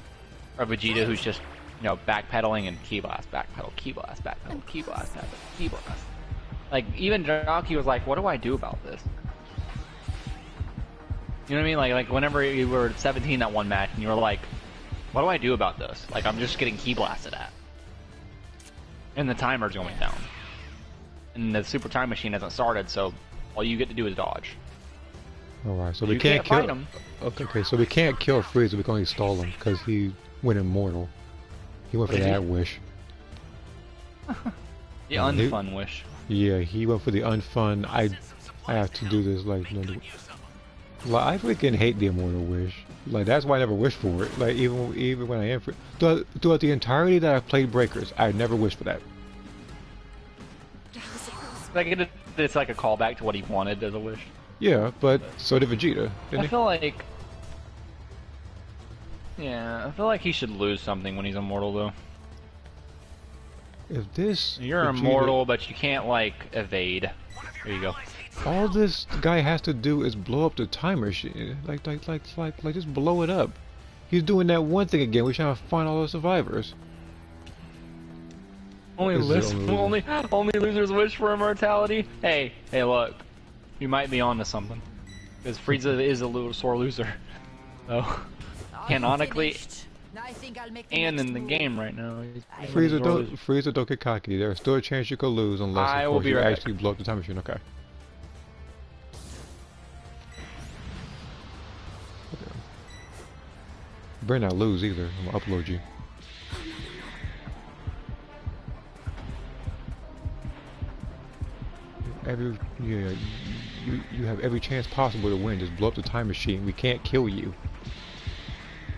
[SPEAKER 7] a Vegeta who's just, you know, backpedaling and ki blast, backpedal, ki blast, backpedal, ki blast, backpedal, ki blast. Like, even Jockey was like, what do I do about this? You know what I mean? Like whenever you were 17 that one match, and you were like, what do I do about this? Like, I'm just getting ki blasted at. And the timer's going down. And the super time machine hasn't started, so all you get to do is dodge.
[SPEAKER 1] Alright, so we
[SPEAKER 7] You
[SPEAKER 1] can't
[SPEAKER 7] can't
[SPEAKER 1] kill.
[SPEAKER 7] fight him.
[SPEAKER 1] Okay, so we can't kill Frieza. We can only stall him because he went immortal. He went
[SPEAKER 7] What
[SPEAKER 1] for
[SPEAKER 7] did he?
[SPEAKER 1] that wish.
[SPEAKER 7] The
[SPEAKER 1] Yeah, he-
[SPEAKER 7] unfun wish.
[SPEAKER 1] Yeah, he went for the unfun. I have to do this like. Like I freaking hate the immortal wish. Like that's why I never wished for it. Like even when I am throughout the entirety that I've played Breakers, I never wished for that.
[SPEAKER 7] Like it's like a callback to what he wanted as a wish.
[SPEAKER 1] Yeah, but so did Vegeta, didn't
[SPEAKER 7] I
[SPEAKER 1] he?
[SPEAKER 7] feel like, yeah, I feel like he should lose something when he's immortal though.
[SPEAKER 1] If this
[SPEAKER 7] You're
[SPEAKER 1] Vegeta-
[SPEAKER 7] immortal, but you can't like evade. There you go.
[SPEAKER 1] all this guy has to do is blow up the time machine. Like just blow it up. He's doing that one thing again. We're trying to find all the survivors.
[SPEAKER 7] Only
[SPEAKER 1] This is the only
[SPEAKER 7] only losers wish for immortality. Hey, look, you might be onto something. Because Frieza is a little sore loser. So, canonically,
[SPEAKER 4] I think I'll make
[SPEAKER 7] and
[SPEAKER 4] next
[SPEAKER 7] in the
[SPEAKER 4] move.
[SPEAKER 7] game right now. he's a
[SPEAKER 1] Frieza,
[SPEAKER 7] sore loser.
[SPEAKER 1] don't get cocky. There's still a chance you could lose unless
[SPEAKER 7] I
[SPEAKER 1] of
[SPEAKER 7] will
[SPEAKER 1] course
[SPEAKER 7] be
[SPEAKER 1] you
[SPEAKER 7] right back.
[SPEAKER 1] actually blow up the time machine. Okay. Better not lose either. I'm gonna upload you. You have every chance possible to win. Just blow up the time machine. We can't kill you.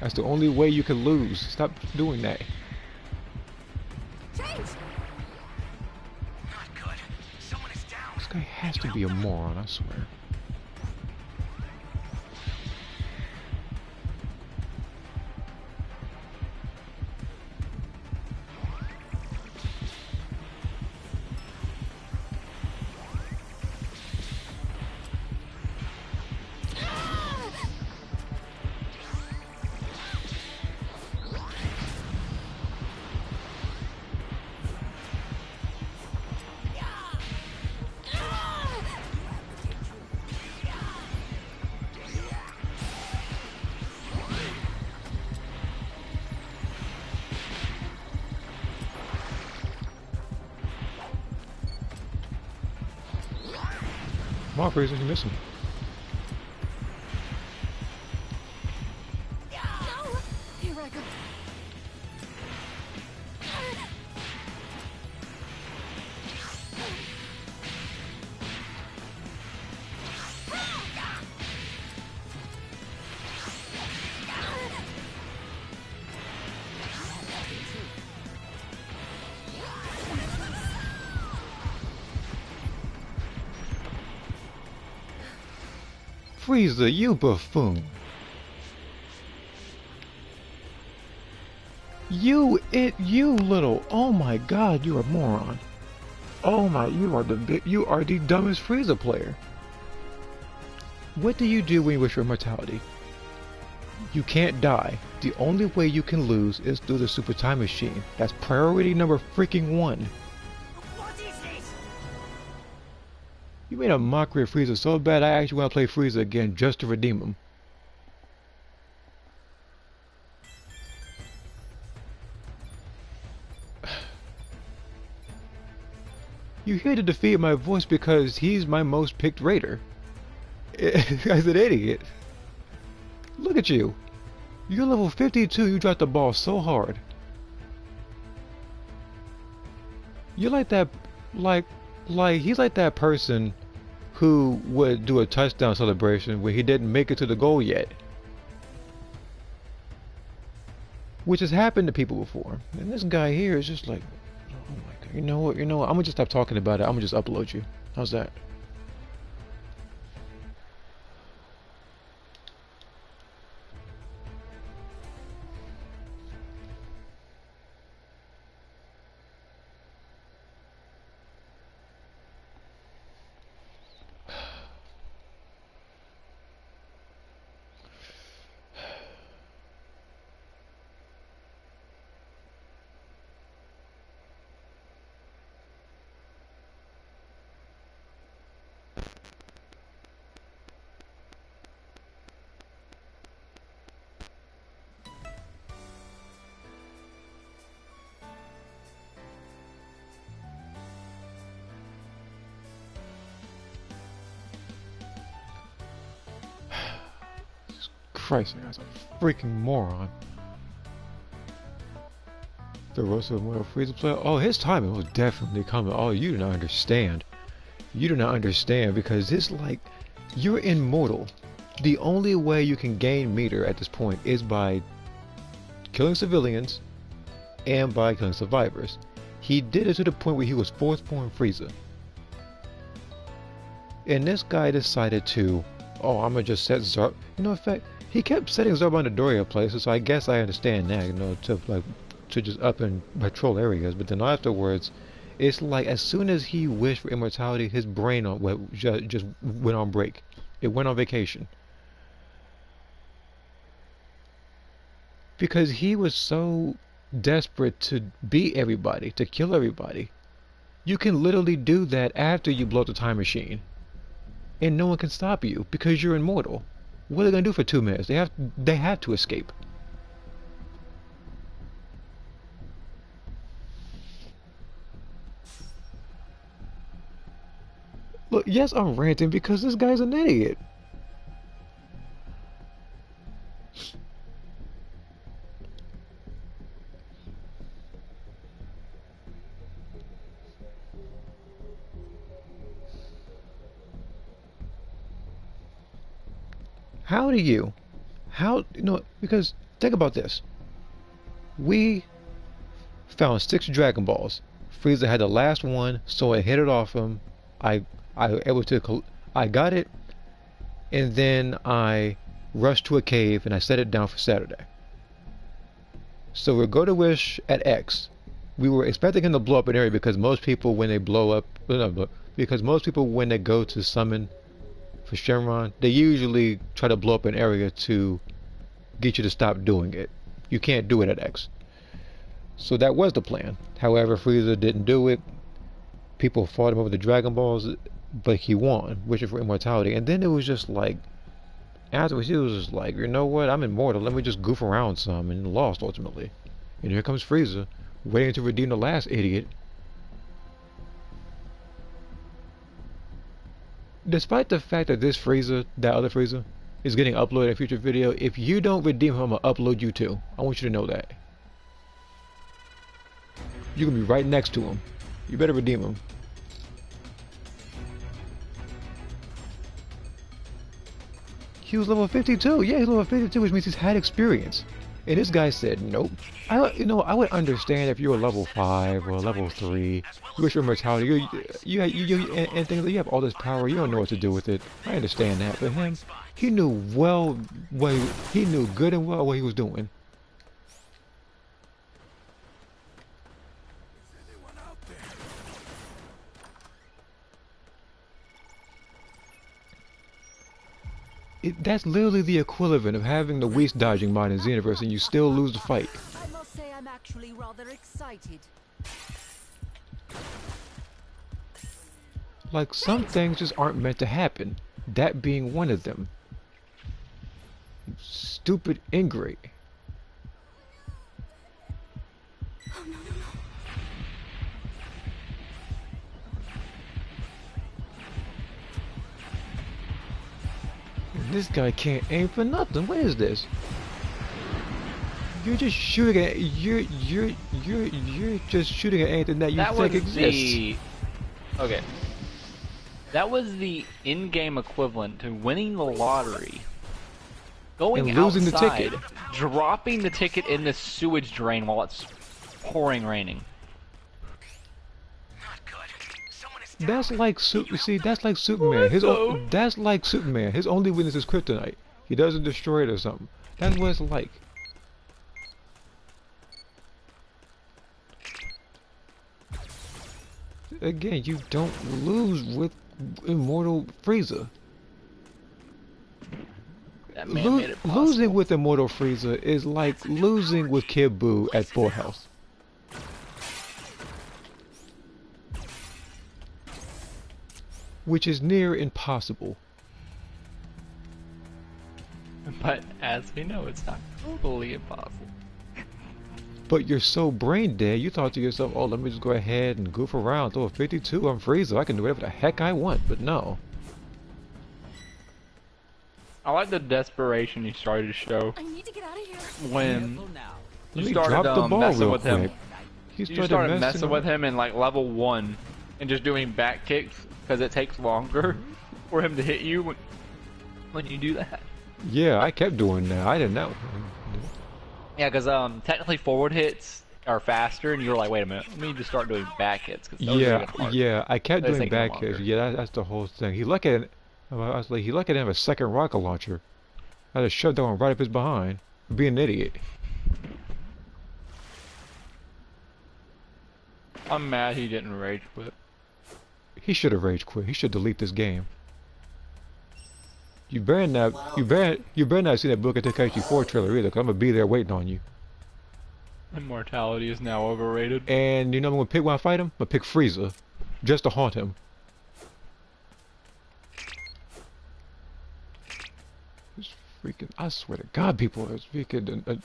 [SPEAKER 1] That's the only way you can lose. Stop doing that.
[SPEAKER 5] Not good. Someone is down.
[SPEAKER 1] This guy has to be a moron, I swear. Come on, Frieza, you missing.
[SPEAKER 4] Here I go.
[SPEAKER 1] Frieza, you buffoon. You little, oh my god, you're a moron. Oh my, you are the dumbest Frieza player. What do you do when you wish for immortality? You can't die. The only way you can lose is through the super time machine. That's priority number freaking 1.
[SPEAKER 5] What is this?
[SPEAKER 1] You made a mockery of Frieza so bad I actually want to play Frieza again just to redeem him. You hear the defeat in my voice because he's my most picked raider. As an idiot. Look at you. You're level 52, you dropped the ball so hard. You're like that, like he's like that person who would do a touchdown celebration when he didn't make it to the goal yet. Which has happened to people before. And this guy here is just like, oh my god, you know what, I'm gonna just stop talking about it. I'm gonna just upload you. How's that? Christ, that guy's a freaking moron. The roast of Immortal Frieza player. Oh, his timing was definitely coming. Oh, you do not understand. You do not understand because it's like you're immortal. The only way you can gain meter at this point is by killing civilians and by killing survivors. He did it to the point where he was fourth-born Frieza. And this guy decided to, oh, I'm gonna just set Zar. You know, in fact, he kept setting Zarbon Doria places, so I guess I understand that, you know, to just up and patrol areas. But then afterwards, it's like as soon as he wished for immortality, his brain just went on break. It went on vacation. Because he was so desperate to beat everybody, to kill everybody. You can literally do that after you blow up the time machine. And no one can stop you because you're immortal. What are they going to do for 2 minutes? They have to escape. Look, yes, I'm ranting because this guy's an idiot. Because think about this. We found 6 Dragon Balls. Frieza had the last one, so I hit it off him. I got it, and then I rushed to a cave and I set it down for Saturday. So we go to Wish at X. We were expecting him to blow up an area because most people when they blow up, because most people when they go to summon for Shenron, they usually try to blow up an area to get you to stop doing it. You can't do it at X. So that was the plan. However, Frieza didn't do it. People fought him over the Dragon Balls, but he won, wishing for immortality. And then it was just like, afterwards he was just like, you know what, I'm immortal, let me just goof around some, and lost ultimately. And here comes Frieza, waiting to redeem the last idiot. Despite the fact that this Frieza, that other Frieza, is getting uploaded in a future video, if you don't redeem him, I'm gonna upload you too. I want you to know that. You're gonna be right next to him. You better redeem him. He was level 52. Yeah, he's level 52, which means he's had experience. And this guy said, nope. I would understand if you were level 5 or level 3. You wish your immortality. And things like you have all this power. You don't know what to do with it. I understand that. But him, he knew he knew good and well what he was doing. That's literally the equivalent of having the waist dodging mod in Xenoverse and you still lose the fight.
[SPEAKER 4] I must say I'm actually rather excited.
[SPEAKER 1] Like, some things just aren't meant to happen. That being one of them. Stupid ingrate. This guy can't aim for nothing. What is this? You're just shooting at you're just shooting at anything that you think exists.
[SPEAKER 7] Okay. That was the in-game equivalent to winning the lottery, going
[SPEAKER 1] and losing
[SPEAKER 7] outside,
[SPEAKER 1] the ticket,
[SPEAKER 7] dropping the ticket in the sewage drain while it's pouring raining.
[SPEAKER 1] That's like that's like Superman. That's like Superman. His only weakness is kryptonite. He doesn't destroy it or something. That's what it's like. Again, you don't lose with Immortal Frieza.
[SPEAKER 7] That man made it possible.
[SPEAKER 1] Losing with Immortal Frieza is like losing with Kid Buu at full health. Which is near impossible.
[SPEAKER 7] But as we know, it's not totally impossible.
[SPEAKER 1] But you're so brain dead, you thought to yourself, oh, let me just go ahead and goof around, throw a 52, I'm Frieza, I can do whatever the heck I want, but no.
[SPEAKER 7] I like the desperation he started to show
[SPEAKER 4] I need to get out of here.
[SPEAKER 7] when
[SPEAKER 1] Let
[SPEAKER 7] you
[SPEAKER 1] me
[SPEAKER 7] started
[SPEAKER 1] drop the ball
[SPEAKER 7] messing
[SPEAKER 1] real
[SPEAKER 7] with him.
[SPEAKER 1] quick. He
[SPEAKER 7] You started messing with him in like level 1 and just doing back kicks because it takes longer for him to hit you when you do that.
[SPEAKER 1] Yeah, I kept doing that. I didn't know.
[SPEAKER 7] Yeah, because technically forward hits are faster, and you were like, wait a minute, let me just start doing back hits. Cause those are
[SPEAKER 1] Yeah,
[SPEAKER 7] even harder.
[SPEAKER 1] yeah, I kept
[SPEAKER 7] Those
[SPEAKER 1] doing
[SPEAKER 7] take
[SPEAKER 1] back
[SPEAKER 7] longer.
[SPEAKER 1] hits. Yeah, that's the whole thing. He lucky I was like, he lucky I didn't have a second rocket launcher. I just shoved that one right up his behind. Being an idiot.
[SPEAKER 7] I'm mad he didn't rage quit.
[SPEAKER 1] He should have rage quit. He should delete this game. You better not. You better not see that Book of Tenkaichi 4 trailer either. Cause I'm gonna be there waiting on you.
[SPEAKER 7] Immortality is now overrated.
[SPEAKER 1] And you know I'm gonna pick when I fight him. I'm gonna pick Frieza, just to haunt him. This freaking! I swear to God, people are freaking.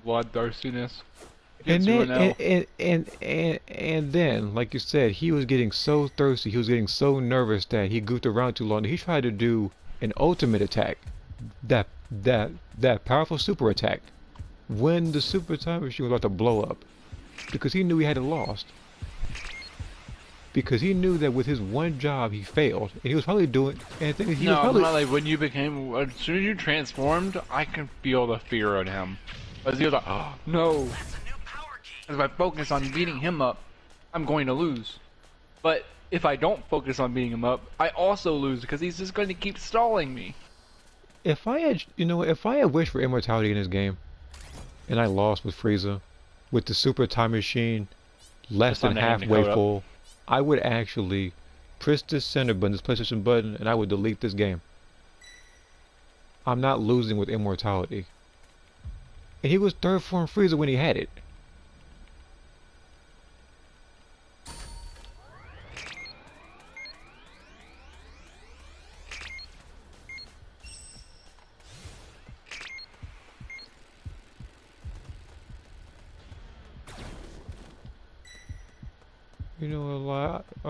[SPEAKER 7] Bloodthirstiness.
[SPEAKER 1] And
[SPEAKER 7] Gets you
[SPEAKER 1] then,
[SPEAKER 7] an L.
[SPEAKER 1] and then, like you said, he was getting so thirsty, he was getting so nervous that he goofed around too long. He tried to do an ultimate attack, that powerful super attack, when the super time machine was about to blow up, because he knew he had it lost. Because he knew that with his one job he failed, and he was probably doing. And he was
[SPEAKER 7] No,
[SPEAKER 1] probably.
[SPEAKER 7] like when you became, as soon as you transformed, I can feel the fear in him. As he was like, oh, no.
[SPEAKER 5] That's a new power key.
[SPEAKER 7] If I focus on beating him up, I'm going to lose. But if I don't focus on beating him up, I also lose because he's just going to keep stalling me.
[SPEAKER 1] If I had, if I had wished for immortality in this game, and I lost with Frieza, with the super time machine less
[SPEAKER 7] Just
[SPEAKER 1] than
[SPEAKER 7] on the hand to
[SPEAKER 1] halfway
[SPEAKER 7] code up.
[SPEAKER 1] full, I would actually press this center button, this PlayStation button, and I would delete this game. I'm not losing with immortality. And he was third form Frieza when he had it. You know, a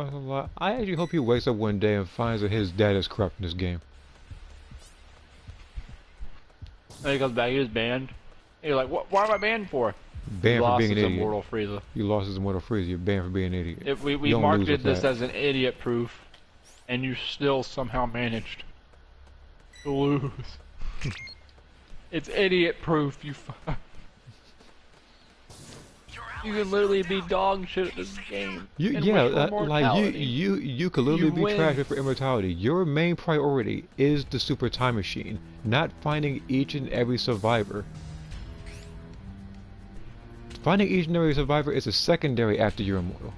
[SPEAKER 1] lot. I actually hope he wakes up one day and finds that his dad is corrupt in this game.
[SPEAKER 7] And he comes back, he was banned. And you're like, what? Why am I banned for?
[SPEAKER 1] Banned for
[SPEAKER 7] Lost
[SPEAKER 1] being an
[SPEAKER 7] his
[SPEAKER 1] idiot.
[SPEAKER 7] immortal Frieza.
[SPEAKER 1] You lost his immortal Frieza. You're banned for being an idiot.
[SPEAKER 7] If we
[SPEAKER 1] You don't lose
[SPEAKER 7] marketed
[SPEAKER 1] with
[SPEAKER 7] this
[SPEAKER 1] that.
[SPEAKER 7] as an idiot proof, and you still somehow managed to lose. It's idiot proof, you You can literally be dog shit at this game.
[SPEAKER 1] You,
[SPEAKER 7] and
[SPEAKER 1] yeah,
[SPEAKER 7] wish for
[SPEAKER 1] like
[SPEAKER 7] immortality.
[SPEAKER 1] you could literally
[SPEAKER 7] You
[SPEAKER 1] be
[SPEAKER 7] win.
[SPEAKER 1] trashed for immortality. Your main priority is the super time machine, not finding each and every survivor. Finding each and every survivor is a secondary after you're immortal.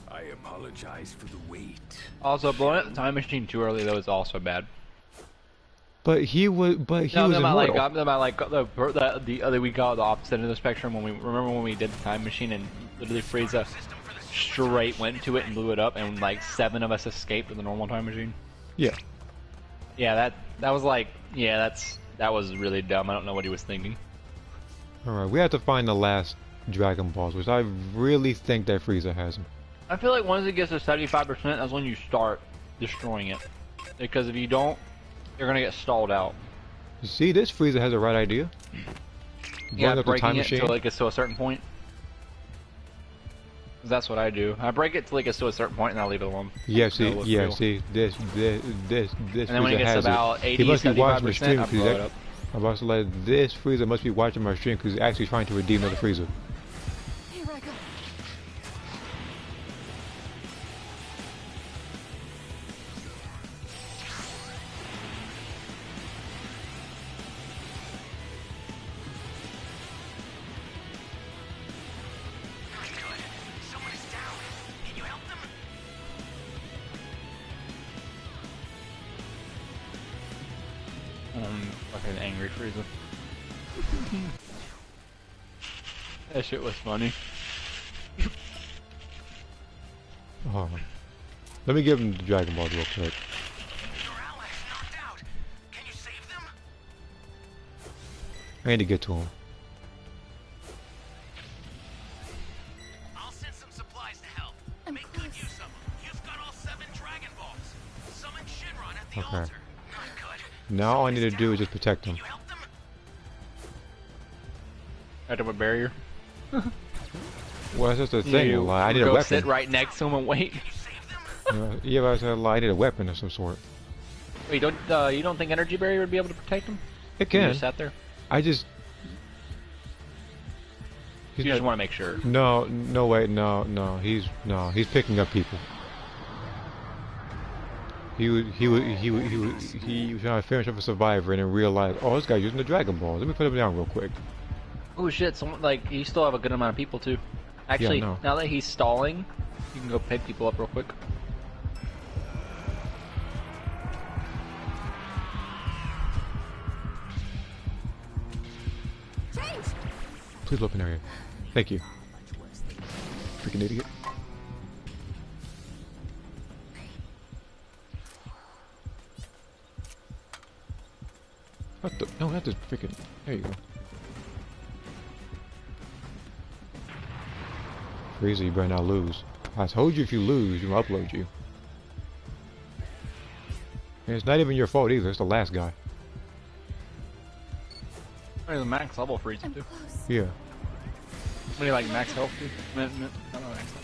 [SPEAKER 2] I apologize for the wait.
[SPEAKER 7] Also, blowing up the time machine too early though is also bad.
[SPEAKER 1] But he was
[SPEAKER 7] No,
[SPEAKER 1] immortal.
[SPEAKER 7] we got the opposite end of the spectrum when we did the time machine and literally Frieza straight went to it and blew it up and like 7 of us escaped with the normal time machine.
[SPEAKER 1] Yeah.
[SPEAKER 7] Yeah, that was like, yeah, that was really dumb. I don't know what he was thinking.
[SPEAKER 1] Alright, we have to find the last Dragon Balls, which I really think that Frieza has them.
[SPEAKER 7] I feel like once it gets to 75%, that's when you start destroying it. Because if you don't, you're gonna get stalled out.
[SPEAKER 1] You see, this Frieza has the right idea.
[SPEAKER 7] Yeah,
[SPEAKER 1] Blowing up the time
[SPEAKER 7] breaking it
[SPEAKER 1] machine.
[SPEAKER 7] till it gets to a certain point. 'Cause that's what I do. I break it till it gets to a certain point and I leave it alone.
[SPEAKER 1] Yeah, see,
[SPEAKER 7] No,
[SPEAKER 1] yeah,
[SPEAKER 7] feel.
[SPEAKER 1] see, this
[SPEAKER 7] And then when
[SPEAKER 1] Frieza
[SPEAKER 7] it gets to
[SPEAKER 1] has
[SPEAKER 7] about
[SPEAKER 1] it.
[SPEAKER 7] 80,
[SPEAKER 1] He must be watching the
[SPEAKER 7] 75%,
[SPEAKER 1] stream
[SPEAKER 7] I
[SPEAKER 1] because
[SPEAKER 7] blow it up.
[SPEAKER 1] I'm about to let this Frieza must be watching my stream because he's actually trying to redeem another Frieza.
[SPEAKER 4] Here I go.
[SPEAKER 5] Very good. Someone is down. Can you help them?
[SPEAKER 7] Fucking angry Frieza. That shit was funny.
[SPEAKER 1] Oh. Let me give him the Dragon Balls real quick.
[SPEAKER 5] Your ally is knocked out. Can you save them?
[SPEAKER 1] I need to get to him.
[SPEAKER 5] I'll send some
[SPEAKER 1] now all I need to do is just protect him.
[SPEAKER 5] You help them?
[SPEAKER 7] Right up a barrier.
[SPEAKER 1] Well, that's just the thing. Like, I need a
[SPEAKER 7] go
[SPEAKER 1] weapon.
[SPEAKER 7] sit right next to him and wait.
[SPEAKER 1] Yeah, but I said, like, I need a weapon of some sort.
[SPEAKER 7] Wait, you don't think energy barrier would be able to protect him?
[SPEAKER 1] It
[SPEAKER 7] You
[SPEAKER 1] can.
[SPEAKER 7] just sat there.
[SPEAKER 1] I just.
[SPEAKER 7] You just want to make sure.
[SPEAKER 1] No, no, wait, no. He's picking up people. He was trying to finish up a survivor and then realized, oh, this guy's using the Dragon Balls. Let me put him down real quick.
[SPEAKER 7] Oh shit! Someone like you still have a good amount of people too. Actually,
[SPEAKER 1] Yeah, no.
[SPEAKER 7] now that he's stalling, you can go pick people up real quick.
[SPEAKER 4] Change!
[SPEAKER 1] Please open area. Thank you. Freaking idiot. What the? No, that's just freaking. There you go. Frieza, you better not lose. I told you if you lose, you'll upload you. And it's not even your fault either, it's the last guy.
[SPEAKER 7] There's a max level for each
[SPEAKER 4] I'm
[SPEAKER 7] too.
[SPEAKER 4] close.
[SPEAKER 1] Yeah.
[SPEAKER 7] What do you like, max health too? No, max health.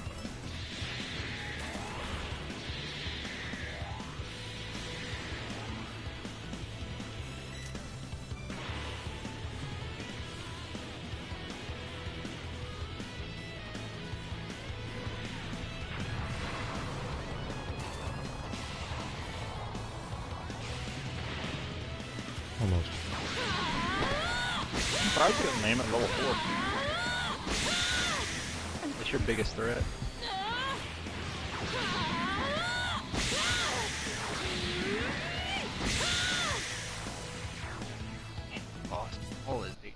[SPEAKER 1] Almost.
[SPEAKER 7] Probably couldn't name it level 4. What's your biggest threat? Lost all his HP.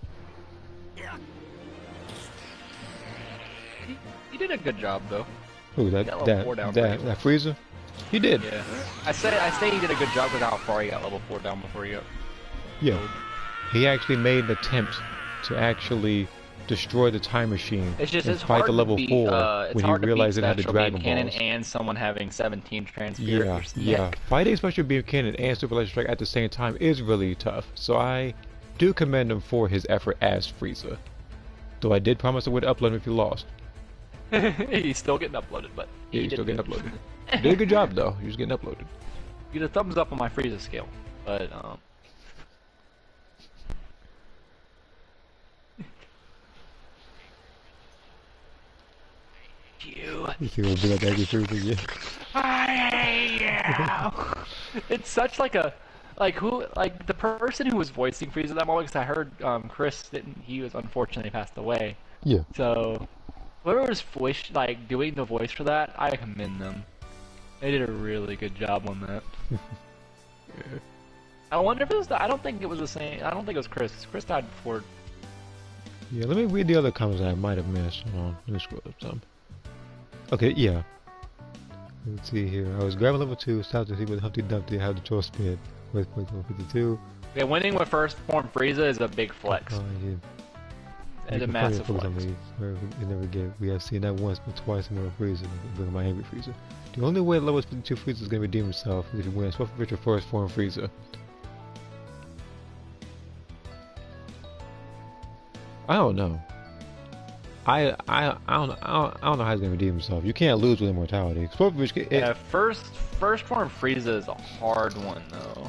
[SPEAKER 7] You did a good job though.
[SPEAKER 1] Ooh,
[SPEAKER 7] Got level 4 down pretty well.
[SPEAKER 1] that Frieza? He did.
[SPEAKER 7] Yeah. I say he did a good job with how far he got level 4 down before he got.
[SPEAKER 1] Yeah. He actually made an attempt to actually destroy the time machine
[SPEAKER 7] It's just
[SPEAKER 1] and
[SPEAKER 7] it's
[SPEAKER 1] fight
[SPEAKER 7] hard
[SPEAKER 1] the level
[SPEAKER 7] to beat,
[SPEAKER 1] 4
[SPEAKER 7] it's
[SPEAKER 1] when he
[SPEAKER 7] hard to
[SPEAKER 1] realized
[SPEAKER 7] beat
[SPEAKER 1] it had the
[SPEAKER 7] Special
[SPEAKER 1] Dragon
[SPEAKER 7] Beam Cannon
[SPEAKER 1] Balls.
[SPEAKER 7] and someone having 17
[SPEAKER 1] Yeah,
[SPEAKER 7] Transpirators.
[SPEAKER 1] yeah. Fighting Special Beam Cannon and Super Electric Strike at the same time is really tough. So I do commend him for his effort as Frieza. Though I did promise I would upload him if he lost.
[SPEAKER 7] He's still getting uploaded, but
[SPEAKER 1] Yeah,
[SPEAKER 7] he
[SPEAKER 1] he's still
[SPEAKER 7] did
[SPEAKER 1] getting
[SPEAKER 7] good.
[SPEAKER 1] uploaded. He did a good job though. He was getting uploaded.
[SPEAKER 7] Get a thumbs up on my Frieza scale, but you.
[SPEAKER 1] You think we'll be like angry Frieza? Yeah.
[SPEAKER 7] I hate you. It's such like a the person who was voicing Frieza at that moment, because I heard Chris didn't, he was unfortunately passed away.
[SPEAKER 1] Yeah.
[SPEAKER 7] So whoever was doing the voice for that, I commend them. They did a really good job on that.
[SPEAKER 1] Yeah.
[SPEAKER 7] I wonder if it was I don't think it was the same. I don't think it was Chris. 'Cause Chris died before.
[SPEAKER 1] Yeah, let me read the other comments I might have missed. Hold on, let me scroll up some. Okay, yeah. Let's see here. I was grabbing level 2, stopped to see what Humpty Dumpty had the troll spin. With 52.
[SPEAKER 7] Yeah, winning with first form Frieza is a big flex. It's a massive flex.
[SPEAKER 1] It never gave. We have seen that once, but twice in World Frieza. Bring my angry Frieza. The only way level 52 Frieza is going to redeem himself is if he wins Swap Victor first form Frieza. I don't know. I don't know how he's gonna redeem himself. You can't lose with immortality.
[SPEAKER 7] Yeah, first form Frieza is a hard one though.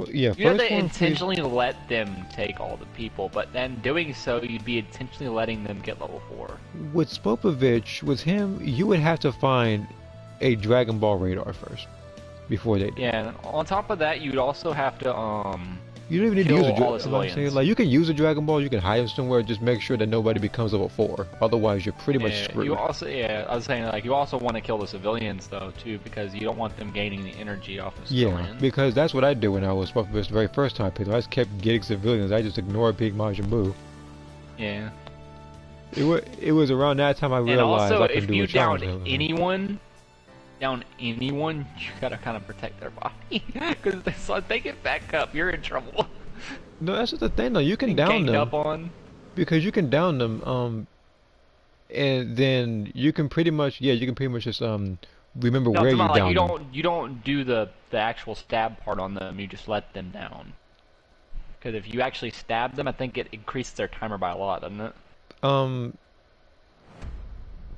[SPEAKER 1] Yeah,
[SPEAKER 7] You have
[SPEAKER 1] first
[SPEAKER 7] to
[SPEAKER 1] form
[SPEAKER 7] intentionally let them take all the people, but then doing so, you'd be intentionally letting them get level 4.
[SPEAKER 1] With Spopovich, with him, you would have to find a Dragon Ball radar first before they do.
[SPEAKER 7] Yeah, and on top of that, you'd also have to
[SPEAKER 1] You don't even need to
[SPEAKER 7] kill
[SPEAKER 1] use a
[SPEAKER 7] all the civilians.
[SPEAKER 1] Like you can use a Dragon Ball, you can hide them somewhere, just make sure that nobody becomes level 4. Otherwise, you're pretty much screwed.
[SPEAKER 7] You also, I was saying, like, you also want to kill the civilians though too, because you don't want them gaining the energy off of civilians.
[SPEAKER 1] Yeah, because that's what I did when I was Spopovich the very first time I picked him. I just kept getting civilians. I just ignored Big Majin Buu.
[SPEAKER 7] Yeah.
[SPEAKER 1] It was around that time I realized
[SPEAKER 7] and also,
[SPEAKER 1] I could
[SPEAKER 7] if
[SPEAKER 1] do
[SPEAKER 7] you
[SPEAKER 1] a challenge.
[SPEAKER 7] down anyone, you gotta kind of protect their body, because if they get back up, you're in trouble.
[SPEAKER 1] No, that's just the thing though. You can down them
[SPEAKER 7] up on.
[SPEAKER 1] because you can down them. And then you can pretty much just remember
[SPEAKER 7] No,
[SPEAKER 1] where
[SPEAKER 7] it's
[SPEAKER 1] you
[SPEAKER 7] not
[SPEAKER 1] down
[SPEAKER 7] like
[SPEAKER 1] them.
[SPEAKER 7] you don't do the actual stab part on them. You just let them down. Because if you actually stab them, I think it increases their timer by a lot, doesn't it?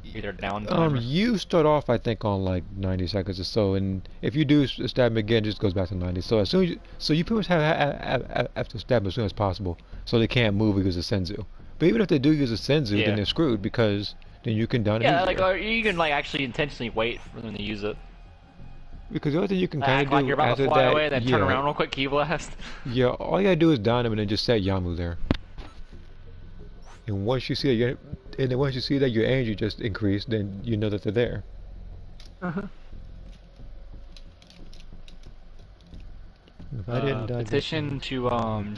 [SPEAKER 7] Either down timer.
[SPEAKER 1] You start off, I think, on like 90 seconds or so, and if you do stab him again, it just goes back to 90. So as soon as you pretty much have to stab him as soon as possible, so they can't move because of Senzu. But even if they do use a Senzu, then they're screwed because then you can down him.
[SPEAKER 7] Yeah, like or you can like actually intentionally wait for them to use it.
[SPEAKER 1] Because the other thing you can
[SPEAKER 7] Like,
[SPEAKER 1] kind
[SPEAKER 7] act
[SPEAKER 1] of do
[SPEAKER 7] like you're about
[SPEAKER 1] after
[SPEAKER 7] to fly
[SPEAKER 1] that,
[SPEAKER 7] away, then turn around real quick, key blast.
[SPEAKER 1] Yeah, all you gotta do is down him and then just set Yamu there. And once you see that your energy just increased, then you know that they're there. If I didn't die,
[SPEAKER 7] Petition to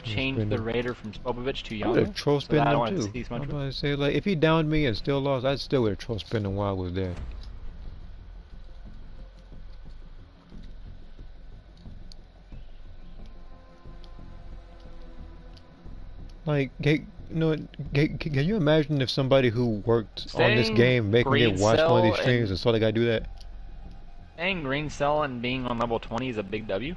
[SPEAKER 7] change the raider from Spopovich to
[SPEAKER 1] I would have
[SPEAKER 7] Yamu.
[SPEAKER 1] troll
[SPEAKER 7] So
[SPEAKER 1] spinned
[SPEAKER 7] that I
[SPEAKER 1] him
[SPEAKER 7] don't
[SPEAKER 1] too.
[SPEAKER 7] want to see
[SPEAKER 1] I'm
[SPEAKER 7] much.
[SPEAKER 1] about to say, like, if he downed me and still lost, I still would have troll spinned him while I was there. Like, can you imagine if somebody who worked on this
[SPEAKER 7] Staying
[SPEAKER 1] game making it
[SPEAKER 7] green
[SPEAKER 1] watch one of these
[SPEAKER 7] cell
[SPEAKER 1] streams and saw the guy do that?
[SPEAKER 7] Staying green cell and being on level 20 is a big W.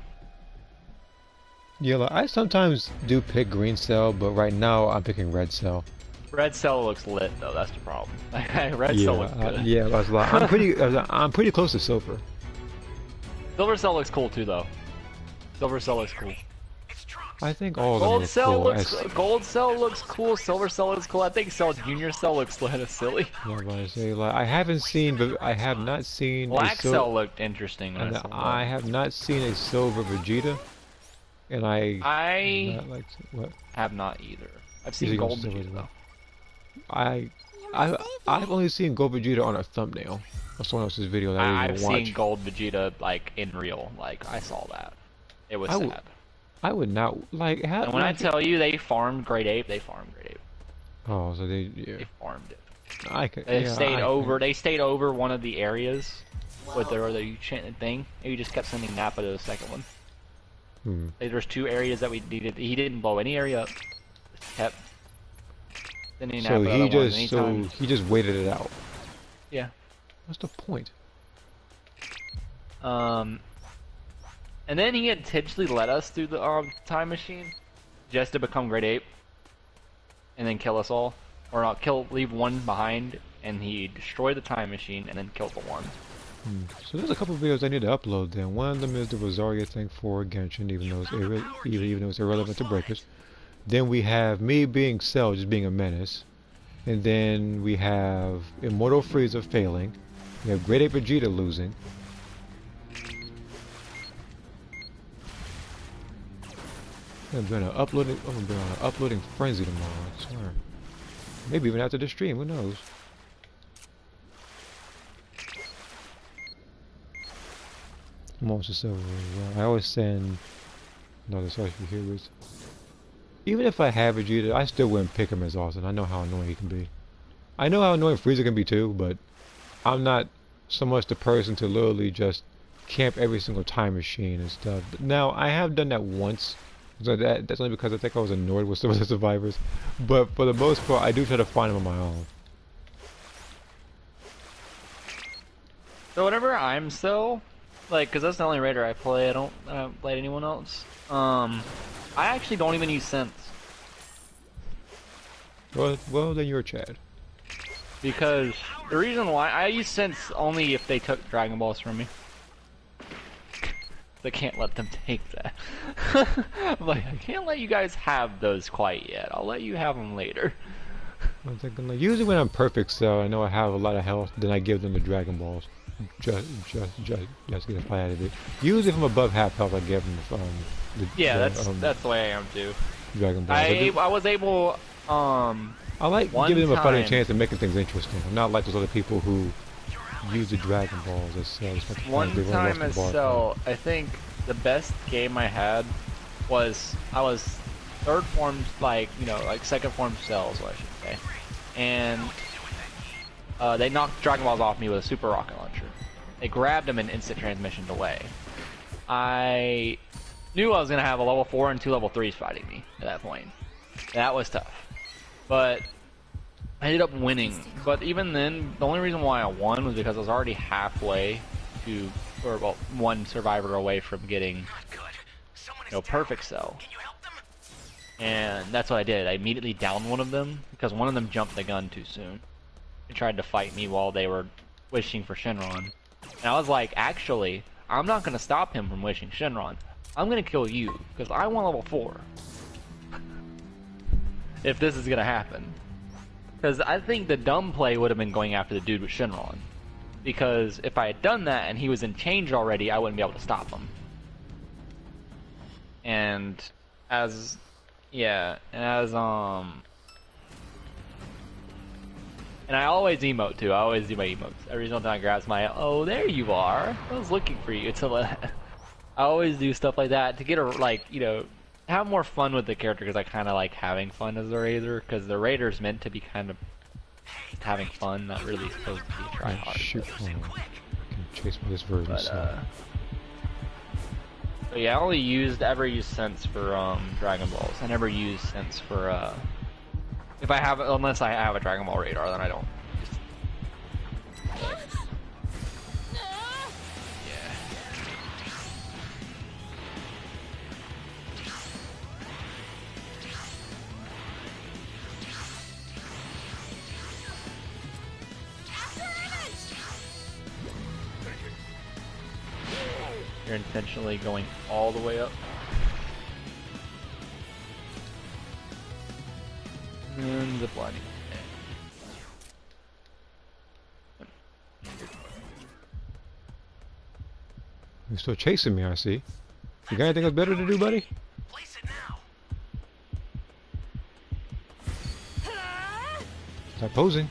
[SPEAKER 1] Yeah, like, I sometimes do pick green cell, but right now I'm picking red cell.
[SPEAKER 7] Red cell looks lit though. That's the problem. Red cell looks good.
[SPEAKER 1] Yeah, I was like, I'm pretty close to silver.
[SPEAKER 7] Silver cell looks cool too though. Silver cell looks cool.
[SPEAKER 1] I think all of them
[SPEAKER 7] Gold
[SPEAKER 1] are
[SPEAKER 7] cell
[SPEAKER 1] cool.
[SPEAKER 7] looks gold cell looks cool. Silver cell looks cool. I think Cell Junior cell looks kind of silly.
[SPEAKER 1] Yeah, but I say, like, I have not seen
[SPEAKER 7] Black
[SPEAKER 1] a
[SPEAKER 7] cell looked interesting.
[SPEAKER 1] and I have not seen a silver Vegeta, and
[SPEAKER 7] I
[SPEAKER 1] not like what
[SPEAKER 7] have not either. I've
[SPEAKER 1] Is
[SPEAKER 7] seen
[SPEAKER 1] he
[SPEAKER 7] gold
[SPEAKER 1] silver
[SPEAKER 7] Vegeta
[SPEAKER 1] as
[SPEAKER 7] though.
[SPEAKER 1] well? I've only seen Gold Vegeta on a thumbnail of someone else's video that I
[SPEAKER 7] I've
[SPEAKER 1] didn't watch.
[SPEAKER 7] seen gold Vegeta like in real. Like I saw that. It was
[SPEAKER 1] I
[SPEAKER 7] sad.
[SPEAKER 1] I would not like have.
[SPEAKER 7] And when I tell you they farmed Great Ape, they farmed Great Ape.
[SPEAKER 1] Oh, so they
[SPEAKER 7] They farmed it.
[SPEAKER 1] I could.
[SPEAKER 7] They
[SPEAKER 1] yeah,
[SPEAKER 7] stayed
[SPEAKER 1] I
[SPEAKER 7] over. They stayed over one of the areas with their other chanted thing. And you just kept sending Nappa to the second one. There's two areas that we needed. He didn't blow any area up. Just kept sending
[SPEAKER 1] So
[SPEAKER 7] Nappa
[SPEAKER 1] he
[SPEAKER 7] to other
[SPEAKER 1] just
[SPEAKER 7] ones.
[SPEAKER 1] he just waited it out.
[SPEAKER 7] Yeah.
[SPEAKER 1] What's the point?
[SPEAKER 7] And then he intentionally let us through the time machine just to become Great Ape, and then kill us all, or not leave one behind, and he destroyed the time machine and then killed the one.
[SPEAKER 1] So there's a couple of videos I need to upload. Then one of them is the Rosaria thing for Genshin, even though it's irrelevant to Breakers. Then we have me being Cell, just being a menace, and then we have Immortal Frieza failing. We have Great Ape Vegeta losing. I'm going to uploading frenzy tomorrow, I swear. Maybe even after the stream, who knows? I'm almost a silver as well. I always send another social heroes. Even if I have Vegeta, I still wouldn't pick him as often. I know how annoying he can be. I know how annoying Frieza can be too, but I'm not so much the person to literally just camp every single time machine and stuff. Now, I have done that once. So that's only because I think I was annoyed with some of the survivors. But for the most part, I do try to find them on my own.
[SPEAKER 7] So whenever I'm Cell, like, cause that's the only raider I play. I don't play anyone else. I actually don't even use sense.
[SPEAKER 1] Well, then you're Chad.
[SPEAKER 7] Because the reason why I use sense only if they took Dragon Balls from me. I can't let them take that. I'm like, I can't let you guys have those quite yet. I'll let you have them later.
[SPEAKER 1] I'm thinking, like, usually when I'm perfect Cell, I know I have a lot of health, then I give them the Dragon Balls. Just get a fight out of it. Usually if I'm above half health, I give them
[SPEAKER 7] that's the way I am too.
[SPEAKER 1] Dragon Balls.
[SPEAKER 7] I was able
[SPEAKER 1] I like
[SPEAKER 7] one
[SPEAKER 1] giving them a fighting
[SPEAKER 7] time-
[SPEAKER 1] chance and making things interesting. I'm not like those other people who use the Dragon Balls as Cells.
[SPEAKER 7] one time as Cell, I think the best game I had was I was third form, like second form Cell, is what I should say, and they knocked Dragon Balls off me with a super rocket launcher. They grabbed them and instant transmissioned away. I knew I was gonna have a level 4 and 2 level 3s fighting me at that point. That was tough, but I ended up winning. But even then, the only reason why I won was because I was already halfway to, or well, one survivor away from getting, perfect Cell. And that's what I did. I immediately downed one of them because one of them jumped the gun too soon. They tried to fight me while they were wishing for Shenron. And I was like, actually, I'm not going to stop him from wishing Shenron. I'm going to kill you because I want level 4. If this is going to happen. Because I think the dumb play would have been going after the dude with Shenron. Because if I had done that and he was in change already, I wouldn't be able to stop him. And as... yeah, and as, and I always emote too. I always do my emotes. Every single time I grab my, oh, there you are. I was looking for you. I always do stuff like that to get a, like, you know, have more fun with the character because I kind of like having fun as a raider because the raider's meant to be kind of just having fun, not really supposed to be try hard.
[SPEAKER 1] Shoot, I can chase me this version.
[SPEAKER 7] But yeah, I only ever used sense for Dragon Balls. I never used sense for if I have, unless I have a Dragon Ball radar, then I don't. You're intentionally going all the way up. And zip lining.
[SPEAKER 1] You're still chasing me, I see. You got anything else better to do, buddy?
[SPEAKER 5] Place it now.
[SPEAKER 1] Stop posing.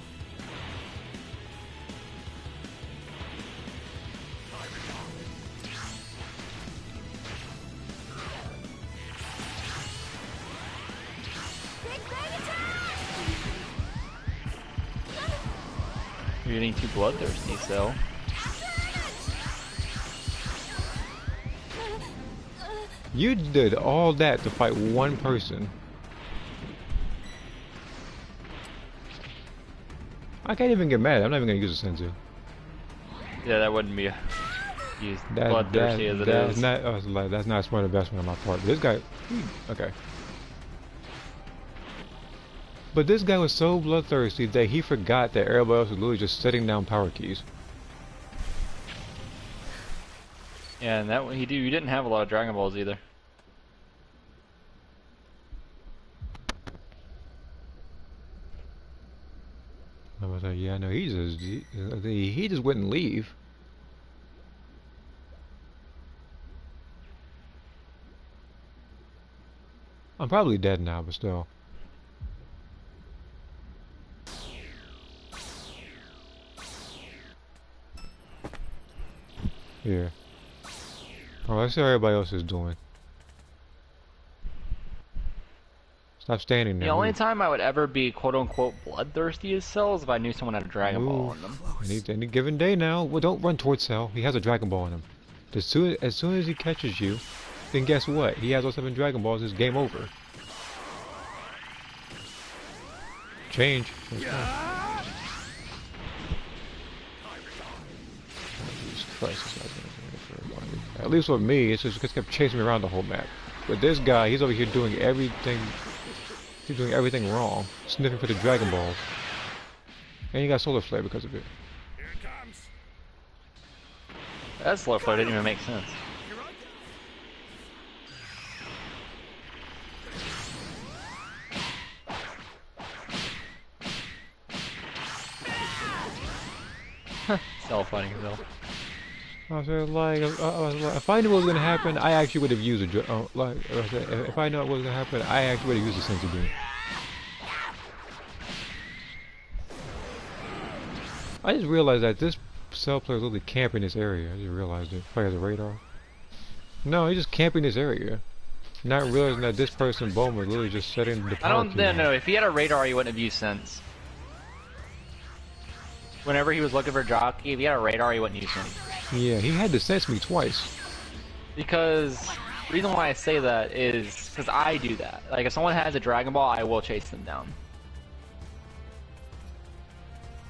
[SPEAKER 7] You're getting too bloodthirsty, so.
[SPEAKER 1] You did all that to fight one person. I can't even get mad. I'm not even gonna use a senzu.
[SPEAKER 7] Yeah, that wouldn't be used bloodthirsty as it is.
[SPEAKER 1] That's not a smart investment on my part. This guy, okay. But this guy was so bloodthirsty that he forgot that everybody else was literally just setting down power keys.
[SPEAKER 7] Yeah, and that you didn't have a lot of Dragon Balls either.
[SPEAKER 1] I was like, yeah, no, he just wouldn't leave. I'm probably dead now, but still. Here. Oh, let's see what everybody else is doing. Stop standing there.
[SPEAKER 7] The only time I would ever be quote-unquote bloodthirsty as Cell is if I knew someone had a Dragon Ball on them.
[SPEAKER 1] Any given day now. Well, don't run towards Cell. He has a Dragon Ball in him. As soon as he catches you, then guess what? He has all 7 Dragon Balls. It's game over. Change. Yeah. Jesus Christ, this guy's gonna do it for everybody. At least with me, it's just kept chasing me around the whole map. But this guy, he's over here doing everything. He's doing everything wrong. Sniffing for the Dragon Balls. And he got Solar Flare because of it.
[SPEAKER 2] Here it comes.
[SPEAKER 7] That Solar Flare didn't even make sense. So funny, though.
[SPEAKER 1] I was like, if I knew what was gonna happen, I actually would have used a if I knew what was gonna happen, I actually would have used a Senzu Beam. I just realized that this Cell player is literally camping this area. I just realized it. Probably has a radar. No, he's just camping this area. Not realizing that this person, Bowman, was literally just setting the power key.
[SPEAKER 7] No, if he had a radar, he wouldn't have used sense. Whenever he was looking for jockey, if he had a radar, he wouldn't use sense.
[SPEAKER 1] Yeah, he had to sense me twice.
[SPEAKER 7] Because the reason why I say that is because I do that. Like, if someone has a Dragon Ball, I will chase them down.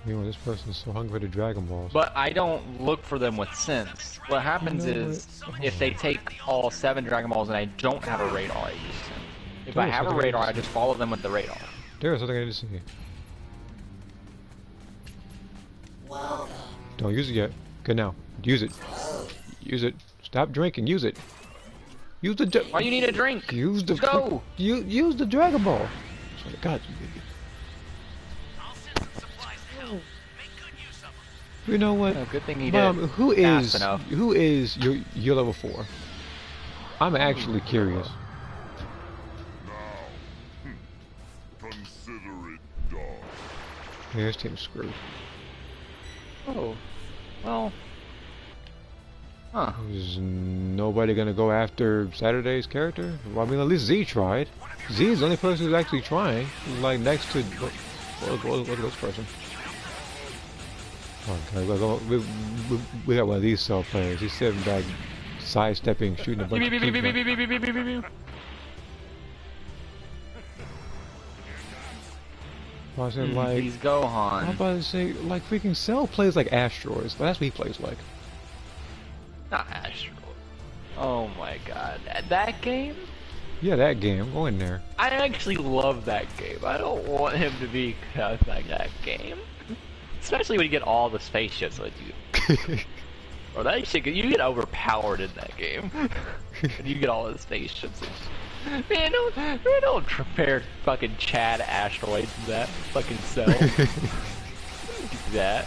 [SPEAKER 1] You know, this person's so hungry for the Dragon Balls.
[SPEAKER 7] But I don't look for them with sense. What happens is, if they take all 7 Dragon Balls and I don't have a radar, I use sense. If If I have a radar, I just follow them with the radar.
[SPEAKER 1] There's something I need to see.
[SPEAKER 6] Welcome.
[SPEAKER 1] Don't use it yet. Good now. Use it. Use it. Stop drinking. Use it. Use the.
[SPEAKER 7] Why you need a drink?
[SPEAKER 1] Use the.
[SPEAKER 7] Go.
[SPEAKER 1] Use the Dragon Ball. God.
[SPEAKER 5] I'll send some supplies to help. Make good use of them.
[SPEAKER 1] You know what?
[SPEAKER 7] Oh, good thing he
[SPEAKER 1] Mom,
[SPEAKER 7] did.
[SPEAKER 1] who
[SPEAKER 7] Fast
[SPEAKER 1] is
[SPEAKER 7] enough.
[SPEAKER 1] your level 4? I'm actually curious.
[SPEAKER 2] Consider it done.
[SPEAKER 1] Yeah, this team's screwed.
[SPEAKER 7] Oh. Well. Huh.
[SPEAKER 1] Is nobody gonna go after Saturday's character? Well, I mean, at least Z tried. Z is the only person who's actually trying. Like next to look at this person. Oh, okay, we got one of these cell players. He's sitting back, sidestepping, shooting a bunch of people. I was saying, like,
[SPEAKER 7] He's
[SPEAKER 1] I'm
[SPEAKER 7] Gohan.
[SPEAKER 1] about to say, like, freaking Cell plays like Asteroids. That's what he plays like.
[SPEAKER 7] Not Astro. Oh my god. That game?
[SPEAKER 1] Yeah, that game. Go in there.
[SPEAKER 7] I actually love that game. I don't want him to be like that game. Especially when you get all the spaceships with you. Or that shit, you get overpowered in that game. And you get all the spaceships. Man, don't compare fucking Chad asteroids to that fucking cell. Do that.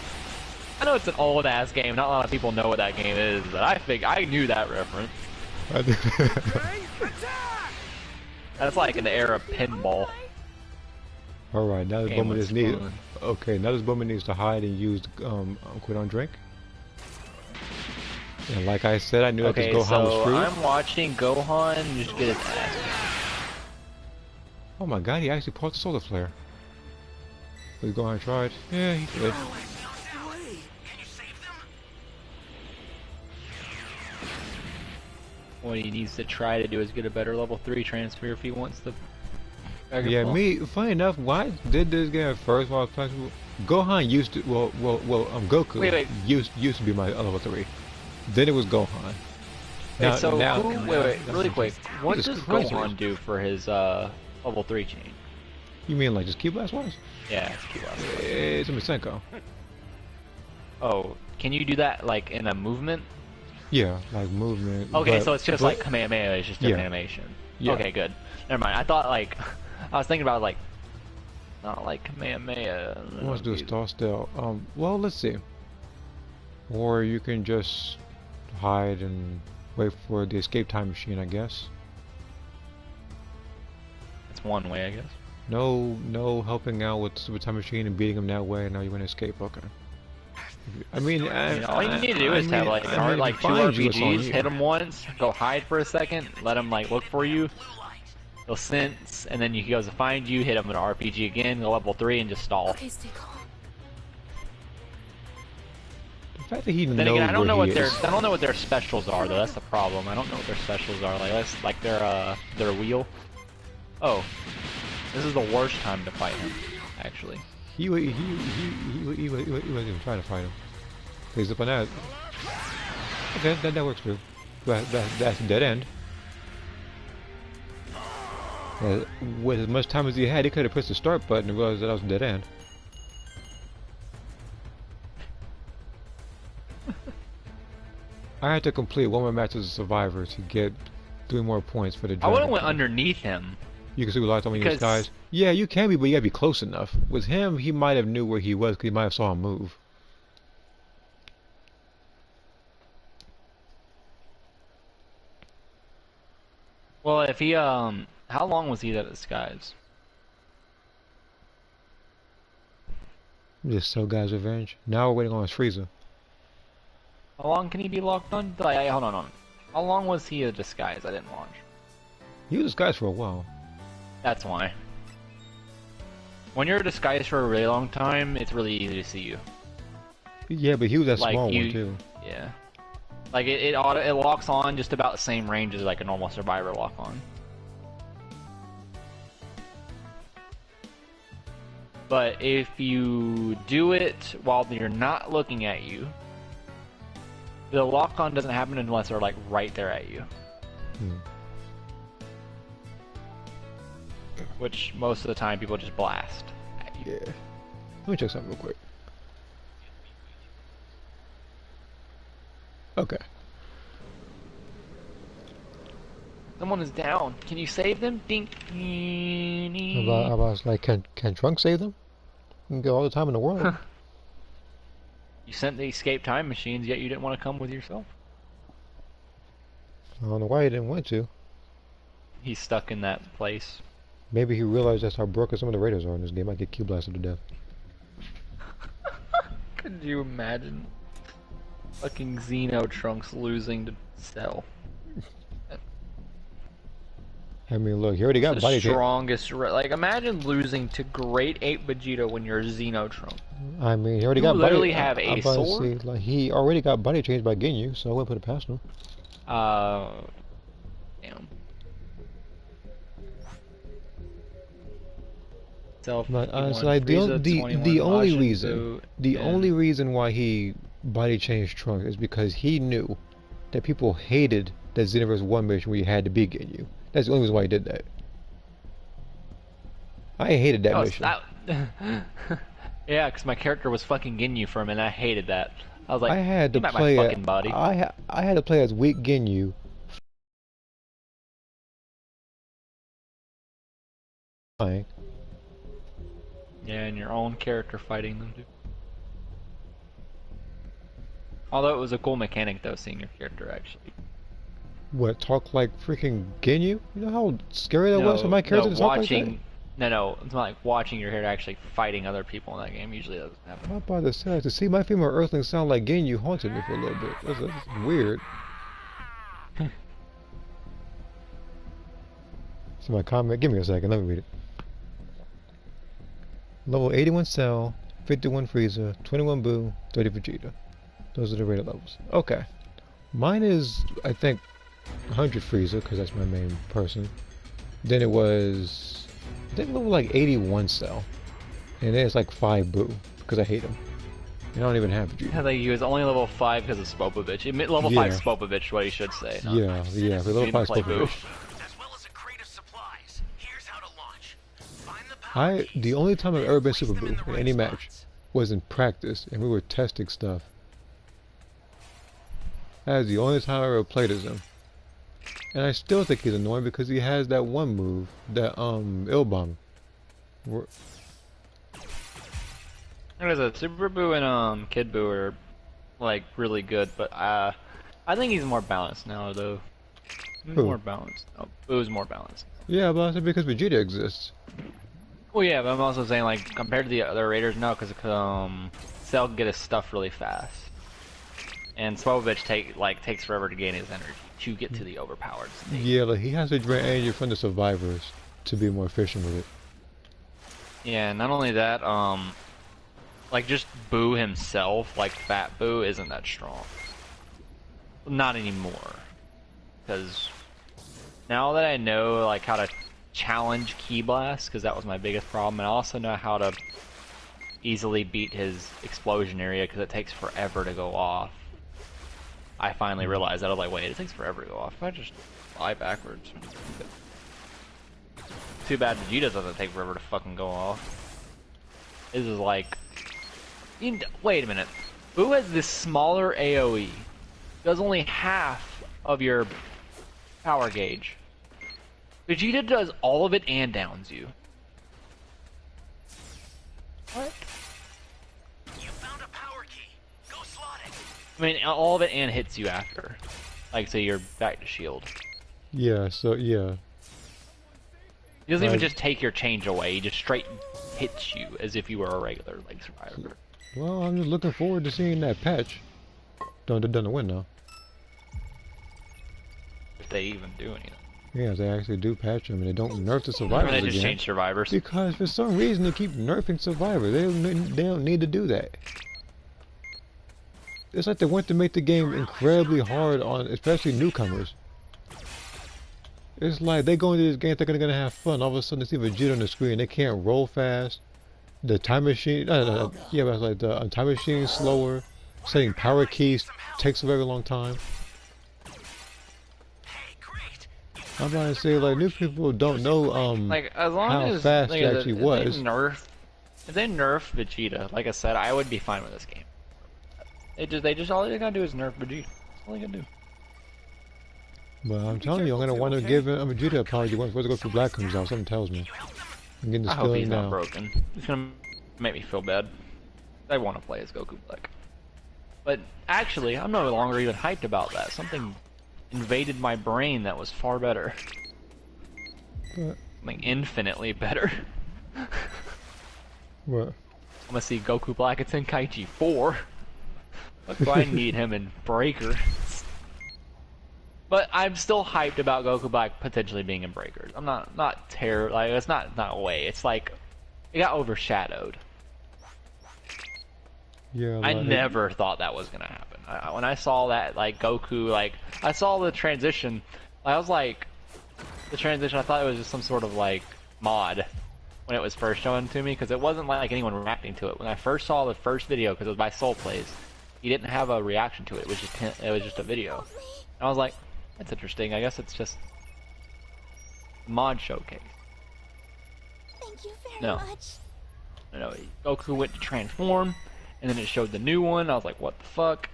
[SPEAKER 7] I know it's an old ass game. Not a lot of people know what that game is, but I knew that reference. That's like in the era of pinball.
[SPEAKER 1] Alright, now this
[SPEAKER 7] Game
[SPEAKER 1] woman
[SPEAKER 7] was
[SPEAKER 1] is needed.
[SPEAKER 7] fun.
[SPEAKER 1] Okay, now this woman needs to hide and use quit on drink. And like I said, I knew that
[SPEAKER 7] Okay,
[SPEAKER 1] this Gohan was
[SPEAKER 7] so
[SPEAKER 1] screwed.
[SPEAKER 7] I'm watching Gohan just get his ass.
[SPEAKER 1] Oh my god, he actually pulled the solar flare. Was Gohan tried? Yeah, he did.
[SPEAKER 5] Can you save them?
[SPEAKER 7] What he needs to try to do is get a better level 3 transfer if he wants the. Dragon
[SPEAKER 1] Yeah,
[SPEAKER 7] Ball.
[SPEAKER 1] funny enough, why I did this game at first while I was playing? Gohan used to, Goku
[SPEAKER 7] Wait.
[SPEAKER 1] used to be my level 3. Then it was Gohan.
[SPEAKER 7] Wait, so
[SPEAKER 1] now,
[SPEAKER 7] wait, really quick. What
[SPEAKER 1] Jesus
[SPEAKER 7] does
[SPEAKER 1] Christ,
[SPEAKER 7] Gohan do for his level 3 chain?
[SPEAKER 1] You mean like just Key Blast wise?
[SPEAKER 7] Yeah, it's Key Blast.
[SPEAKER 1] It's a Misenko.
[SPEAKER 7] Oh, can you do that like in a movement?
[SPEAKER 1] Yeah, like movement.
[SPEAKER 7] Okay,
[SPEAKER 1] but-
[SPEAKER 7] so it's just
[SPEAKER 1] but-
[SPEAKER 7] like Kamehameha, it's just different
[SPEAKER 1] Yeah.
[SPEAKER 7] animation.
[SPEAKER 1] Yeah.
[SPEAKER 7] Okay, good. Never mind. I thought like I was thinking about like not like Kamehameha.
[SPEAKER 1] He wants to do a stall still. Well, let's see. Or you can just hide and wait for the escape time machine, I guess.
[SPEAKER 7] It's one way, I guess.
[SPEAKER 1] No helping out with Super Time Machine and beating him that way, and now you want to escape. Okay. I mean,
[SPEAKER 7] All you need to do is have like
[SPEAKER 1] I mean,
[SPEAKER 7] like
[SPEAKER 1] if
[SPEAKER 7] two
[SPEAKER 1] he finds you, it's on
[SPEAKER 7] RPGs,
[SPEAKER 1] you.
[SPEAKER 7] hit them once, go hide for a second, let him like look for you.
[SPEAKER 5] Blue light.
[SPEAKER 7] He'll sense, and then he goes to find you, hit him with an RPG again, go level 3, and just stall.
[SPEAKER 4] Okay, stay calm.
[SPEAKER 1] The fact that he
[SPEAKER 7] Then
[SPEAKER 1] knows
[SPEAKER 7] again, I don't know
[SPEAKER 1] where
[SPEAKER 7] what
[SPEAKER 1] he
[SPEAKER 7] their
[SPEAKER 1] is.
[SPEAKER 7] I don't know what their specials are though. That's the problem. I don't know what their specials are. Like that's like their wheel. Oh, this is the worst time to fight him. Actually,
[SPEAKER 1] He wasn't even trying to fight him. He's up on that. Okay, that works too. That's a dead end. With as much time as he had, he could have pressed the start button and realized that was a dead end. I had to complete one more match as a survivor to get 3 more points for the
[SPEAKER 7] I
[SPEAKER 1] dragon.
[SPEAKER 7] would have went underneath him.
[SPEAKER 1] You can see what lights on these
[SPEAKER 7] because-
[SPEAKER 1] guys. Yeah, you can be, but you gotta be close enough. With him, he might have knew where he was because he might have saw him move.
[SPEAKER 7] Well, if he how long was he at disguise?
[SPEAKER 1] Just so guys' revenge. Now we're waiting on his Frieza.
[SPEAKER 7] How long can he be locked on? Like, hold on. How long was he a disguise? I didn't watch.
[SPEAKER 1] He was disguised for a while.
[SPEAKER 7] That's why. When you're disguised for a really long time, it's really easy to see you.
[SPEAKER 1] Yeah, but he was that
[SPEAKER 7] Like,
[SPEAKER 1] small
[SPEAKER 7] you-
[SPEAKER 1] one too.
[SPEAKER 7] Yeah. Like it locks on just about the same range as like a normal survivor lock on. But if you do it while they're not looking at you, the lock on doesn't happen unless they're like right there at you. which most of the time people just blast at you.
[SPEAKER 1] Yeah. Let me check something real quick. Okay.
[SPEAKER 7] Someone is down. Can you save them? Dink.
[SPEAKER 1] I was like, can Trunks save them? You can go all the time in the world.
[SPEAKER 7] You sent the escape time machines, yet you didn't want to come with yourself.
[SPEAKER 1] I don't know why he didn't want to.
[SPEAKER 7] He's stuck in that place.
[SPEAKER 1] Maybe he realized that's how broken some of the raiders are in this game. I get Q blasted to death.
[SPEAKER 7] Could you imagine fucking Xeno Trunks losing to Cell?
[SPEAKER 1] I mean, look, he already got
[SPEAKER 7] The
[SPEAKER 1] body change.
[SPEAKER 7] strongest, like imagine losing to Great Ape Vegeta when you're Xeno Trunks.
[SPEAKER 1] I mean, he already
[SPEAKER 7] You
[SPEAKER 1] got
[SPEAKER 7] literally
[SPEAKER 1] body.
[SPEAKER 7] have
[SPEAKER 1] I'm
[SPEAKER 7] a
[SPEAKER 1] about to
[SPEAKER 7] sword?
[SPEAKER 1] say, like, he already got body changed by Ginyu, so I wouldn't put it past him.
[SPEAKER 7] Damn. Self.
[SPEAKER 1] But honestly, like, the only reason why he body changed Trunks is because he knew that people hated that Xenoverse 1 mission where you had to be Ginyu. That's the only reason why he did that. I hated that mission.
[SPEAKER 7] Yeah, because my character was fucking Ginyu for him, and I hated that. I was like,
[SPEAKER 1] I had to
[SPEAKER 7] "Give me
[SPEAKER 1] play
[SPEAKER 7] my fucking body."
[SPEAKER 1] I had to play as weak Ginyu. Fine.
[SPEAKER 7] Yeah, and your own character fighting them too. Although it was a cool mechanic though, seeing your character actually.
[SPEAKER 1] What, talk like freaking Ginyu? You know how scary that was for my character to talk like that?
[SPEAKER 7] No, it's not like watching your character actually fighting other people in that game. Usually doesn't happen.
[SPEAKER 1] I'm about to say, to see my female Earthling sound like Ginyu haunted me for a little bit. That's weird. See my comment? Give me a second, let me read it. Level 81 Cell, 51 Frieza, 21 Boo, 30 Vegeta. Those are the rated levels. Okay. Mine is, I think, 100 Frieza, because that's my main person. Then it was, I think level like 81 Cell. And then it's like 5 Boo, because I hate him. And I don't even have Vegeta.
[SPEAKER 7] I think he was only level 5 because of Spopovich. Level 5 Spopovich, what he should say.
[SPEAKER 1] Yeah, for level 5 Spopovich.
[SPEAKER 5] As well as a crate of supplies. Here's how to launch. Find the power keys,
[SPEAKER 1] The only time I've ever been
[SPEAKER 5] place
[SPEAKER 1] Super
[SPEAKER 5] them
[SPEAKER 1] Boo
[SPEAKER 5] in the
[SPEAKER 1] in
[SPEAKER 5] right
[SPEAKER 1] any match
[SPEAKER 5] spots.
[SPEAKER 1] was in practice, and we were testing stuff. That is the only time I ever played as him. And I still think he's annoying because he has that one move, that Ilbong.
[SPEAKER 7] Like I said, Super Boo and Kid Boo are like really good, but I think he's more balanced now though. He's
[SPEAKER 1] Who?
[SPEAKER 7] more balanced. Oh, Boo's more balanced.
[SPEAKER 1] Yeah, but I said because Vegeta exists.
[SPEAKER 7] Well, yeah, but I'm also saying like compared to the other Raiders, no, because Cell can get his stuff really fast, and Spopovich takes forever to gain his energy to get to the overpowered state.
[SPEAKER 1] Yeah, like he has to drain energy from the survivors to be more efficient with it.
[SPEAKER 7] Yeah, not only that, like just Boo himself, like Fat Boo, isn't that strong. Not anymore, because now that I know like how to challenge Ki Blast, because that was my biggest problem, and I also know how to easily beat his explosion area because it takes forever to go off. I finally realized that. I was like, wait, it takes forever to go off. If I just fly backwards. Too bad Vegeta doesn't take forever to fucking go off. This is like... Wait a minute. Boo has this smaller AoE. Does only half of your power gauge. Vegeta does all of it and downs you. What?
[SPEAKER 5] You found a power key. Go slot it.
[SPEAKER 7] I mean, all of it and hits you after. Like, so you're back to shield.
[SPEAKER 1] Yeah, so yeah.
[SPEAKER 7] He doesn't even
[SPEAKER 1] Right.
[SPEAKER 7] just take your change away, he just straight hits you as if you were a regular, like, survivor.
[SPEAKER 1] Well, I'm just looking forward to seeing that patch. Done to win now.
[SPEAKER 7] If they even do anything.
[SPEAKER 1] Yeah, they actually do patch them, and they don't nerf the
[SPEAKER 7] Or
[SPEAKER 1] survivors
[SPEAKER 7] they just
[SPEAKER 1] again.
[SPEAKER 7] change survivors.
[SPEAKER 1] Because for some reason they keep nerfing survivors. They don't need to do that. It's like they want to make the game incredibly hard on especially newcomers. It's like they go into this game thinking they're gonna have fun. All of a sudden they see Vegeta on the screen. They can't roll fast. The time machine, yeah, but it's like the time machine is slower. Setting power keys takes a very long time.
[SPEAKER 5] Hey, great. You
[SPEAKER 1] I'm about to say, like, new people don't know,
[SPEAKER 7] Like, as long
[SPEAKER 1] how
[SPEAKER 7] as
[SPEAKER 1] fast
[SPEAKER 7] like,
[SPEAKER 1] it actually was.
[SPEAKER 7] if they nerf Vegeta, like I said, I would be fine with this game. They just all they gotta do is nerf Vegeta. That's all they gotta do.
[SPEAKER 1] But I'm telling you, I'm gonna want to give him a Vegeta apology once Goku for Black comes out. Something tells me. I'm getting this
[SPEAKER 7] I hope he's
[SPEAKER 1] feeling
[SPEAKER 7] not
[SPEAKER 1] now.
[SPEAKER 7] broken. It's gonna make me feel bad. I want to play as Goku Black. But actually, I'm no longer even hyped about that. Something invaded my brain that was far better.
[SPEAKER 1] But,
[SPEAKER 7] Something infinitely better.
[SPEAKER 1] what?
[SPEAKER 7] I'm gonna see Goku Black at Tenkaichi 4. What do I need him in Breaker? But I'm still hyped about Goku Black potentially being in Breakers. I'm not terrible. Like, it's not a way. It's like it got overshadowed.
[SPEAKER 1] Yeah.
[SPEAKER 7] I never thought that was gonna happen. When I saw that, like Goku, like I saw the transition, I was like, the transition. I thought it was just some sort of like mod when it was first shown to me, because it wasn't like anyone reacting to it. When I first saw the first video, because it was by Soul Plays, he didn't have a reaction to it. It was just a video. And I was like, that's interesting. I guess it's just mod showcase.
[SPEAKER 4] Thank you very
[SPEAKER 7] No.
[SPEAKER 4] much.
[SPEAKER 7] No, Goku went to transform, and then it showed the new one. I was like, what the fuck?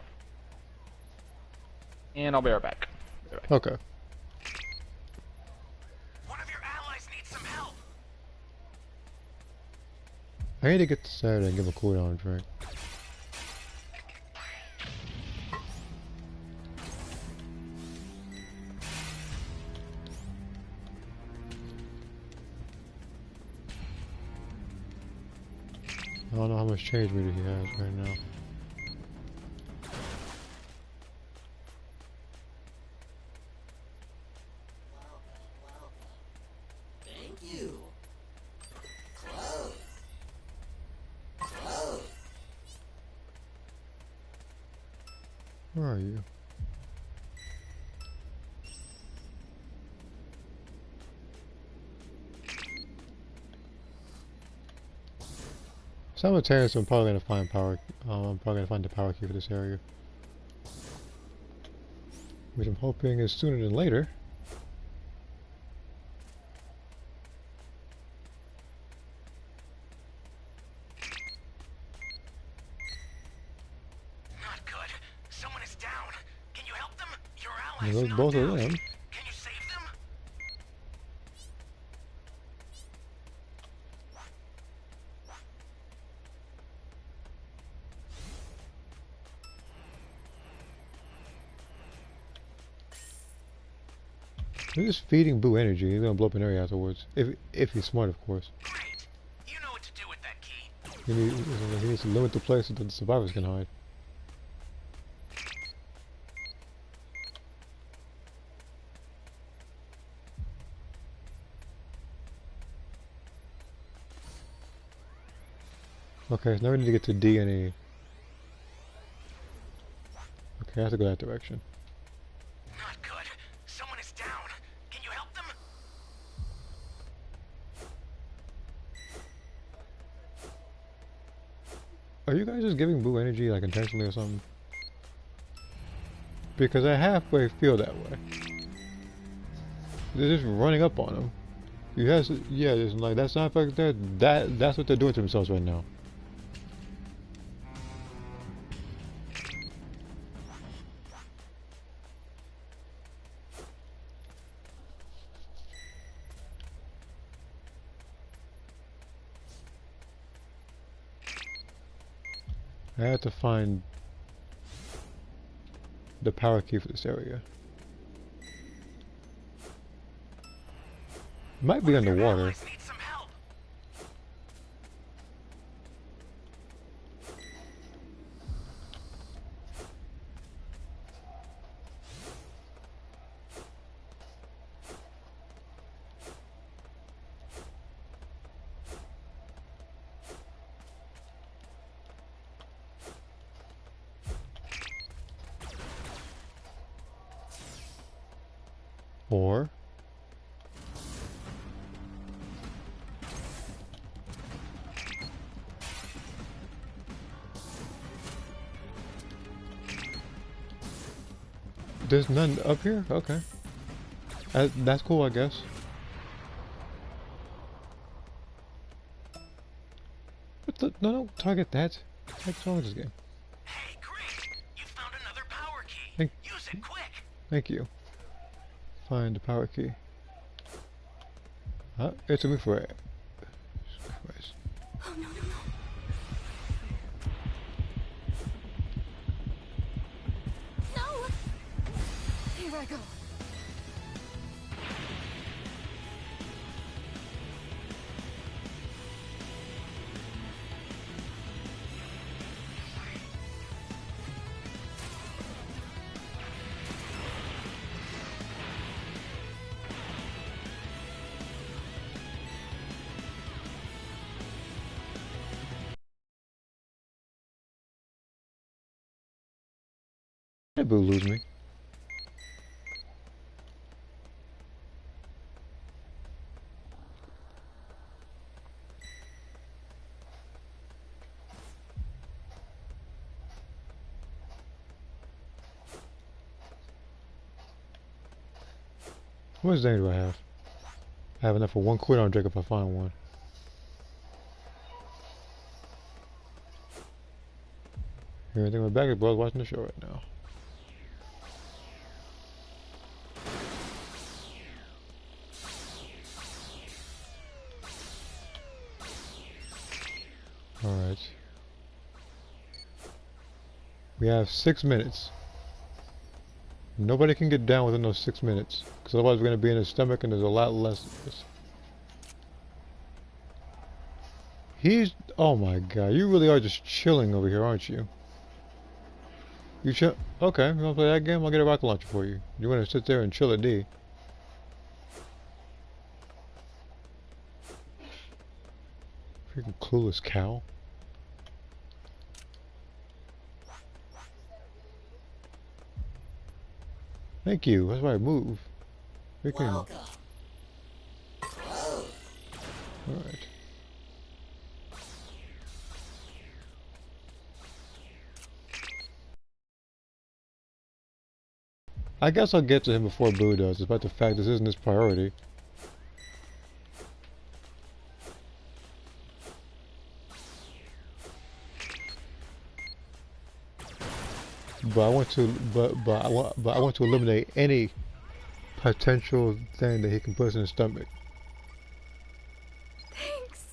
[SPEAKER 7] And I'll be right back.
[SPEAKER 1] Okay.
[SPEAKER 5] One of your allies needs some help.
[SPEAKER 1] I need to get to Saturday and give a cooldown drink. I don't know how much change meter he has right now.
[SPEAKER 6] Thank you. Close. Close.
[SPEAKER 1] Where are you? Simultaneously, I'm probably gonna find power. I'm probably gonna find the power key for this area, which I'm hoping is sooner than later.
[SPEAKER 5] Not good. Someone is down. Can you help them? Your
[SPEAKER 1] And
[SPEAKER 5] allies
[SPEAKER 1] those
[SPEAKER 5] knocked
[SPEAKER 1] both of
[SPEAKER 5] out.
[SPEAKER 1] them.
[SPEAKER 5] Can you save them?
[SPEAKER 1] We're just feeding Boo energy. He's gonna blow up an area afterwards, if he's smart, of course.
[SPEAKER 5] Great. You know what to do with that key.
[SPEAKER 1] He needs to limit the place so that the survivors can hide. Okay, so now we need to get to D and E. Okay, I have to go that direction.
[SPEAKER 5] Not good. Someone is down. Can you help them?
[SPEAKER 1] Are you guys just giving Boo energy, like, intentionally or something? Because I halfway feel that way. They're just running up on him. You have to, yeah, it's like, that's not like that's what they're doing to themselves right now. I have to find the power key for this area. Might be underwater.
[SPEAKER 5] Allies need some help.
[SPEAKER 1] Or there's none up here? Okay. That's cool, I guess. What the? No, no, target that. What's wrong with this game?
[SPEAKER 5] Hey, great! You found another power key.
[SPEAKER 1] Thank,
[SPEAKER 5] Use it quick.
[SPEAKER 1] thank you. Find the power key. Huh? It took me for it.
[SPEAKER 4] Oh, no, no, no. No! Here I go.
[SPEAKER 1] Did Boo lose me? How much Zane do I have? I have enough for 1 quid on Drake if I find one. Hear anything in my back? Bro's watching the show right now. Alright. We have 6 minutes. Nobody can get down within those 6 minutes. Because otherwise we're going to be in his stomach and there's a lot less of this. He's... Oh my god, you really are just chilling over here, aren't you? You chill... Okay, you want to play that game? I'll get a rocket launcher for you. You want to sit there and chill at D. Freaking clueless cow. Thank you, that's why I move. Freaking...
[SPEAKER 6] Welcome. Close.
[SPEAKER 1] Alright. I guess I'll get to him before Boo does, despite the fact this isn't his priority. But I want to, but I want to eliminate any potential thing that he can put in his stomach.
[SPEAKER 4] Thanks.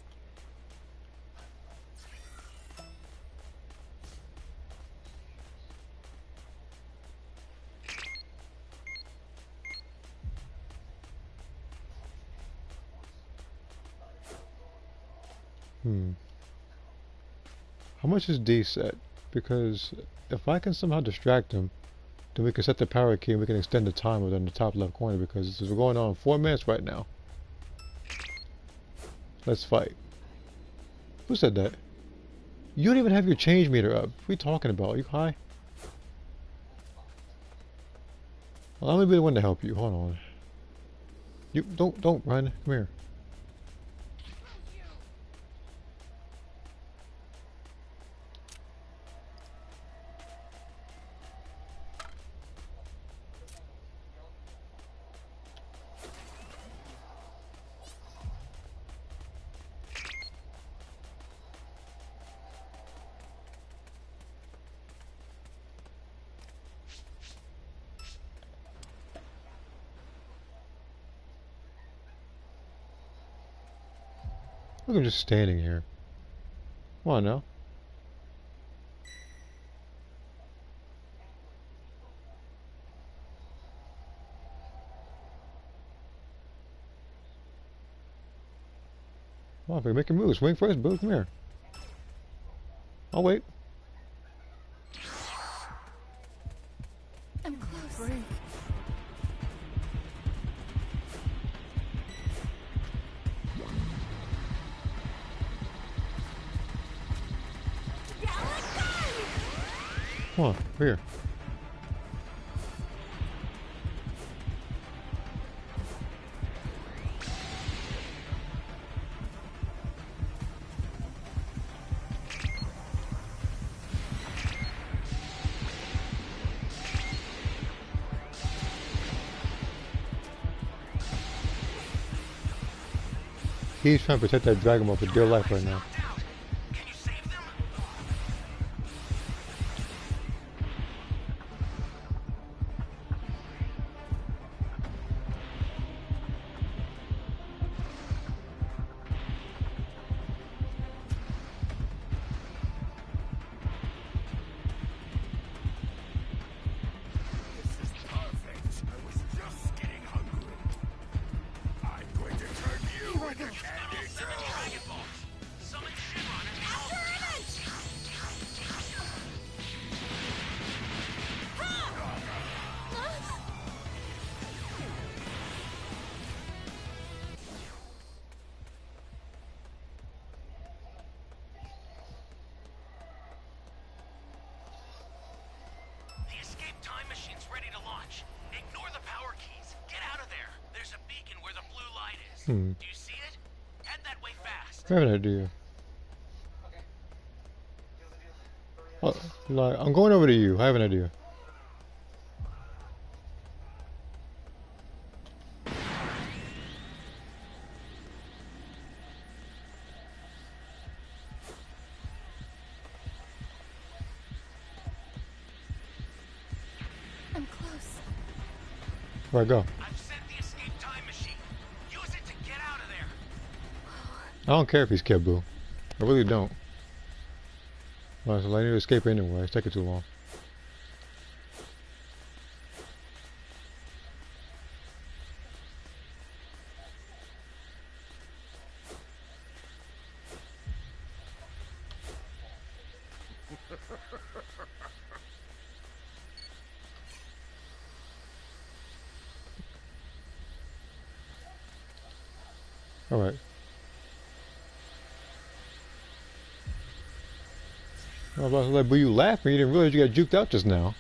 [SPEAKER 1] How much is D set? Because if I can somehow distract him, then we can set the power key and we can extend the timer in the top left corner because this is going on 4 minutes right now. Let's fight. Who said that? You don't even have your change meter up. What are you talking about? Are you high? Well, I'm gonna be the one to help you. Hold on. You don't run. Come here. Look, I'm just standing here. Come on now. Come on, if we make a move, swing first, Boo, come here. I'll wait.
[SPEAKER 4] I'm close.
[SPEAKER 3] Brave.
[SPEAKER 1] Come on, here. He's trying to protect that Dragon Ball for dear life right now.
[SPEAKER 5] Can you save them?
[SPEAKER 2] This is perfect. I was just getting hungry. I'm going to turn you into candy too.
[SPEAKER 5] Dragon Balls. Summon Shenron and the The escape time machine's ready to launch. Ignore the power keys. Get out of there. There's a beacon where the blue light is. Do you see it? Head that way fast.
[SPEAKER 1] I have an idea. Like, I'm going over to you. I have an idea.
[SPEAKER 4] I'm close.
[SPEAKER 1] Where I go?
[SPEAKER 5] I've sent the escape time machine. Use it to get out of there.
[SPEAKER 1] I don't care if he's Kebu. I really don't. Well, so I need to escape anyway. It's taking too long. Alright. I was about to like, but you laughing, you didn't realize you got juked out just now.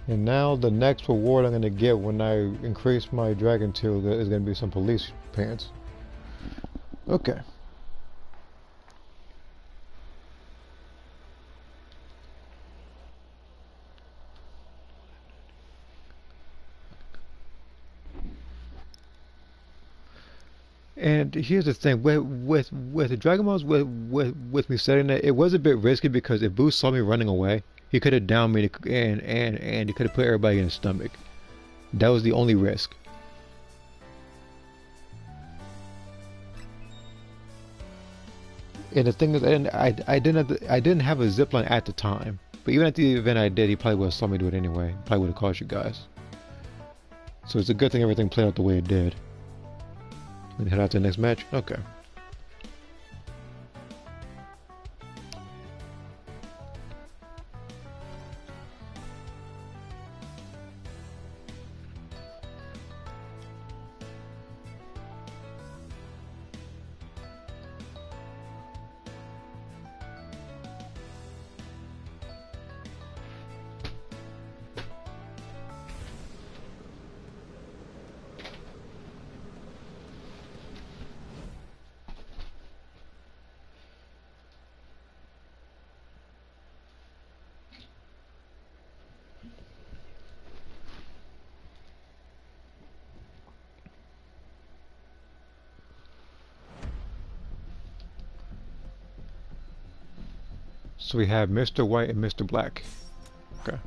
[SPEAKER 1] And now the next reward I'm gonna get when I increase my dragon tier is gonna be some police pants. Okay. And here's the thing with the Dragon Balls with me setting that, it was a bit risky because if Boo saw me running away, he could have downed me and he could have put everybody in his stomach. That was the only risk. And the thing is, I didn't have a zipline at the time. But even at the event I did, he probably would have saw me do it anyway. Probably would have caused you guys. So it's a good thing everything played out the way it did. And head out to the next match? Okay. So we have Mr. White and Mr. Black. Okay.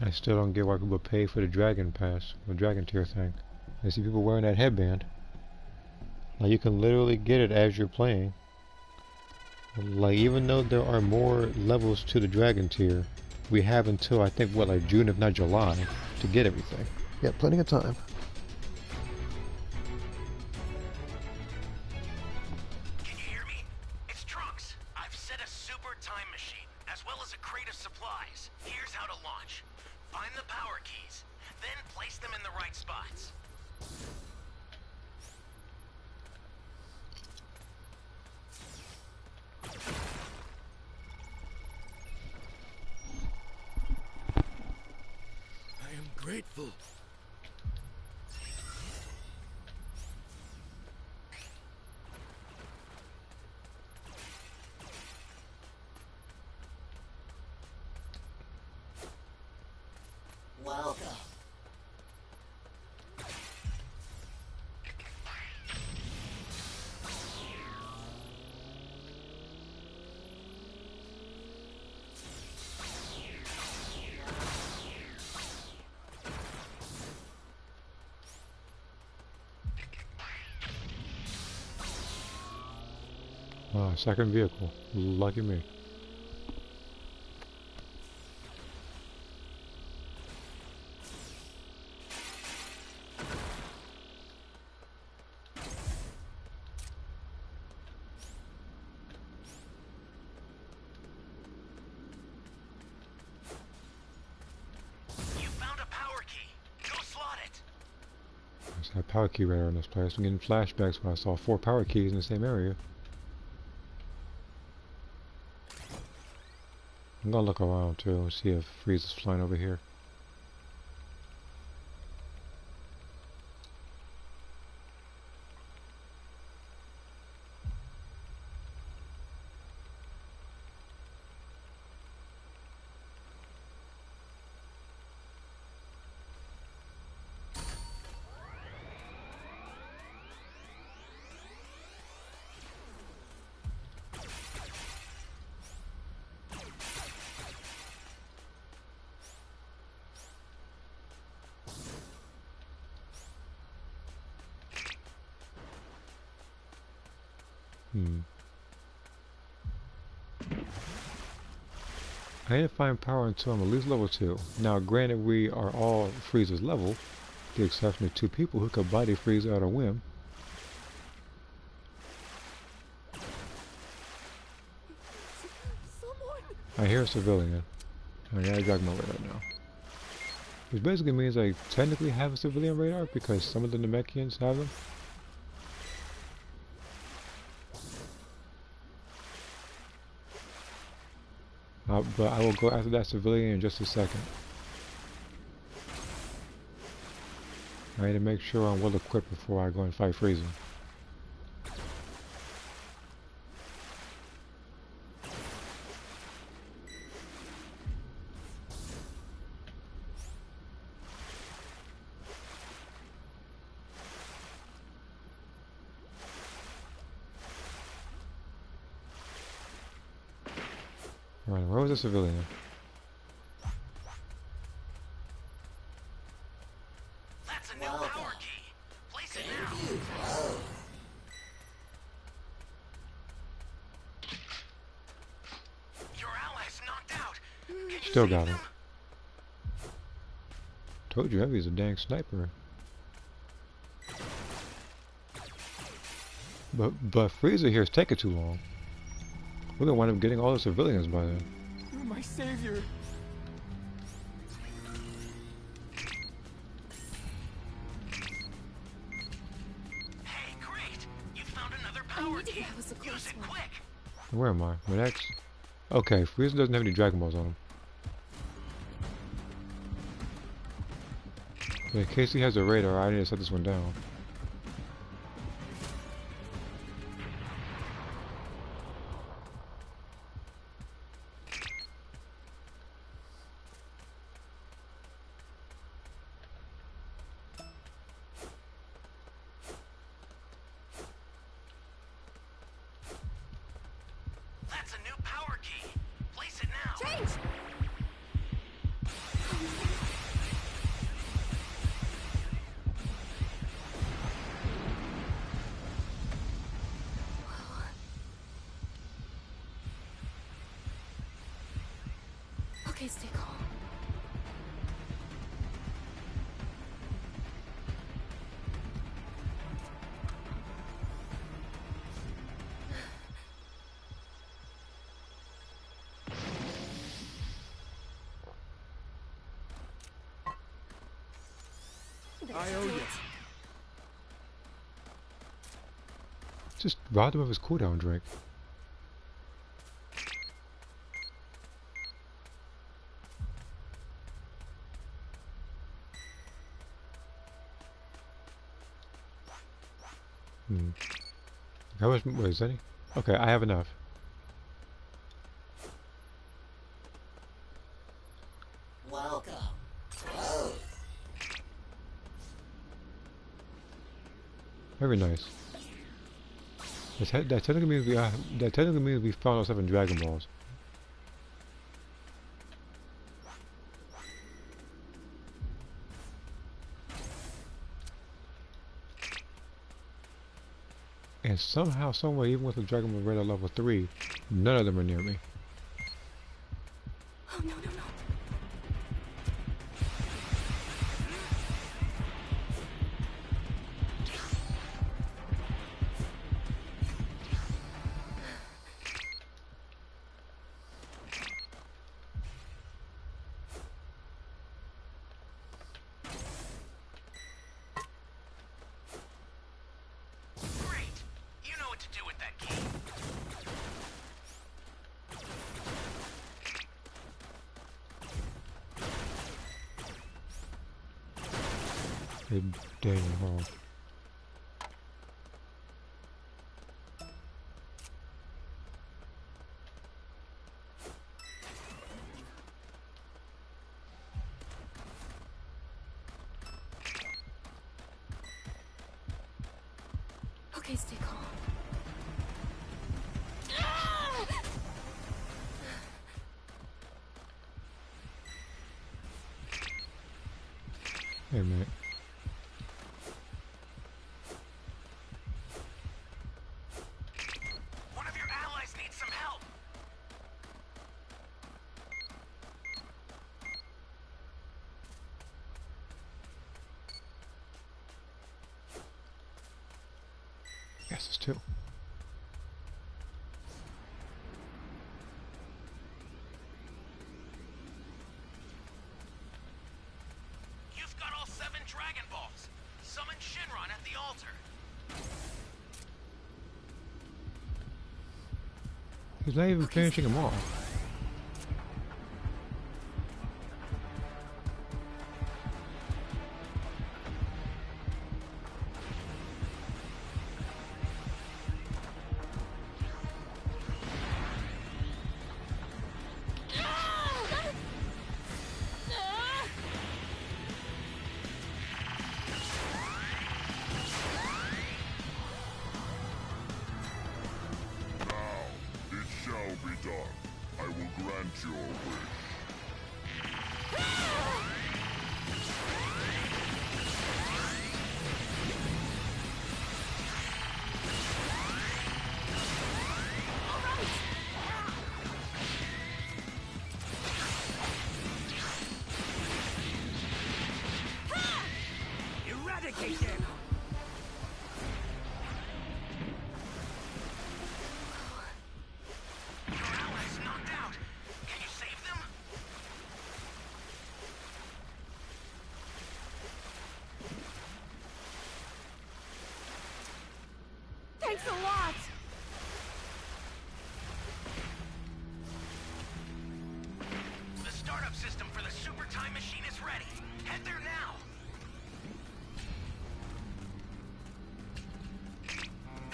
[SPEAKER 1] I still don't get why people pay for the dragon pass, the dragon tier thing. I see people wearing that headband. Like, you can literally get it as you're playing. Like, even though there are more levels to the dragon tier, we have until, I think, what, like June if not July, to get everything. Yeah, plenty of time.
[SPEAKER 5] Can you hear me? It's Trunks. I've set a super time machine, as well as a crate of supplies. Here's how to launch. Find the power keys, then place them in the right spots.
[SPEAKER 2] I am grateful.
[SPEAKER 6] Welcome.
[SPEAKER 1] Second vehicle. Lucky me.
[SPEAKER 5] You found a power key. Go slot it.
[SPEAKER 1] There's that power key radar in this place. I'm getting flashbacks when I saw 4 power keys in the same area. I'm gonna look around too and see if Frieza's flying over here. I need to find power until I'm at least level 2. Now, granted, we are all Frieza's level, with the exception of 2 people who could body Frieza at a whim.
[SPEAKER 3] Someone!
[SPEAKER 1] I hear a civilian. I gotta drag my radar now. Which basically means I technically have a civilian radar because some of the Namekians have them. But I will go after that civilian in just a second. I need to make sure I'm well equipped before I go and fight Frieza. Alright, where was the civilian?
[SPEAKER 5] That's a new power key. Place it now. Your ally's knocked out. Can you
[SPEAKER 1] Still
[SPEAKER 5] save
[SPEAKER 1] got
[SPEAKER 5] them?
[SPEAKER 1] him. Told you, Heavy's a dang sniper. But Frieza here is taking too long. We're gonna wind up getting all the civilians by then.
[SPEAKER 3] You're my savior.
[SPEAKER 5] Hey, great! You found another
[SPEAKER 4] I
[SPEAKER 5] power
[SPEAKER 4] knew
[SPEAKER 5] key.
[SPEAKER 4] that was a close
[SPEAKER 5] Use it
[SPEAKER 4] one.
[SPEAKER 5] quick.
[SPEAKER 1] Where am I? With X? Okay, Frieza doesn't have any Dragon Balls on him. But in case he has a radar, I need to set this one down.
[SPEAKER 5] That's a new power key. Place it now.
[SPEAKER 4] Change! Okay, stay calm.
[SPEAKER 3] I owe you.
[SPEAKER 1] Just robbed him of his cooldown drink. How much was any? Okay, I have enough.
[SPEAKER 6] Welcome. Close.
[SPEAKER 1] Very nice. That technically means we found ourselves in Dragon Balls. And somehow, someway, even with the Dragon Ball Red at level 3, none of them are near me.
[SPEAKER 4] Oh, no, no, no.
[SPEAKER 5] Great! You know what to do with that key.
[SPEAKER 1] Hey, dang, huh?
[SPEAKER 4] Okay, stay calm.
[SPEAKER 1] Hey, man.
[SPEAKER 5] One of your allies needs some help.
[SPEAKER 1] Yes, it's two.
[SPEAKER 5] You've got all 7 Dragon Balls. Summon Shinron at the altar.
[SPEAKER 1] He's not even finishing them off.
[SPEAKER 2] Now, it shall be done. I will grant your wish.
[SPEAKER 5] Eradicate them! Your allies knocked out. Can you save them?
[SPEAKER 4] Thanks a lot!
[SPEAKER 5] The startup system for the super time machine is ready. Head there now.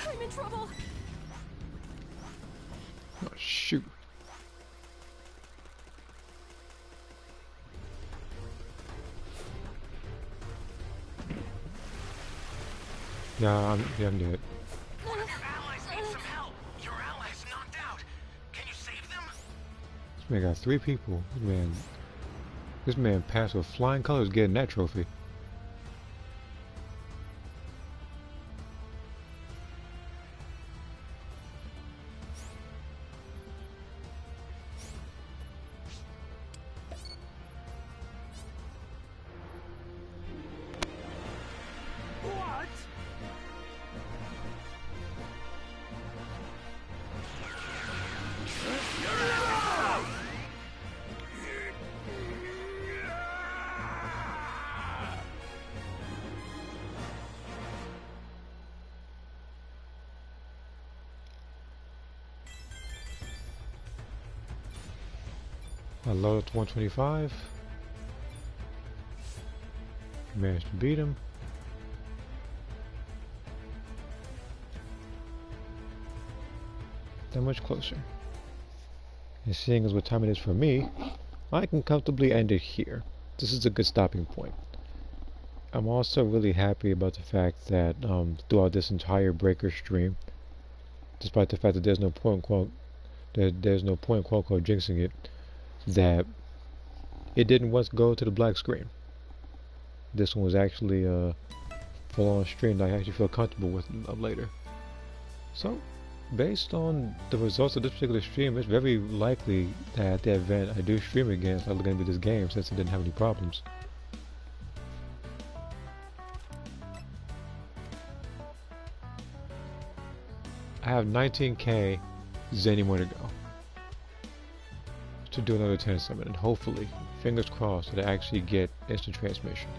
[SPEAKER 4] I'm in trouble!
[SPEAKER 1] Oh, shoot. Yeah, I'm dead.
[SPEAKER 5] One of your allies needs some help. Your allies knocked out. Can you save them?
[SPEAKER 1] This man got 3 people. This man passed with flying colors getting that trophy.
[SPEAKER 2] What?
[SPEAKER 1] I loaded to 125. Managed to beat him. That much closer. And seeing as what time it is for me, I can comfortably end it here. This is a good stopping point. I'm also really happy about the fact that throughout this entire Breaker stream, despite the fact that there's no point quote unquote jinxing it, that it didn't once go to the black screen. This one was actually a full-on stream that I actually feel comfortable with later. So, based on the results of this particular stream, it's very likely that at the event I do stream again, it's not going to be this game since it didn't have any problems. I have 19k Zany more to go to do another 10 summon, and hopefully, fingers crossed, that I actually get instant transmission.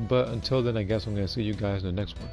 [SPEAKER 1] But until then, I guess I'm going to see you guys in the next one.